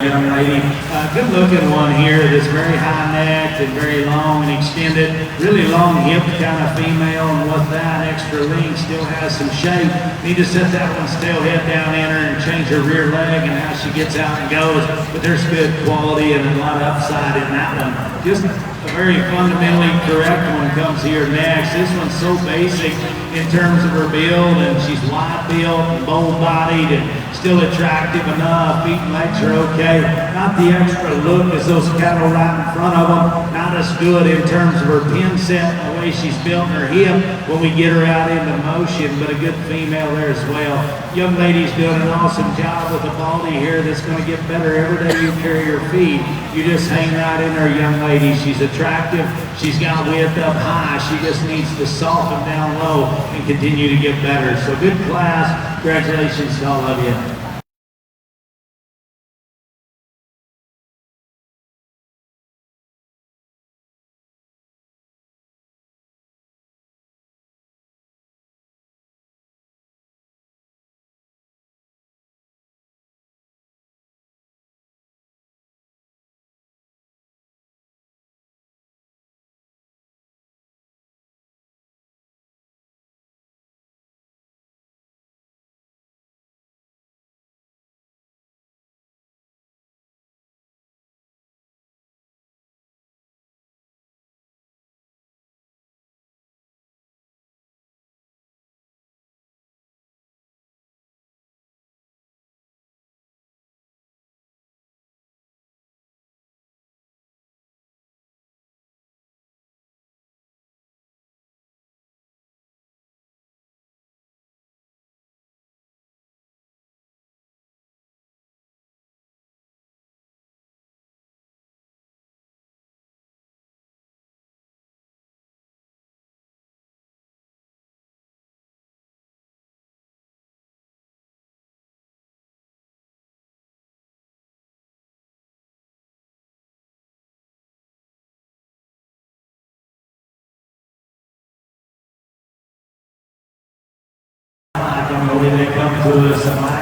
Young lady, good looking one here that's very high necked and very long and extended, really long hip kind of female, and with that extra length still has some shape. Need to set that one's tail head down in her and change her rear leg and how she gets out and goes, but there's good quality and a lot of upside in that one. Just a very fundamentally correct one comes here next. This one's so basic in terms of her build, and she's wide built and bold bodied and still attractive enough. Feet and legs are okay. Not the extra look as those cattle right in front of them. Not as good in terms of her pin set and the way she's built in her hip when we get her out into motion, but a good female there as well. Young lady's doing an awesome job with the baldy here that's going to get better every day you carry her feed. You just hang right in there, young lady. She's attractive. She's got width up high. She just needs to soften down low and continue to get better. So good class. Congratulations to all of you.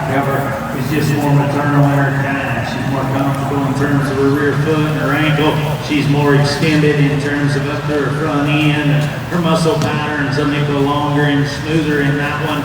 cover is just more maternal in her calf. She's more comfortable in terms of her rear foot and her ankle. She's more extended in terms of up to her front end. Her muscle patterns, they go longer and smoother in that one.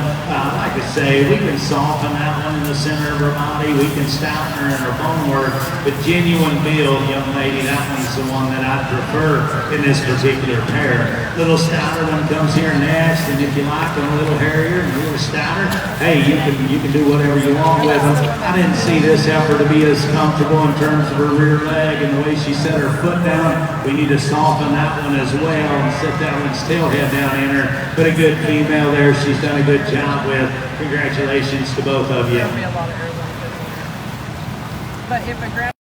Like I say, we can soften that one in the center of her body. We can stouten her in her bone work. But genuine build, young lady, that one's the one that I prefer in this particular pair. Little stouter one comes here next, and if you like them a little hairier and a little stouter, hey, you can do whatever you want with them. I didn't see this heifer to be as comfortable in terms of her rear leg and the way she set her foot down. We need to soften that one as well and set that one's tail head down in her. But a good female there, she's done a good job with. Congratulations to both of you. There'll be a lot of Arizona food in here. But if a grab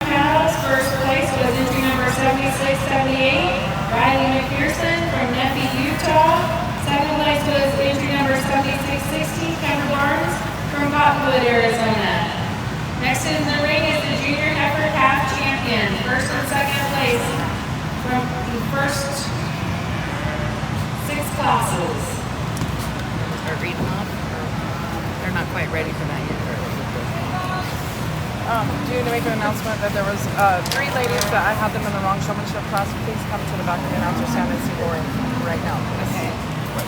Cows, first place was entry number 7678, Riley McPherson from Nephi, Utah. Second place was entry number 7660, Kevin Barnes from Cottonwood, Arizona. Next in the ring is the junior heifer calf champion, first and second place from the first 6 classes. Start reading off. They're not quite ready for that yet. do you make an announcement that there was 3 ladies that I had them in the wrong showmanship class? Please come to the back of the announcer stand and see Lori right now. Okay.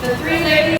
The 3 ladies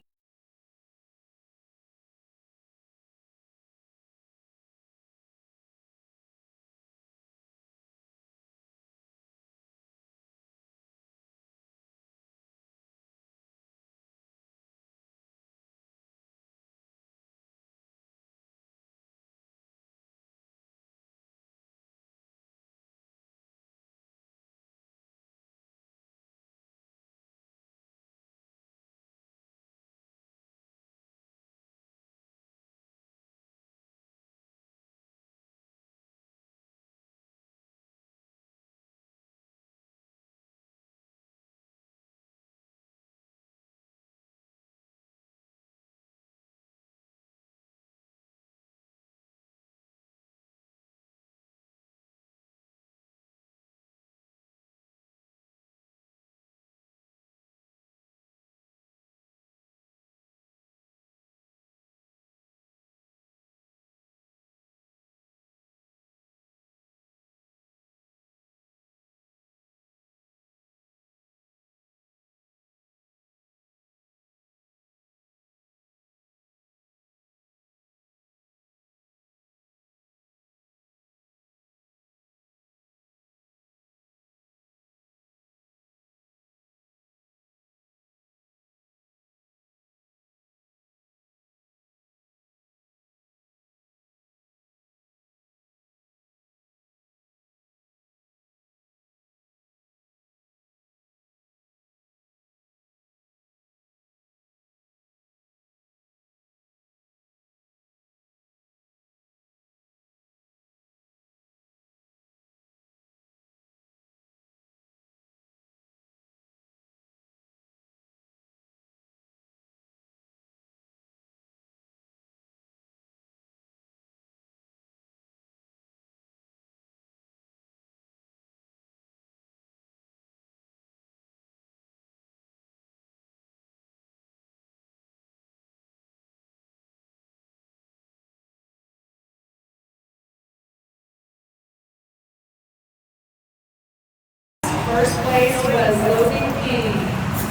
First place was Logan King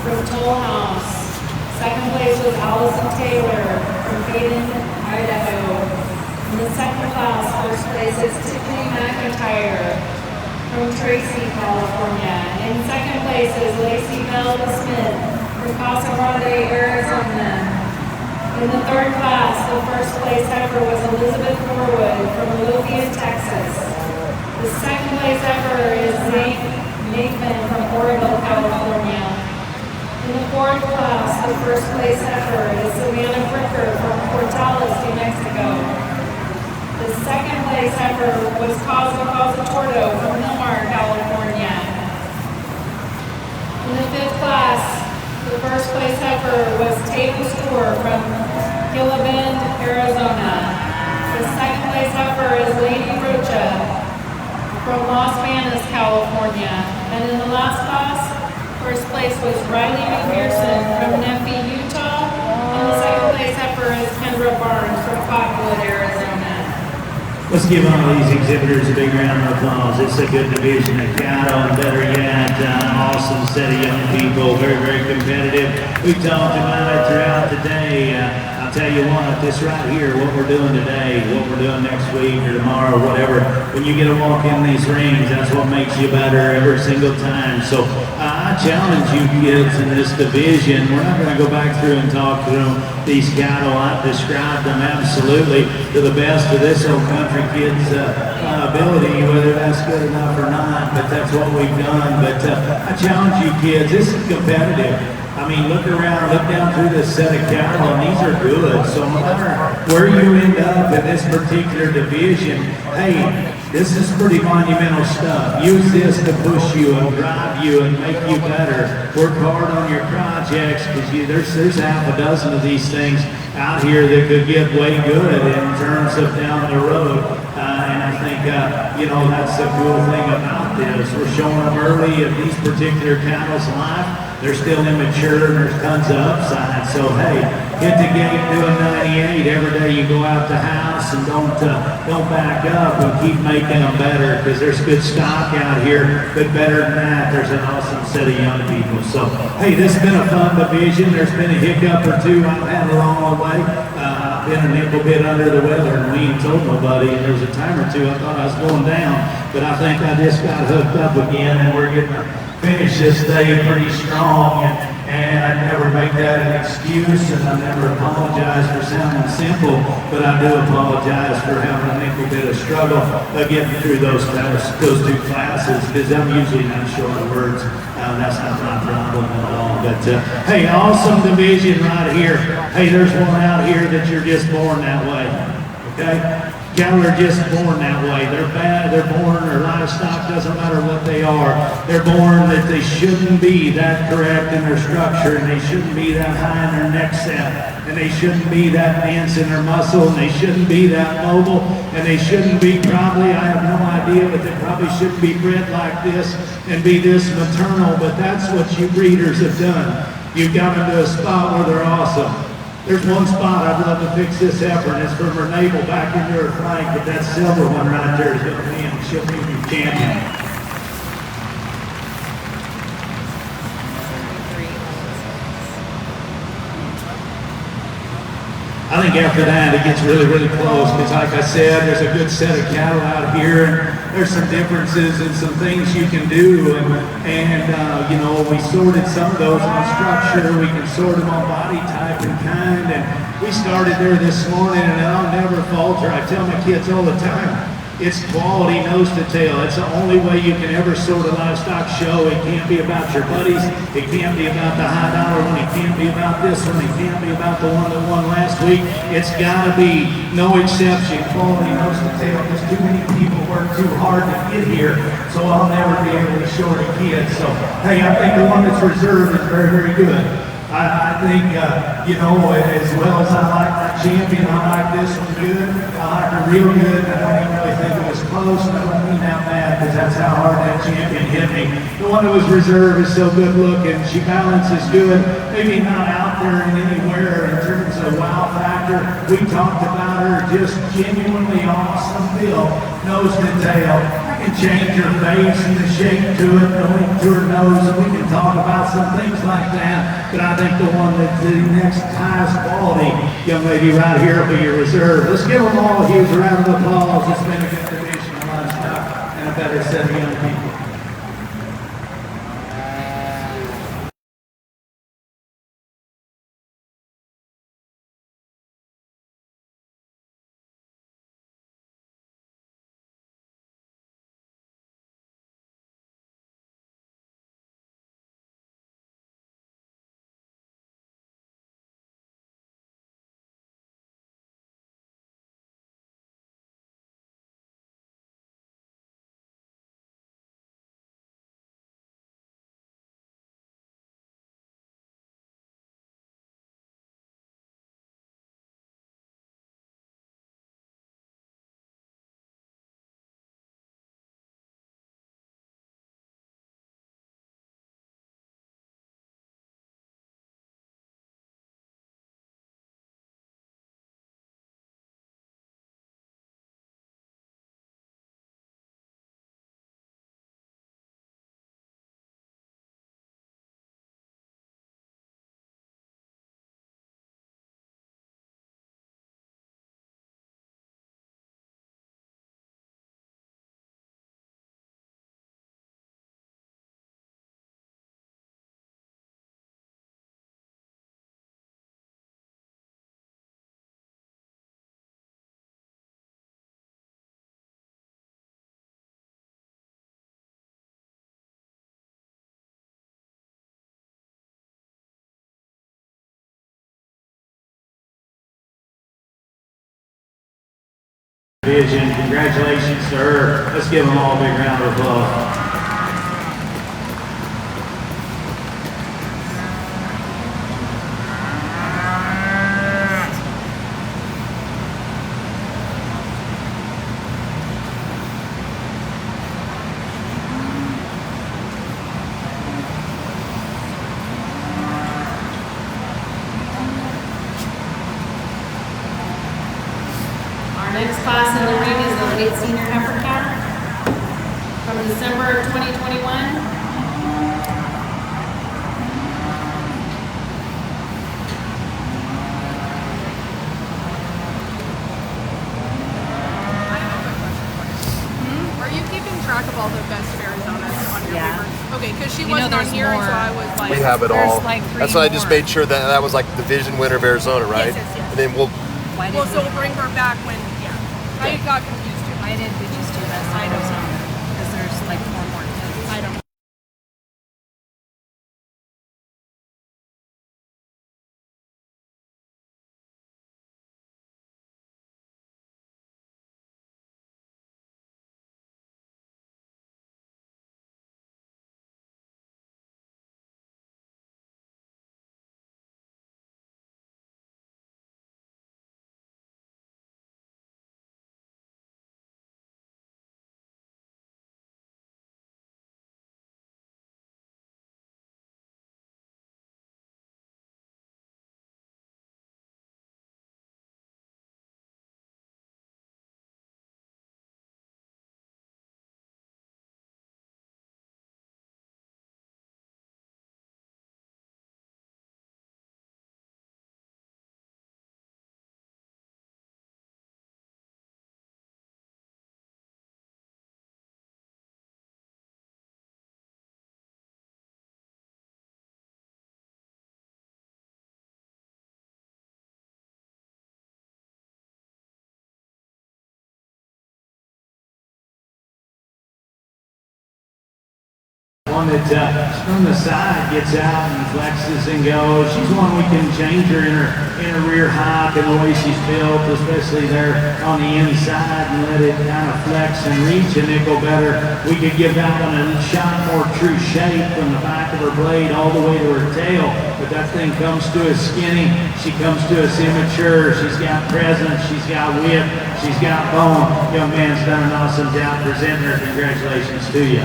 from Toll House. Second place was Allison Taylor from Hayden, Idaho. In the second class, first place is Tiffany McIntyre from Tracy, California. In second place is Lacey Bell Smith from Casa Grande, Arizona. In the third class, the first place heifer was Elizabeth Norwood from Lothian, Texas. The second place heifer is Nathan from Oroville, California. In the fourth class, the first place heifer is Savannah Bricker from Portales, New Mexico. The second place heifer was Causa Tordo from Milmar, California. In the fifth class, the first place heifer was Taylor Store from Gila Bend, Arizona. The second place heifer is Lady Rocha from Las Vegas, California. And in the last class, first place was Riley McPherson from Nephi, Utah. And the second place heifer is Kendra Barnes from Cottonwood, Arizona. Let's give all these exhibitors a big round of applause. It's a good division of cattle, and better yet, awesome set of young people, very, very competitive. We talked about it throughout the day. I'll tell you what, this right here, what we're doing today, what we're doing next week or tomorrow, whatever, when you get to walk in these rings, that's what makes you better every single time. So I challenge you kids in this division. We're not going to go back through and talk through these cattle. I've described them absolutely to the best of this old country kids' ability, whether that's good enough or not, but that's what we've done. But I challenge you kids, this is competitive. I mean, look around, look down through this set of cattle, and these are good. So no matter where you end up in this particular division, hey, this is pretty monumental stuff. Use this to push you and drive you and make you better. Work hard on your projects, because there's half a dozen of these things out here that could get way good in terms of down the road. And I think, that's the cool thing about this. We're showing them early in these particular cattle's life. They're still immature and there's tons of upside. So hey, hit the gate doing 98 every day you go out the house, and don't back up and keep making them better, because there's good stock out here. But better than that, there's an awesome set of young people. So hey, this has been a fun division. There's been a hiccup or two I've had along the way. I've been a little bit under the weather, and we ain't told nobody. And there was a time or two I thought I was going down, but I think I just got hooked up again, and we're getting finish this day pretty strong, and I never make that an excuse, and I never apologize for sounding simple, but I do apologize for having a little bit of struggle getting through those two classes, because I'm usually not short of words. That's not my problem at all. But hey, awesome division right here. Hey, there's one out here that you're just born that way. Okay? Cattle are just born that way. They're bad, they're born, or livestock, doesn't matter what they are. They're born that they shouldn't be that correct in their structure, and they shouldn't be that high in their neck set, and they shouldn't be that dense in their muscle, and they shouldn't be that mobile, and they shouldn't be probably, I have no idea, but they probably shouldn't be bred like this and be this maternal, but that's what you breeders have done. You've got them to a spot where they're awesome. There's one spot I'd love to fix this heifer, and it's from her navel back into her flank, but that silver one right there is going to be, and she'll be your champion. I think after that it gets really, really close, because like I said, there's a good set of cattle out here, and there's some differences and some things you can do, and we sorted some of those on structure, we can sort them on body type and kind, and we started there this morning, and I'll never falter. I tell my kids all the time, it's quality nose to tail. It's the only way you can ever sort a livestock show. It can't be about your buddies. It can't be about the high dollar one. It can't be about this one. It can't be about the one that won last week. It's got to be, no exception, quality nose to tail, because too many people work too hard to get here, so I'll never be able to short a kid. So, hey, I think the one that's reserved is very, very good. I think, as well as I like my champion, I like this one good. I like her real good. I don't even really think it was close, and I don't mean that bad, because that's how hard that champion hit me. The one that was reserved is so good looking. She balances good. Maybe not out there in anywhere in terms of wow factor. We talked about her, just genuinely awesome build, nose to tail. We can change her face and the shape to it, the length to her nose, and we can talk about some things like that. But I think the one that's the next highest quality young lady right here will be your reserve. Let's give them all a huge round of applause. It's been a good division of livestock and a better set of young people. Vision. Congratulations to her. Let's give them all a big round of applause. Next class in the ring is the late senior heifer count from December of 2021. Are you keeping track of all the best of Arizona's on your Yeah. paper? Okay, because she You know wasn't on there's here, and so more. I was like, We have it There's all. like three That's why I just more. made sure that that was like the division winner of Arizona, right? Yes, yes, yes. And then we'll. Why did well, so we'll bring her back when, yeah. I got confused too. why did we just do this? I don't know. Because there's like four more kids. I don't know. One that from the side gets out and flexes and goes. She's one we can change her in her rear hop and the way she's built, especially there on the inside, and let it kind of flex and reach a nickel better. We could give that one a shot more true shape from the back of her blade all the way to her tail. But that thing comes to us skinny. She comes to us immature. She's got presence. She's got whip. She's got bone. Young man's done an awesome job presenting her. Congratulations to you.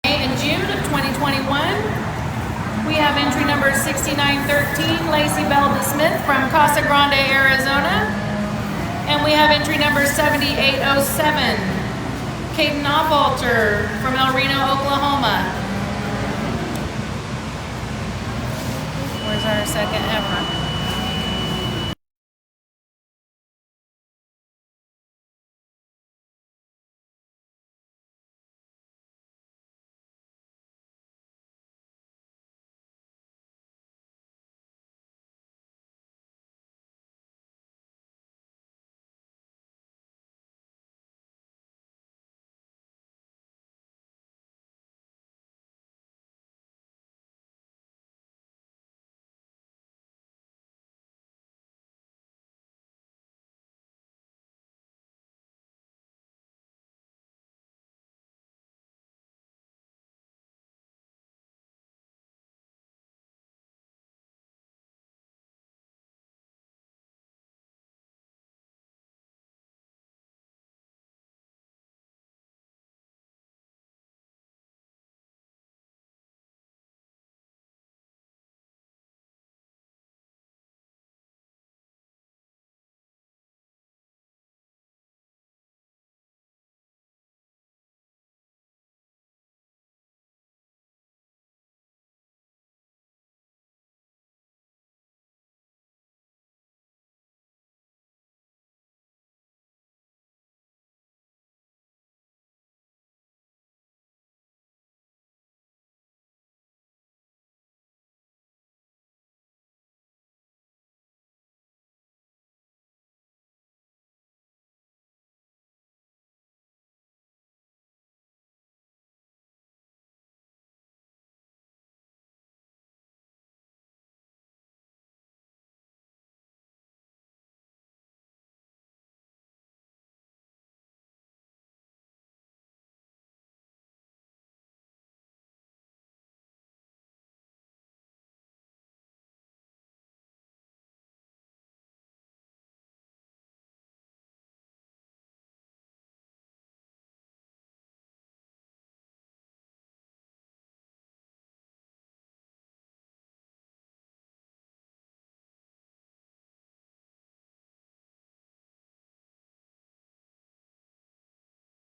In June of 2021, we have entry number 6913, Lacey Belda Smith from Casa Grande, Arizona. And we have entry number 7807, Caden Offalter from El Reno, Oklahoma. Where's our second heifer?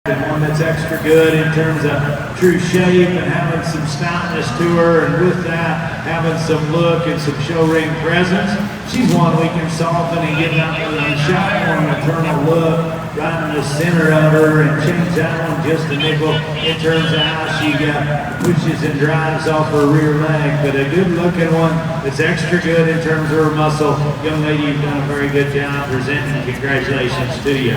And one that's extra good in terms of true shape and having some stoutness to her, and with that, having some look and some show ring presence. She's one we can soften and get out with a shot more maternal look right in the center of her and change that one just a nickel in terms of how she pushes and drives off her rear leg. But a good looking one that's extra good in terms of her muscle. Young lady, you've done a very good job presenting. Congratulations to you.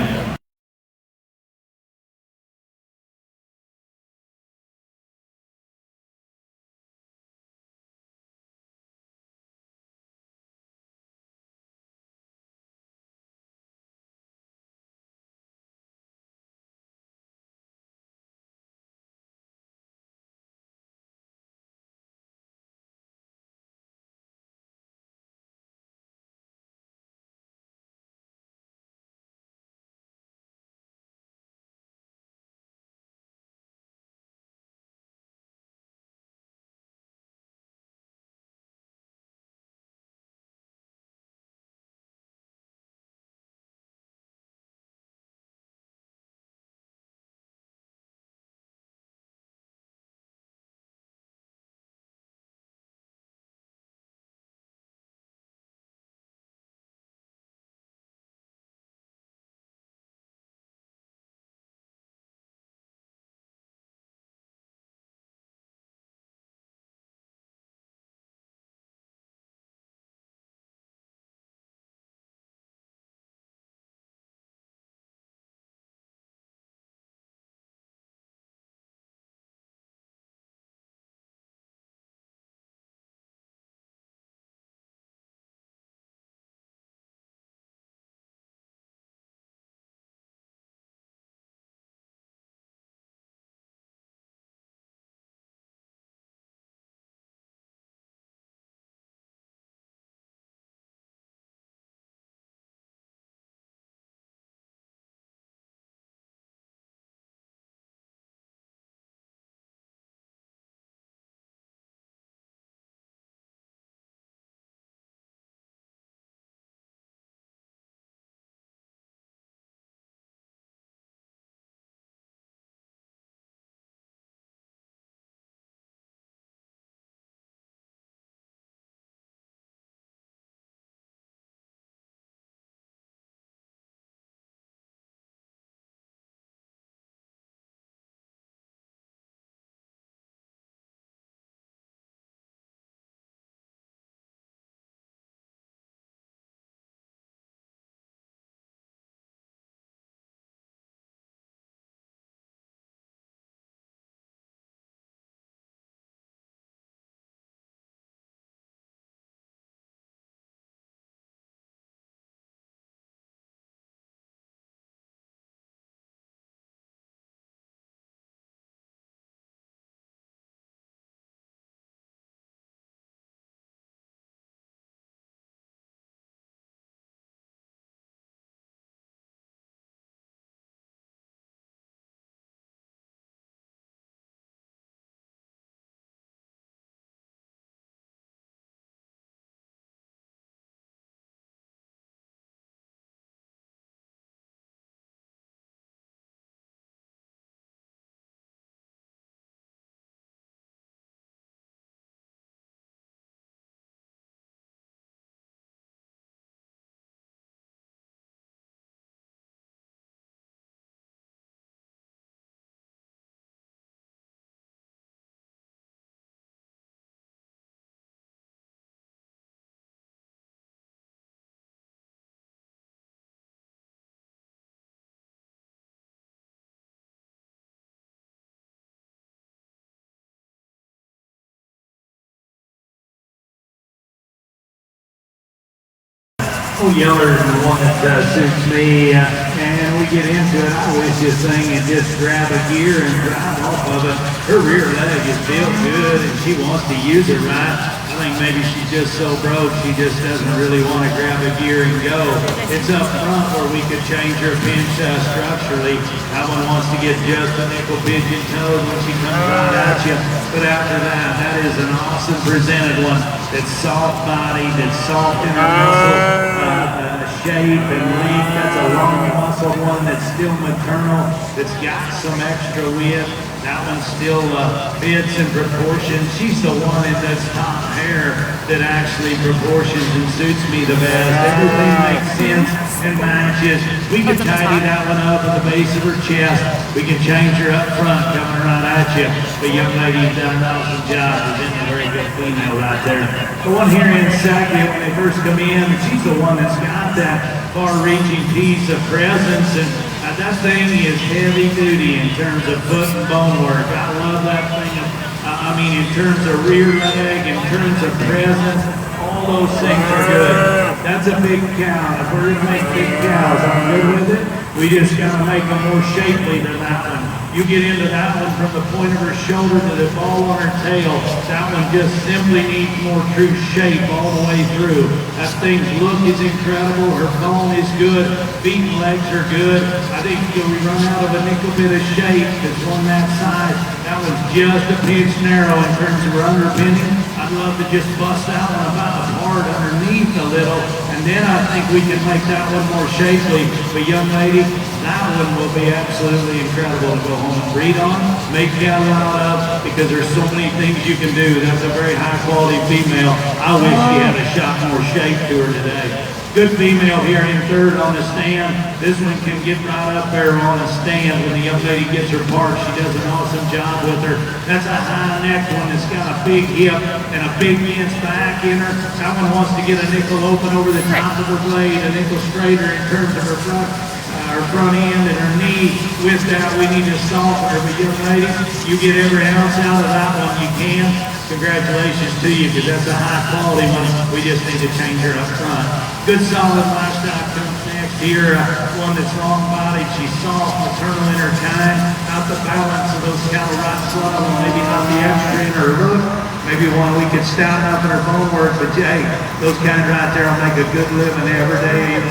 Oh, Yeller is the one that suits me, and we get into it. I wish this thing and just grab a gear and drive off of it. Her rear leg is built good, and she wants to use it right. I think maybe she's just so broke, she just doesn't really want to grab a gear and go. It's up front where we could change her pinch structurally. That one wants to get just a nickel pigeon toed when she comes right at you. But after that, that is an awesome presented one. That's soft bodied, that's soft in her muscle. shape and length. That's a long muscle one that's still maternal, that's got some extra width. That one still fits in proportion. She's the one in this top hair that actually proportions and suits me the best. Everything makes sense and matches. We can tidy that one up at the base of her chest. We can change her up front coming right at you. The young lady's done an awesome job. Presenting a very good female right there. The one here in second, when they first come in, she's the one that's got that far-reaching piece of presence, and that thing is heavy duty in terms of foot and bone work. I love that thing. I mean, in terms of rear leg, in terms of presence, all those things are good. That's a big cow. If we're gonna make big cows, I'm good with it. We just gotta make them more shapely than that one. You get into that one from the point of her shoulder to the ball on her tail. That one just simply needs more true shape all the way through. That thing's look is incredible. Her bone is good. Feet and legs are good. I think we run out of a nickel bit of shape that's on that side. That one's just a pinch narrow in terms of her underpinning. I'd love to just bust that one about hard underneath a little, and then I think we can make that one more shapely. But young lady, that one will be absolutely incredible to go home and breed on, make cattle out of, because there's so many things you can do. That's a very high quality female. I wish she had a shot more shape to her today. Good female here in third on the stand. This one can get right up there on a stand when the young lady gets her part. She does an awesome job with her. That's a high neck one that's got a big hip and a big dense back in her. That one wants to get a nickel open over the top of her blade, a nickel straighter in terms of her front end and her knee. With that, we need to soften her. But young lady, you get every ounce out of that one you can. Congratulations to you, because that's a high quality one. We just need to change her up front. Good solid livestock comes next here. One that's long bodied. She's soft, maternal in her kind. Not the balance of those cattle right slow, maybe not the extra in her look. Maybe one we could stout up in her bone work, but hey, those kind right there will make a good living every day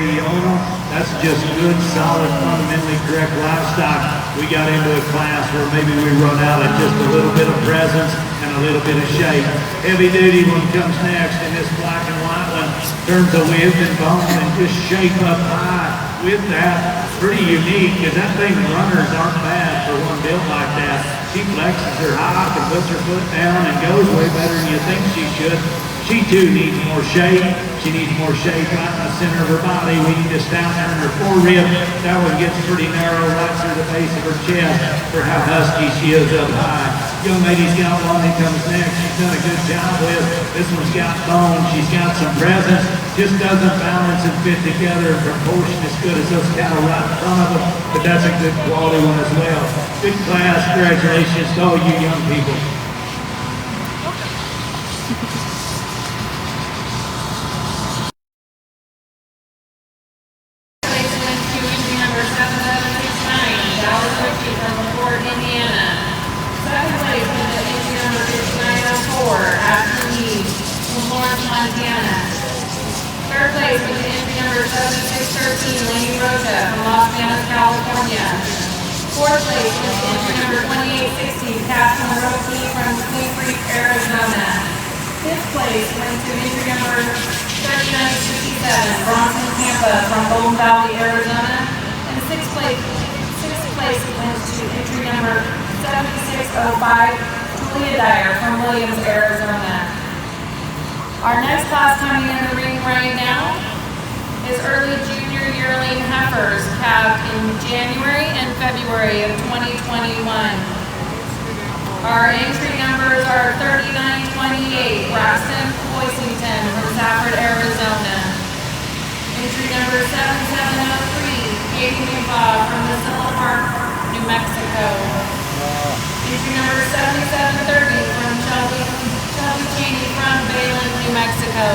you own them. That's just good, solid, fundamentally correct livestock. We got into a class where maybe we run out of just a little bit of presence and a little bit of shape. Heavy duty one comes next, and this black and white one turns the width and bone and just shape up high. With that, pretty unique, because that thing runners aren't bad for one built like that. She flexes her hop and puts her foot down and goes way better than you think she should. She too needs more shape. She needs more shape right in the center of her body. We need to stout down her forerib. That one gets pretty narrow right through the base of her chest for how husky she is up high. Young lady's got one that comes next. She's done a good job with. This one's got bone. She's got some presence. Just doesn't balance and fit together in proportion as good as those cattle right in front of them. But that's a good quality one as well. Good class. Congratulations to all you young people. Third place with the entry number 7613, Laney Rocha from Los Angeles, California. Fourth place with the entry number 2816, Catherine Roche from Clean Creek, Arizona. Fifth place went to entry number 3967, Bronson Tampa from Golden Valley, Arizona. And sixth place went to entry number 7605, Julia Dyer from Williams, Arizona. Our next class coming in the ring right now is early junior yearling heifers calved in January and February of 2021. Our entry numbers are 3928, Braxton Boysington from Safford, Arizona. Entry number 7703, Katie Mumba from Missile Park, New Mexico. Entry number 7730 from Shelby Cheney from Bayland, New Mexico.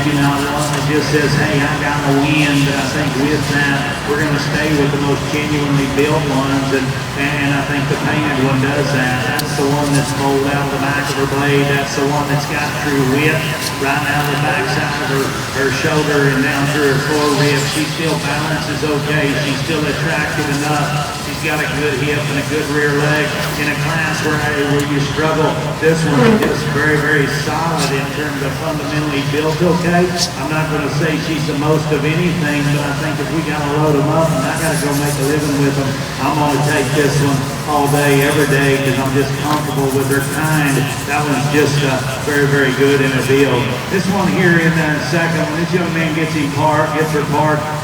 maybe not one that just says, hey, I got a win, but I think with that, we're going to stay with the most genuinely built ones, and I think the painted one does that. That's the one that's folded out of the back of her blade. That's the one that's got true width right out of the back side of her shoulder and down through her forearm. She still balances okay. She's still attractive enough. She's got a good hip and a good rear leg. In a class where you struggle, this one is just very, very solid in terms of fundamentally built okay. I'm not going to say she's the most of anything, but I think if we got to load them up and I got to go make a living with them, I'm going to take this one all day, every day, because I'm just comfortable with her kind. That one's just very, very good in a build. This one here in the second, when this young man gets her parked,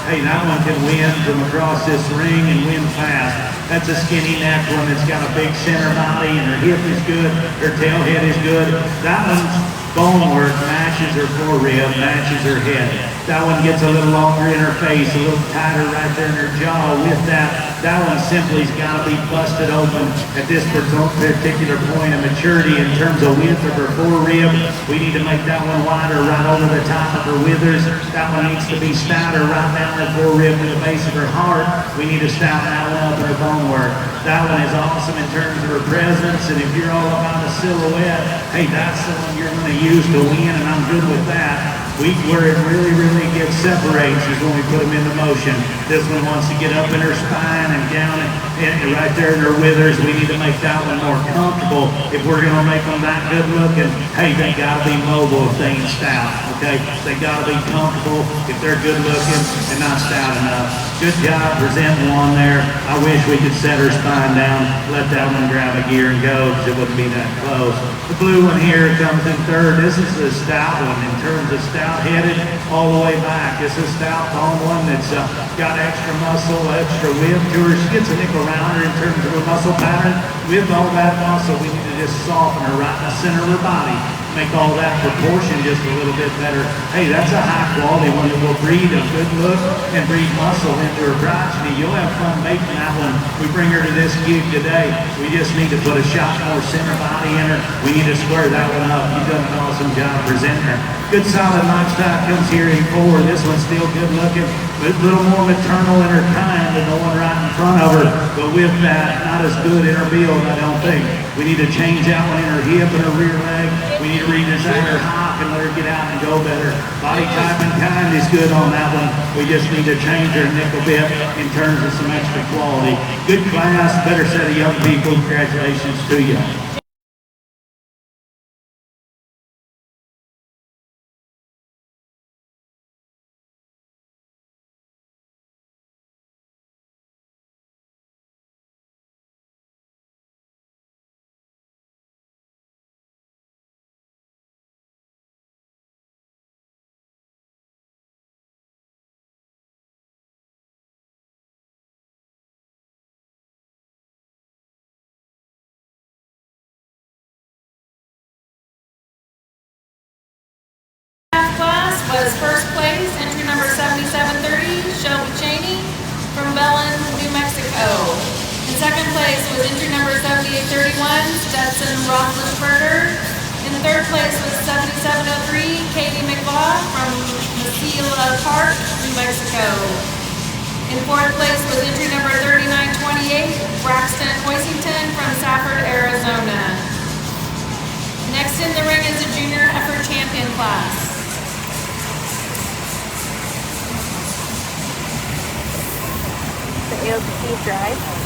hey, that one can win from across this ring and win fast. That's a skinny neck one that's got a big center body and her hip is good, her tail head is good. That one's bone work matches her forearm, matches her head. That one gets a little longer in her face, a little tighter right there in her jaw. With that one simply's got to be busted open at this particular point of maturity in terms of width of her forearm. We need to make that one wider right over the top of her withers. That one needs to be stouter right down her forearm to the base of her heart. We need to stout that one up in her bone work. That one is awesome in terms of her presence, and if you're all about a silhouette, hey, that's the one you're going to use to win, and I'm good with that. Where it really, really gets separates is when we put them into motion. This one wants to get up in her spine and down and right there in her withers. We need to make that one more comfortable. If we're going to make them that good looking, hey, they got to be mobile if they ain't stout, okay? They got to be comfortable if they're good looking and not stout enough. Good job presenting one there. I wish we could set her spine down, let that one grab a gear and go, because it wouldn't be that close. The blue one here comes in third. This is the stout one in terms of stout-headed all the way back. This is stout bone one that's got extra muscle, extra width to her. She gets a nickel rounder in terms of her muscle pattern. With all that muscle, we need to just soften her right in the center of her body. Make all that proportion just a little bit better. Hey, that's a high quality one that will breed a good look and breed muscle into her progeny. You'll have fun making that one. We bring her to this gig today. We just need to put a shot more center body in her. We need to square that one up. You've done an awesome job presenting her. Good solid Livestock comes here in 4. This one's still good looking, but a little more maternal in her kind than the one right in front of her. But with that, not as good in her build, I don't think. We need to change that one in her hip and her rear leg. We need to redesign her hop and let her get out and go better. Body type and kind is good on that one. We just need to change her nickel bit in terms of some extra quality. Good class, better set of young people. Congratulations to you. Class was first place, entry number 7730, Shelby Cheney from Belen, New Mexico. In second place was entry number 7831, Stetson Roethlisberger. In third place was 7703, Katie McLaugh from Mesilla Park, New Mexico. In fourth place was entry number 3928, Braxton Hoisington from Safford, Arizona. Next in the ring is the junior heifer champion class. The AOP drive.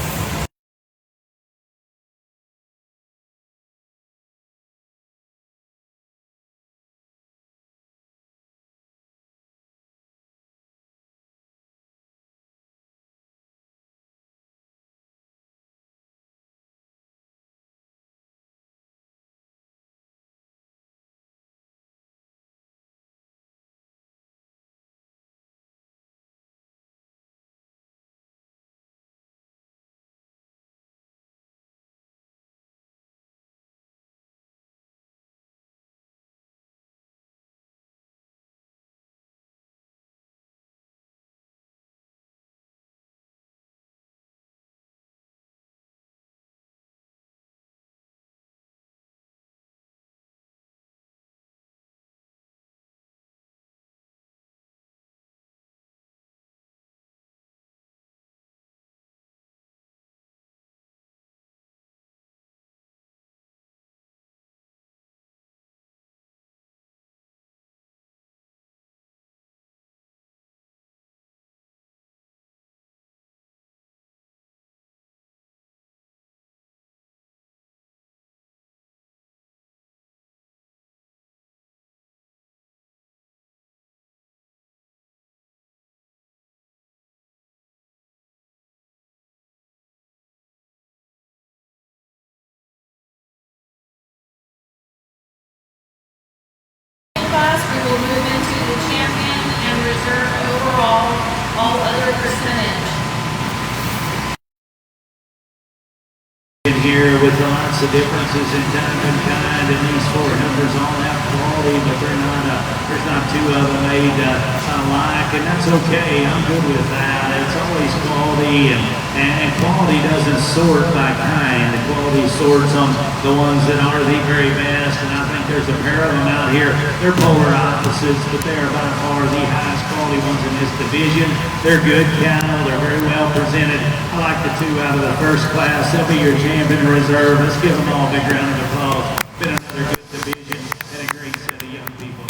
here with lots of differences in type and kind, and these four heifers all have quality, but there's not two of them made alike, and that's okay. I'm good with that. It's always quality, and quality doesn't sort by kind. The quality sorts on the ones that are the very best, and I think there's a pair of them out here. They're polar opposites, but they are by far the highest quality ones in this division. They're good cattle. They're very well presented. I like the two out of the first class. They'll be your champion reserve. Let's give them all a big round of applause. Been another good division and a great set of young people.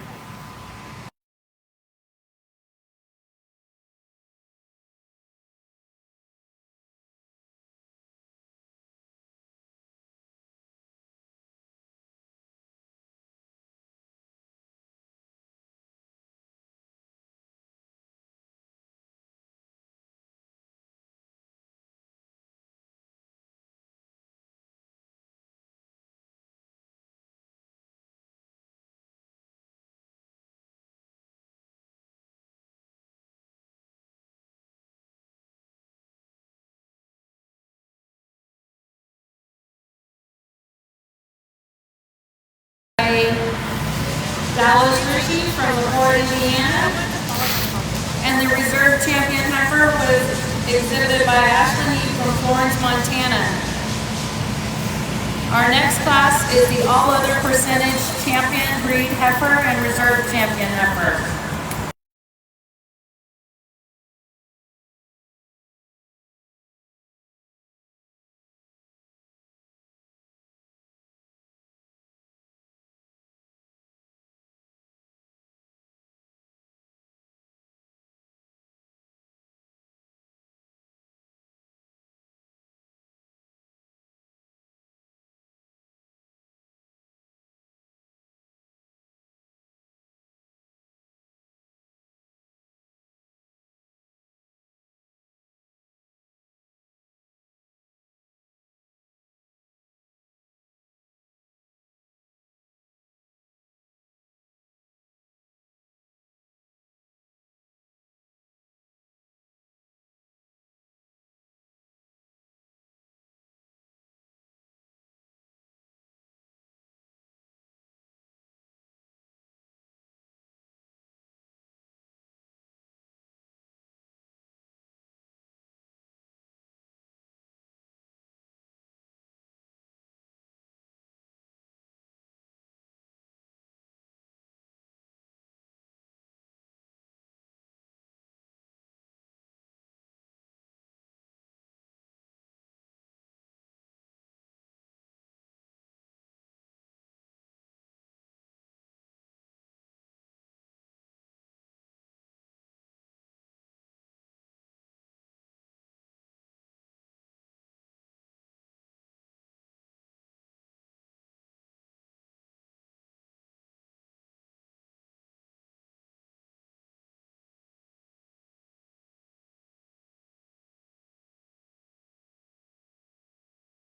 Dallas Ritchie from LaPorte, Indiana. And the reserve champion heifer was exhibited by Ashley from Florence, Montana. Our next class is the all other percentage champion breed heifer and reserve champion heifer.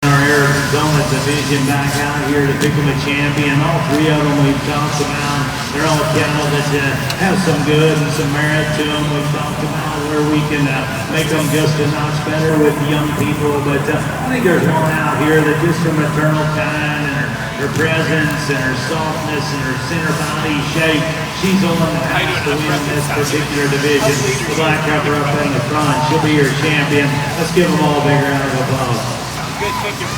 Arizona division back out here to pick them a champion. All three of them we've talked about. They're all cattle that have some good and some merit to them. We've talked about where we can make them just a notch better with young people. But I think there's one out here that just her maternal kind and her presence and her softness and her center body shape, she's the one that has to win this particular division. The black heifer up in the front, she'll be your champion. Let's give them all a big round of applause. Good, thank you.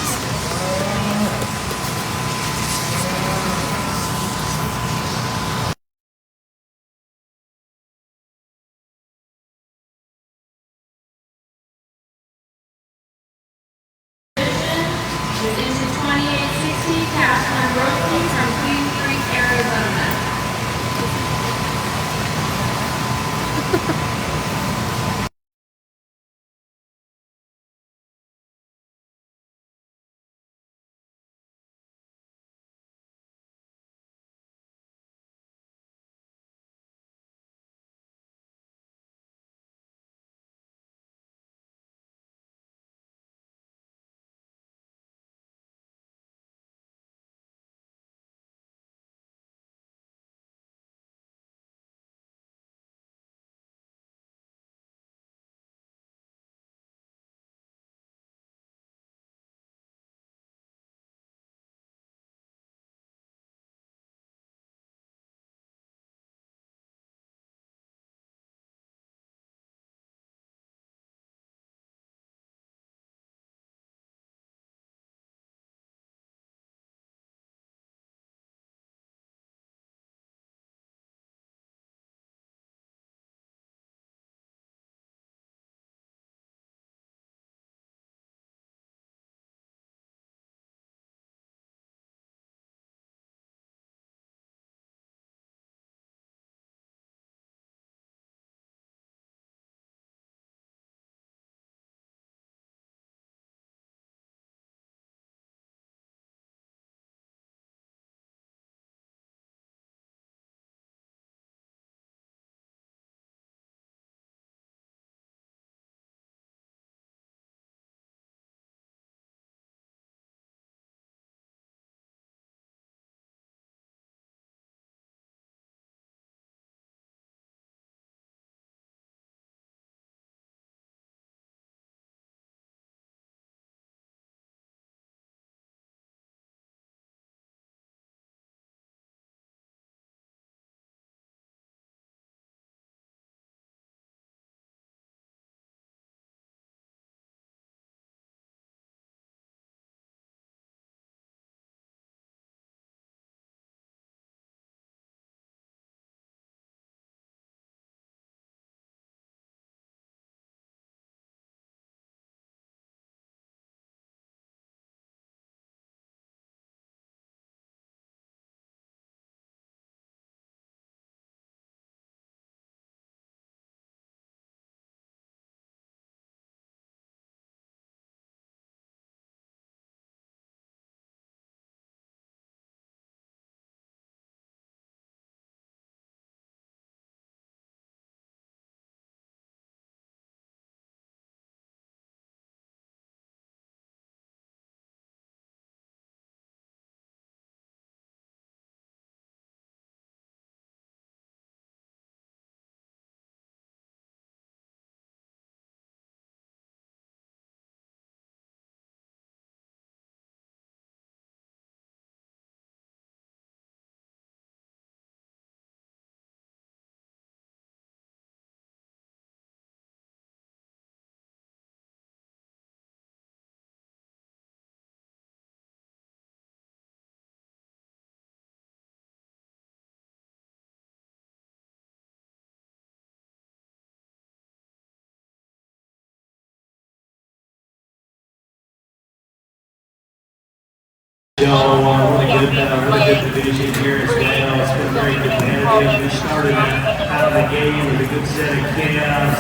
What a good division here as well. It's been very competitive. We started out of the gate with a good set of calves.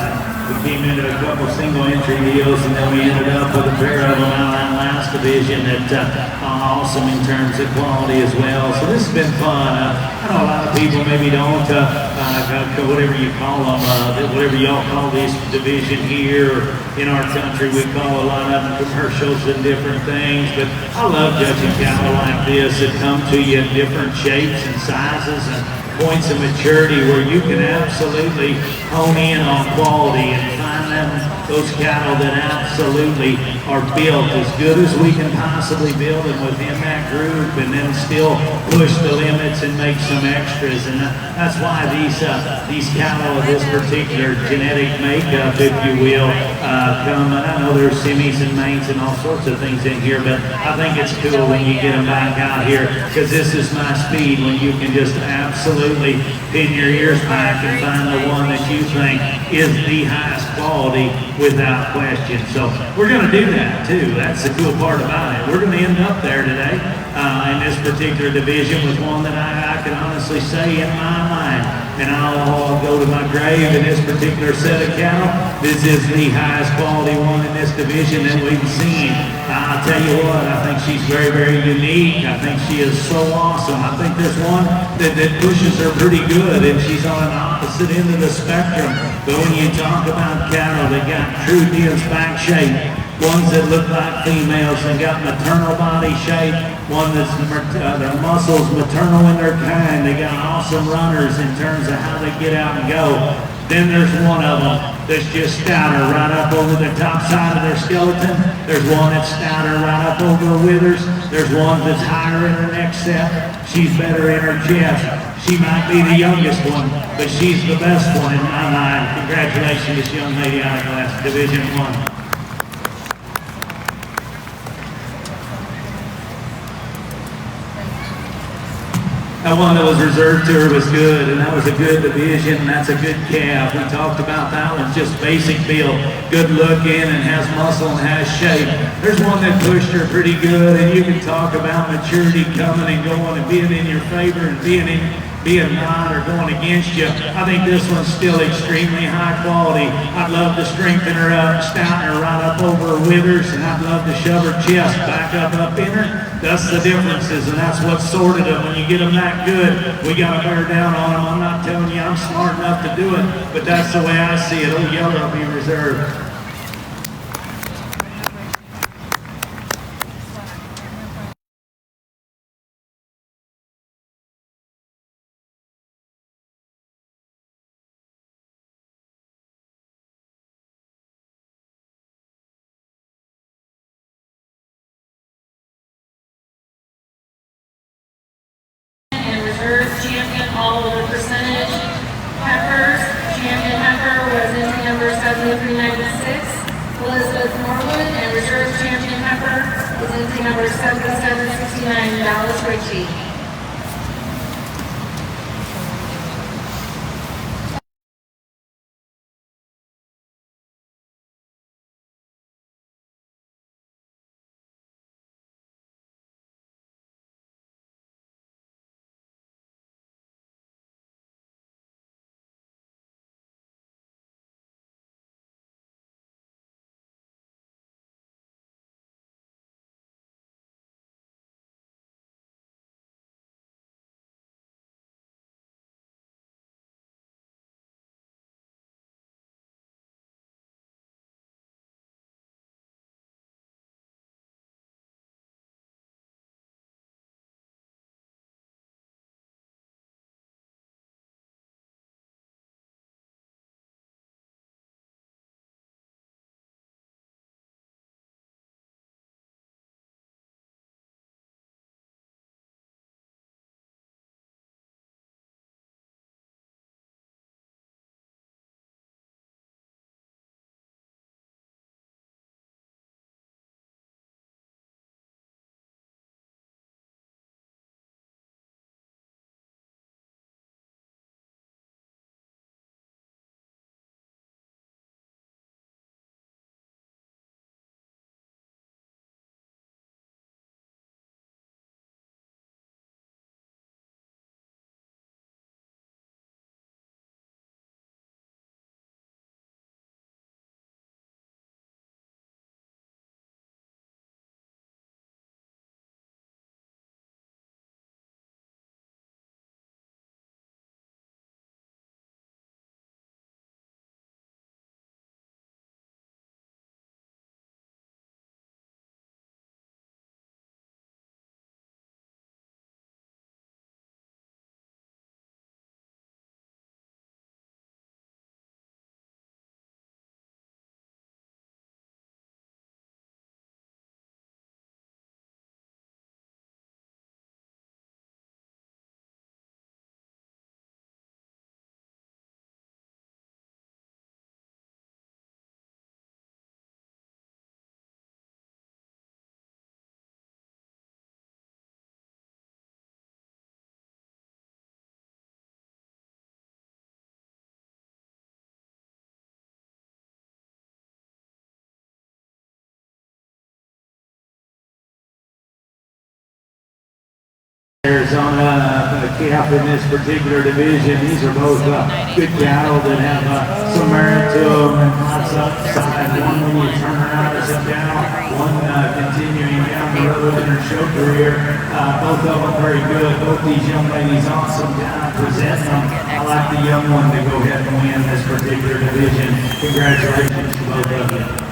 We came into a couple single entry deals, and then we ended up with a pair of them out of that last division that awesome in terms of quality as well. So this has been fun. I know a lot of people maybe don't, whatever you call them, whatever y'all call this division here in our country, we call a lot of them commercials and different things. But I love judging cattle like this that come to you in different shapes and sizes and points of maturity where you can absolutely hone in on quality and find those cattle that absolutely are built as good as we can possibly build them within that group, and then still push the limits and make some extras. And that's why these cattle of this particular genetic makeup, if you will, come. And I know there's semis and mains and all sorts of things in here, but I think it's cool when you get them back out here, because this is my speed, when you can just absolutely pin your ears back and find the one that you think is the highest quality without question. So we're going to do that too. That's the cool part about it. We're going to end up there today in this particular division with one that I can honestly say in my mind, and I'll go to my grave in this particular set of cattle, this is the highest quality one in this division that we've seen. I'll tell you what, I think she's very, very unique. I think she is so awesome. I think there's one that pushes her pretty good, and she's on an opposite end of the spectrum. But when you talk about cattle that got true Diaz back shape, ones that look like females and got maternal body shape, one that's their muscles maternal in their kind, they got awesome runners in terms of how they get out and go. Then there's one of them that's just stouter right up over the top side of their skeleton. There's one that's stouter right up over her withers. There's one that's higher in her neck set. She's better in her chest. She might be the youngest one, but she's the best one in my mind. Congratulations to this young lady out of class Division 1. That one that was reserved to her was good, and that was a good division, and that's a good calf. We talked about that one, just basic build, good looking and has muscle and has shape. There's one that pushed her pretty good, and you can talk about maturity coming and going and being in your favor and being not or going against you. I think this one's still extremely high quality. I'd love to strengthen her up, stouten her right up over her withers, and I'd love to shove her chest back up in her. That's the differences, and that's what sorted them. When you get them that good, we got to bear down on them. I'm not telling you I'm smart enough to do it, but that's the way I see it. Old Yeller will be reserved. And reserve champion all of the percentage heifers. Champion heifer was entry number 7396, Elizabeth Norwood, and reserve champion heifer was entry number 7769, Dallas Ritchie. Arizona calf in this particular division. These are both good cattle that have some merit to them and lots of upside. One when you turn around and sit down, one continuing down the road in her show career. Both of them very good. Both these young ladies awesome down presenting them. I like the young one to go ahead and win this particular division. Congratulations to both of you.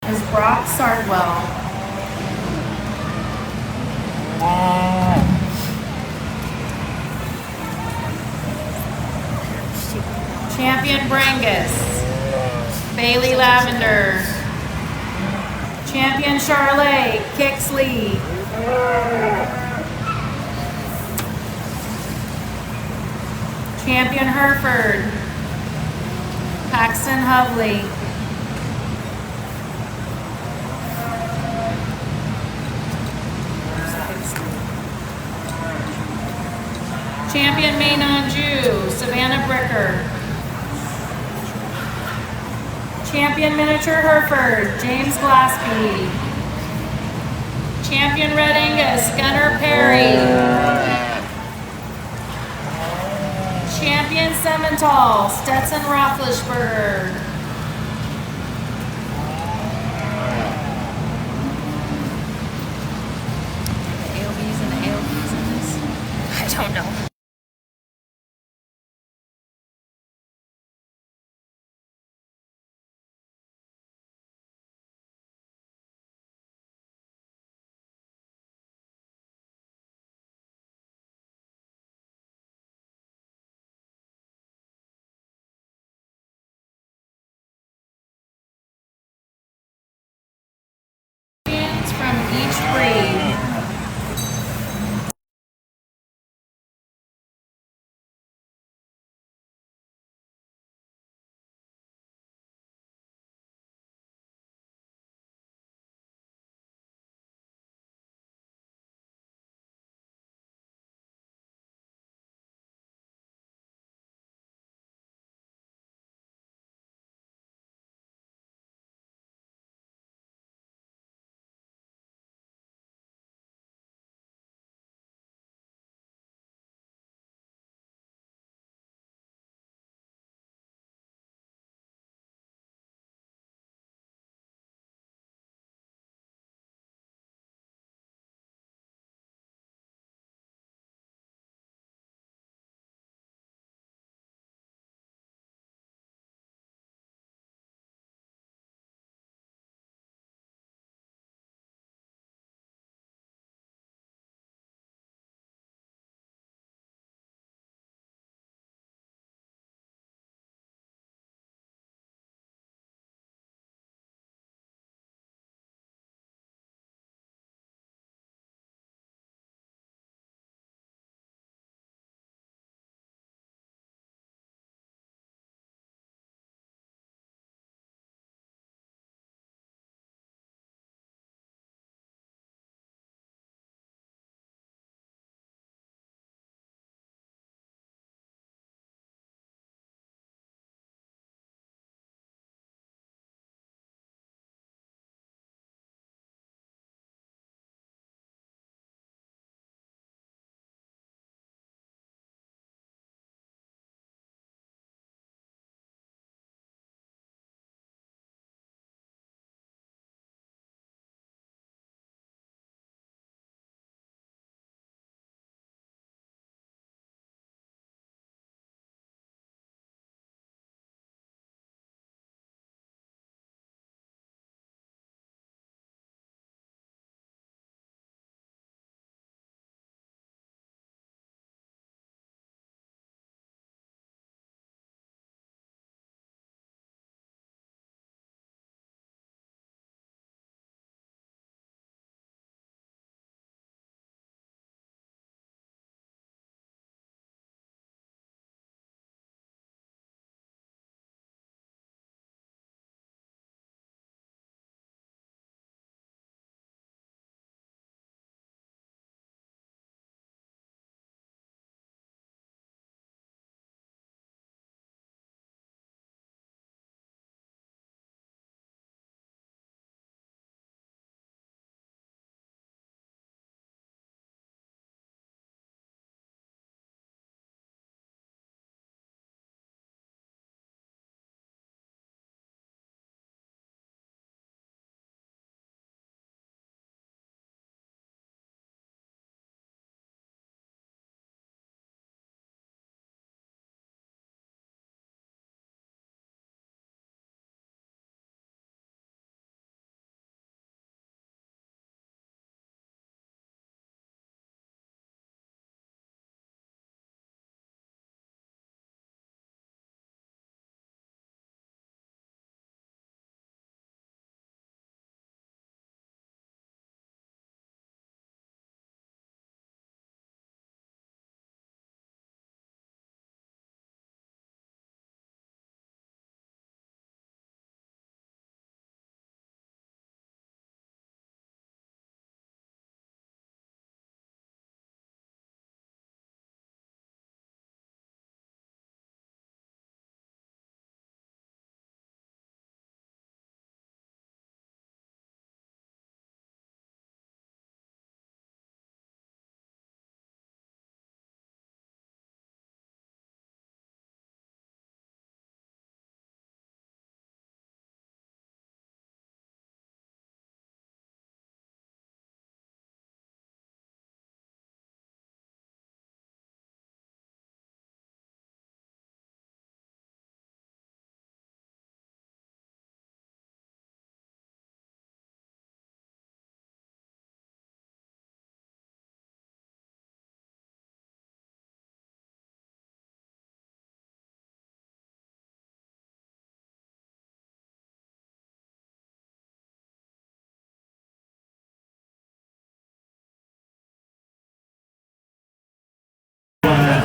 Is Brock Sardwell. Champion Brangus. Bailey Lavender. Champion Charlotte Kixley. Champion Hereford. Paxton Hovley. Champion Main Anjou, Savannah Bricker. Champion Miniature Hereford, James Glaspie. Champion Red Angus, Gunnar Perry. Champion Simmental, Stetson Roethlisberger. AOBs and the AOBs in this? I don't know. From each breed.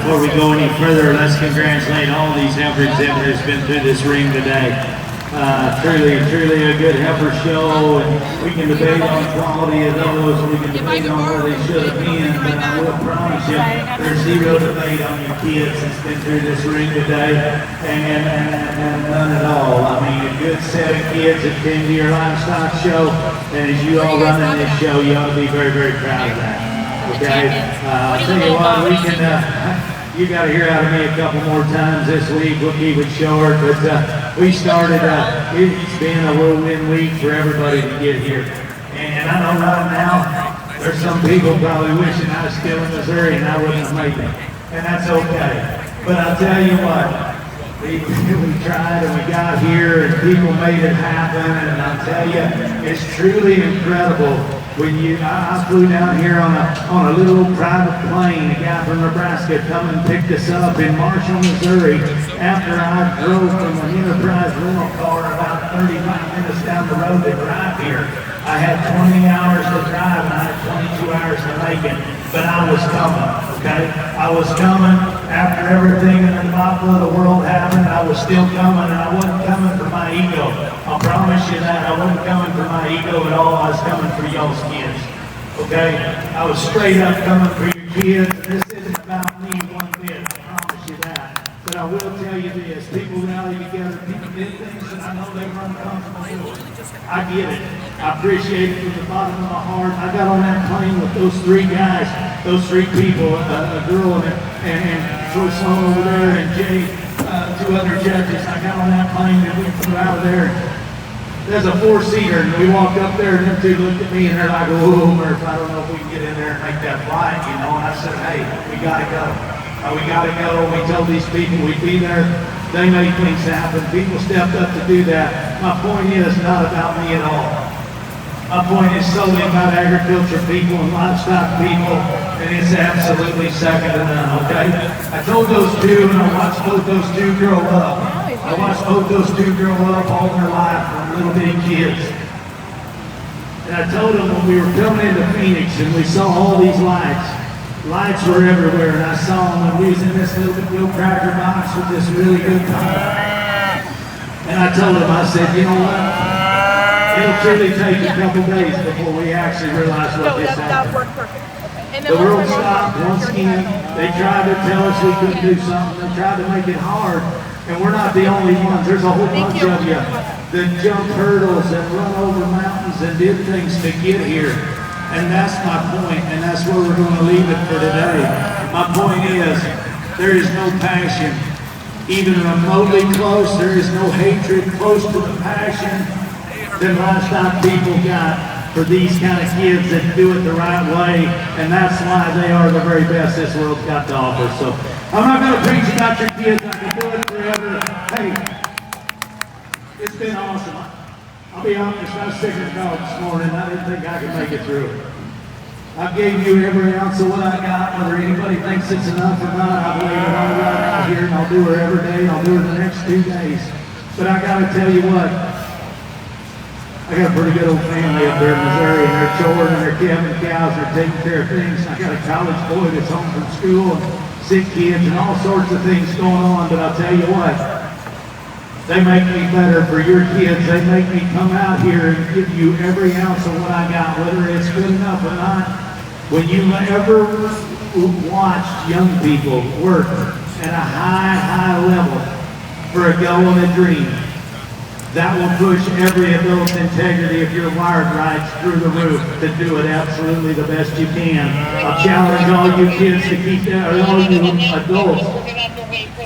before we go any further, let's congratulate all these heifer exhibitors been through this ring today. Truly a good heifer show, and we can debate on quality of those, we can debate on where they should have been, but I will promise you, there's zero debate on your kids that's been through this ring today, and none at all. I mean, a good set of kids that came to your livestock show, and as you all run in this show, you ought to be very, very proud of that. Okay? I'll tell you what, we can, you got to hear out of me a couple more times this week. We'll keep it short, but we started, it's been a whirlwind week for everybody to get here. And I know right now, there's some people probably wishing I was still in Missouri and I wouldn't have made it. And that's okay. But I'll tell you what, we tried and we got here and people made it happen. And I'll tell you, it's truly incredible. When I flew down here on a little private plane. A guy from Nebraska come and picked us up in Marshall, Missouri, after I drove from an Enterprise rental car about 35 minutes down the road to drive here. I had 20 hours to drive and I had 22 hours to make it, but I was coming, okay? I was coming after everything in the debacle of the world happened. I was still coming, and I wasn't coming for my ego. I promise you that. I wasn't coming for my ego at all. I was coming for y'all's kids, okay? I was straight up coming for your kids. This isn't about me one bit. I promise you that. But I will tell you this. People rally together. People did things that I know they were uncomfortable doing. I get it. I appreciate it from the bottom of my heart. I got on that plane with those three guys, those three people, a girl and Troy Sloan over there and Jay, two other judges. I got on that plane and we flew out of there. There's a four-seater, and we walked up there, and them two looked at me, and they're like, "Whoa, Murph, I don't know if we can get in there and make that flight, you know." And I said, "Hey, we gotta go. We gotta go." We told these people we'd be there. They made things happen. People stepped up to do that. My point is not about me at all. My point is solely about agriculture people and livestock people, and it's absolutely second to none, okay? I told those two, and I watched both those two grow up. I watched both those two grow up all their life from little bitty kids. And I told them when we were coming into Phoenix and we saw all these lights were everywhere, and I saw them, and we was in this little cracker box with this really good pie. And I told them, I said, you know what? It'll truly take a couple days before we actually realize what this happened. That worked perfect. The world stopped once again. They tried to tell us we couldn't do something. They tried to make it hard. And we're not the only ones. There's a whole bunch of you that jumped hurdles and run over mountains and did things to get here. And that's my point, and that's where we're going to leave it for today. My point is, there is no passion, even remotely close. There is no hatred close to the passion that livestock people got for these kind of kids that do it the right way, and that's why they are the very best this world's got to offer. So I'm not going to preach about your kids. I can do it forever. Hey, it's been awesome. I'll be honest, I was sick as a dog this morning. I didn't think I could make it through. I gave you every ounce of what I got, whether anybody thinks it's enough or not. I've laid it all right out here, and I'll do her every day, and I'll do her the next 2 days. But I got to tell you what, I got a pretty good old family up there in Missouri, and they're choring, and they're calving cows, they're taking care of things. I got a college boy that's home from school, and sick kids, and all sorts of things going on. But I'll tell you what, they make me better for your kids. They make me come out here and give you every ounce of what I got, whether it's good enough or not. When you ever watched young people work at a high level for a goal and a dream, that will push every adult's integrity, if you're wired right, through the roof to do it absolutely the best you can. I'll challenge all you kids to keep that, or all you adults,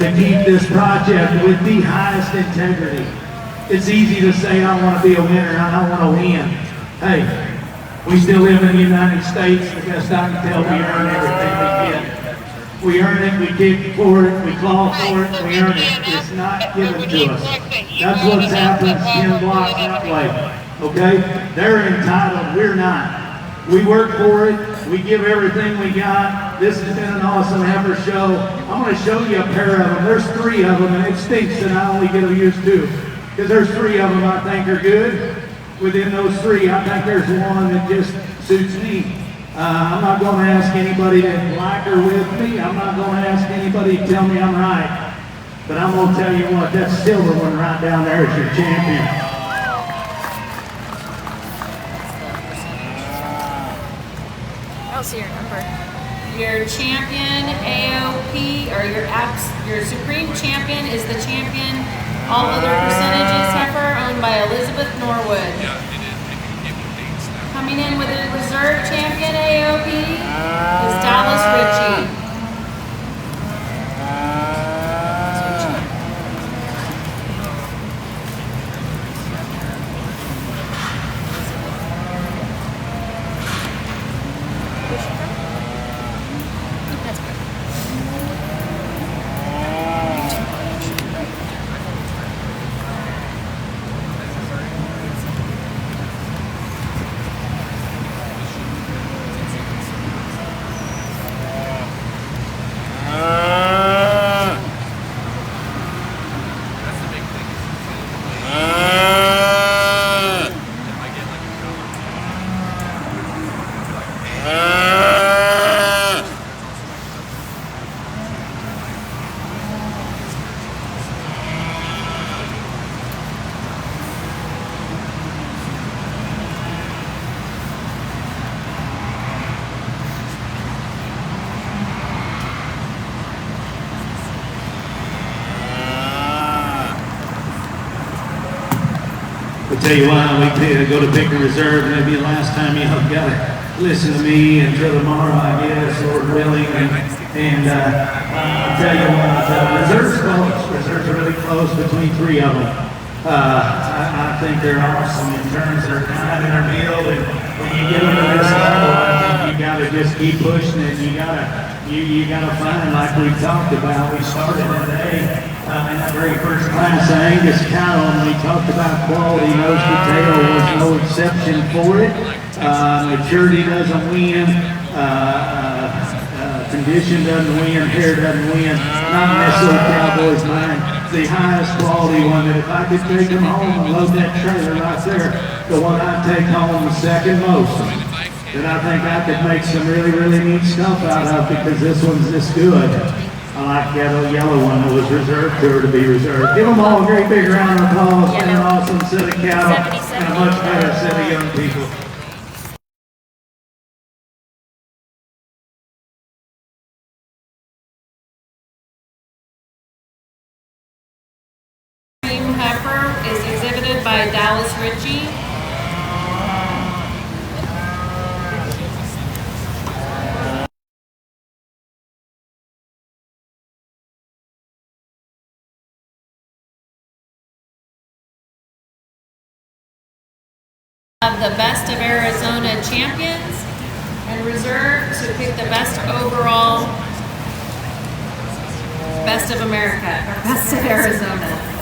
to keep this project with the highest integrity. It's easy to say, I want to be a winner, I want to win. Hey, we still live in the United States. The best I can tell, we earn everything we get. We earn it, we kick for it, we claw for it, we earn it. It's not given to us. That's what's happened 10 blocks that way. Okay? They're entitled, we're not. We work for it, we give everything we got. This has been an awesome heifer show. I'm going to show you a pair of them. There's 3 of them, and it stinks that I only get to use 2. Because there's 3 of them I think are good. Within those 3, I think there's one that just suits me. I'm not going to ask anybody to like her with me. I'm not going to ask anybody to tell me I'm right. But I'm going to tell you what, that silver one right down there is your champion. I don't see your number. Your champion AOP, or your supreme champion is the champion. All other percentages, Heifer, owned by Elizabeth Norwood. Coming in with a reserve champion AOP is Dallas Ritchie. I'll tell you why we go to pick a reserve. Maybe the last time y'all got to listen to me until tomorrow, I guess, Lord willing. And I'll tell you what, reserves close. Reserves are really close between three of them. I think they're awesome in terms of their time and their build. And when you get them to this level, I think you got to just keep pushing it. You gotta find, like we talked about. We started today. In that very first class, Angus cattle, and we talked about quality. Nose to tail was no exception for it. Maturity doesn't win. Condition doesn't win. Hair doesn't win. Not in this little cowboy's mind. The highest quality one that if I could take them home and load that trailer right there, the one I'd take home the second most. That I think I could make some really, really neat stuff out of because this one's this good. I like that yellow one that was reserved to her to be reserved. Give them all a great big round of applause for an awesome set of cattle and a much better set of young people. Supreme Heifer is exhibited by Dallas Ritchie. Of the Best of Arizona champions, and reserve to pick the best overall Best of America, or Best of Arizona.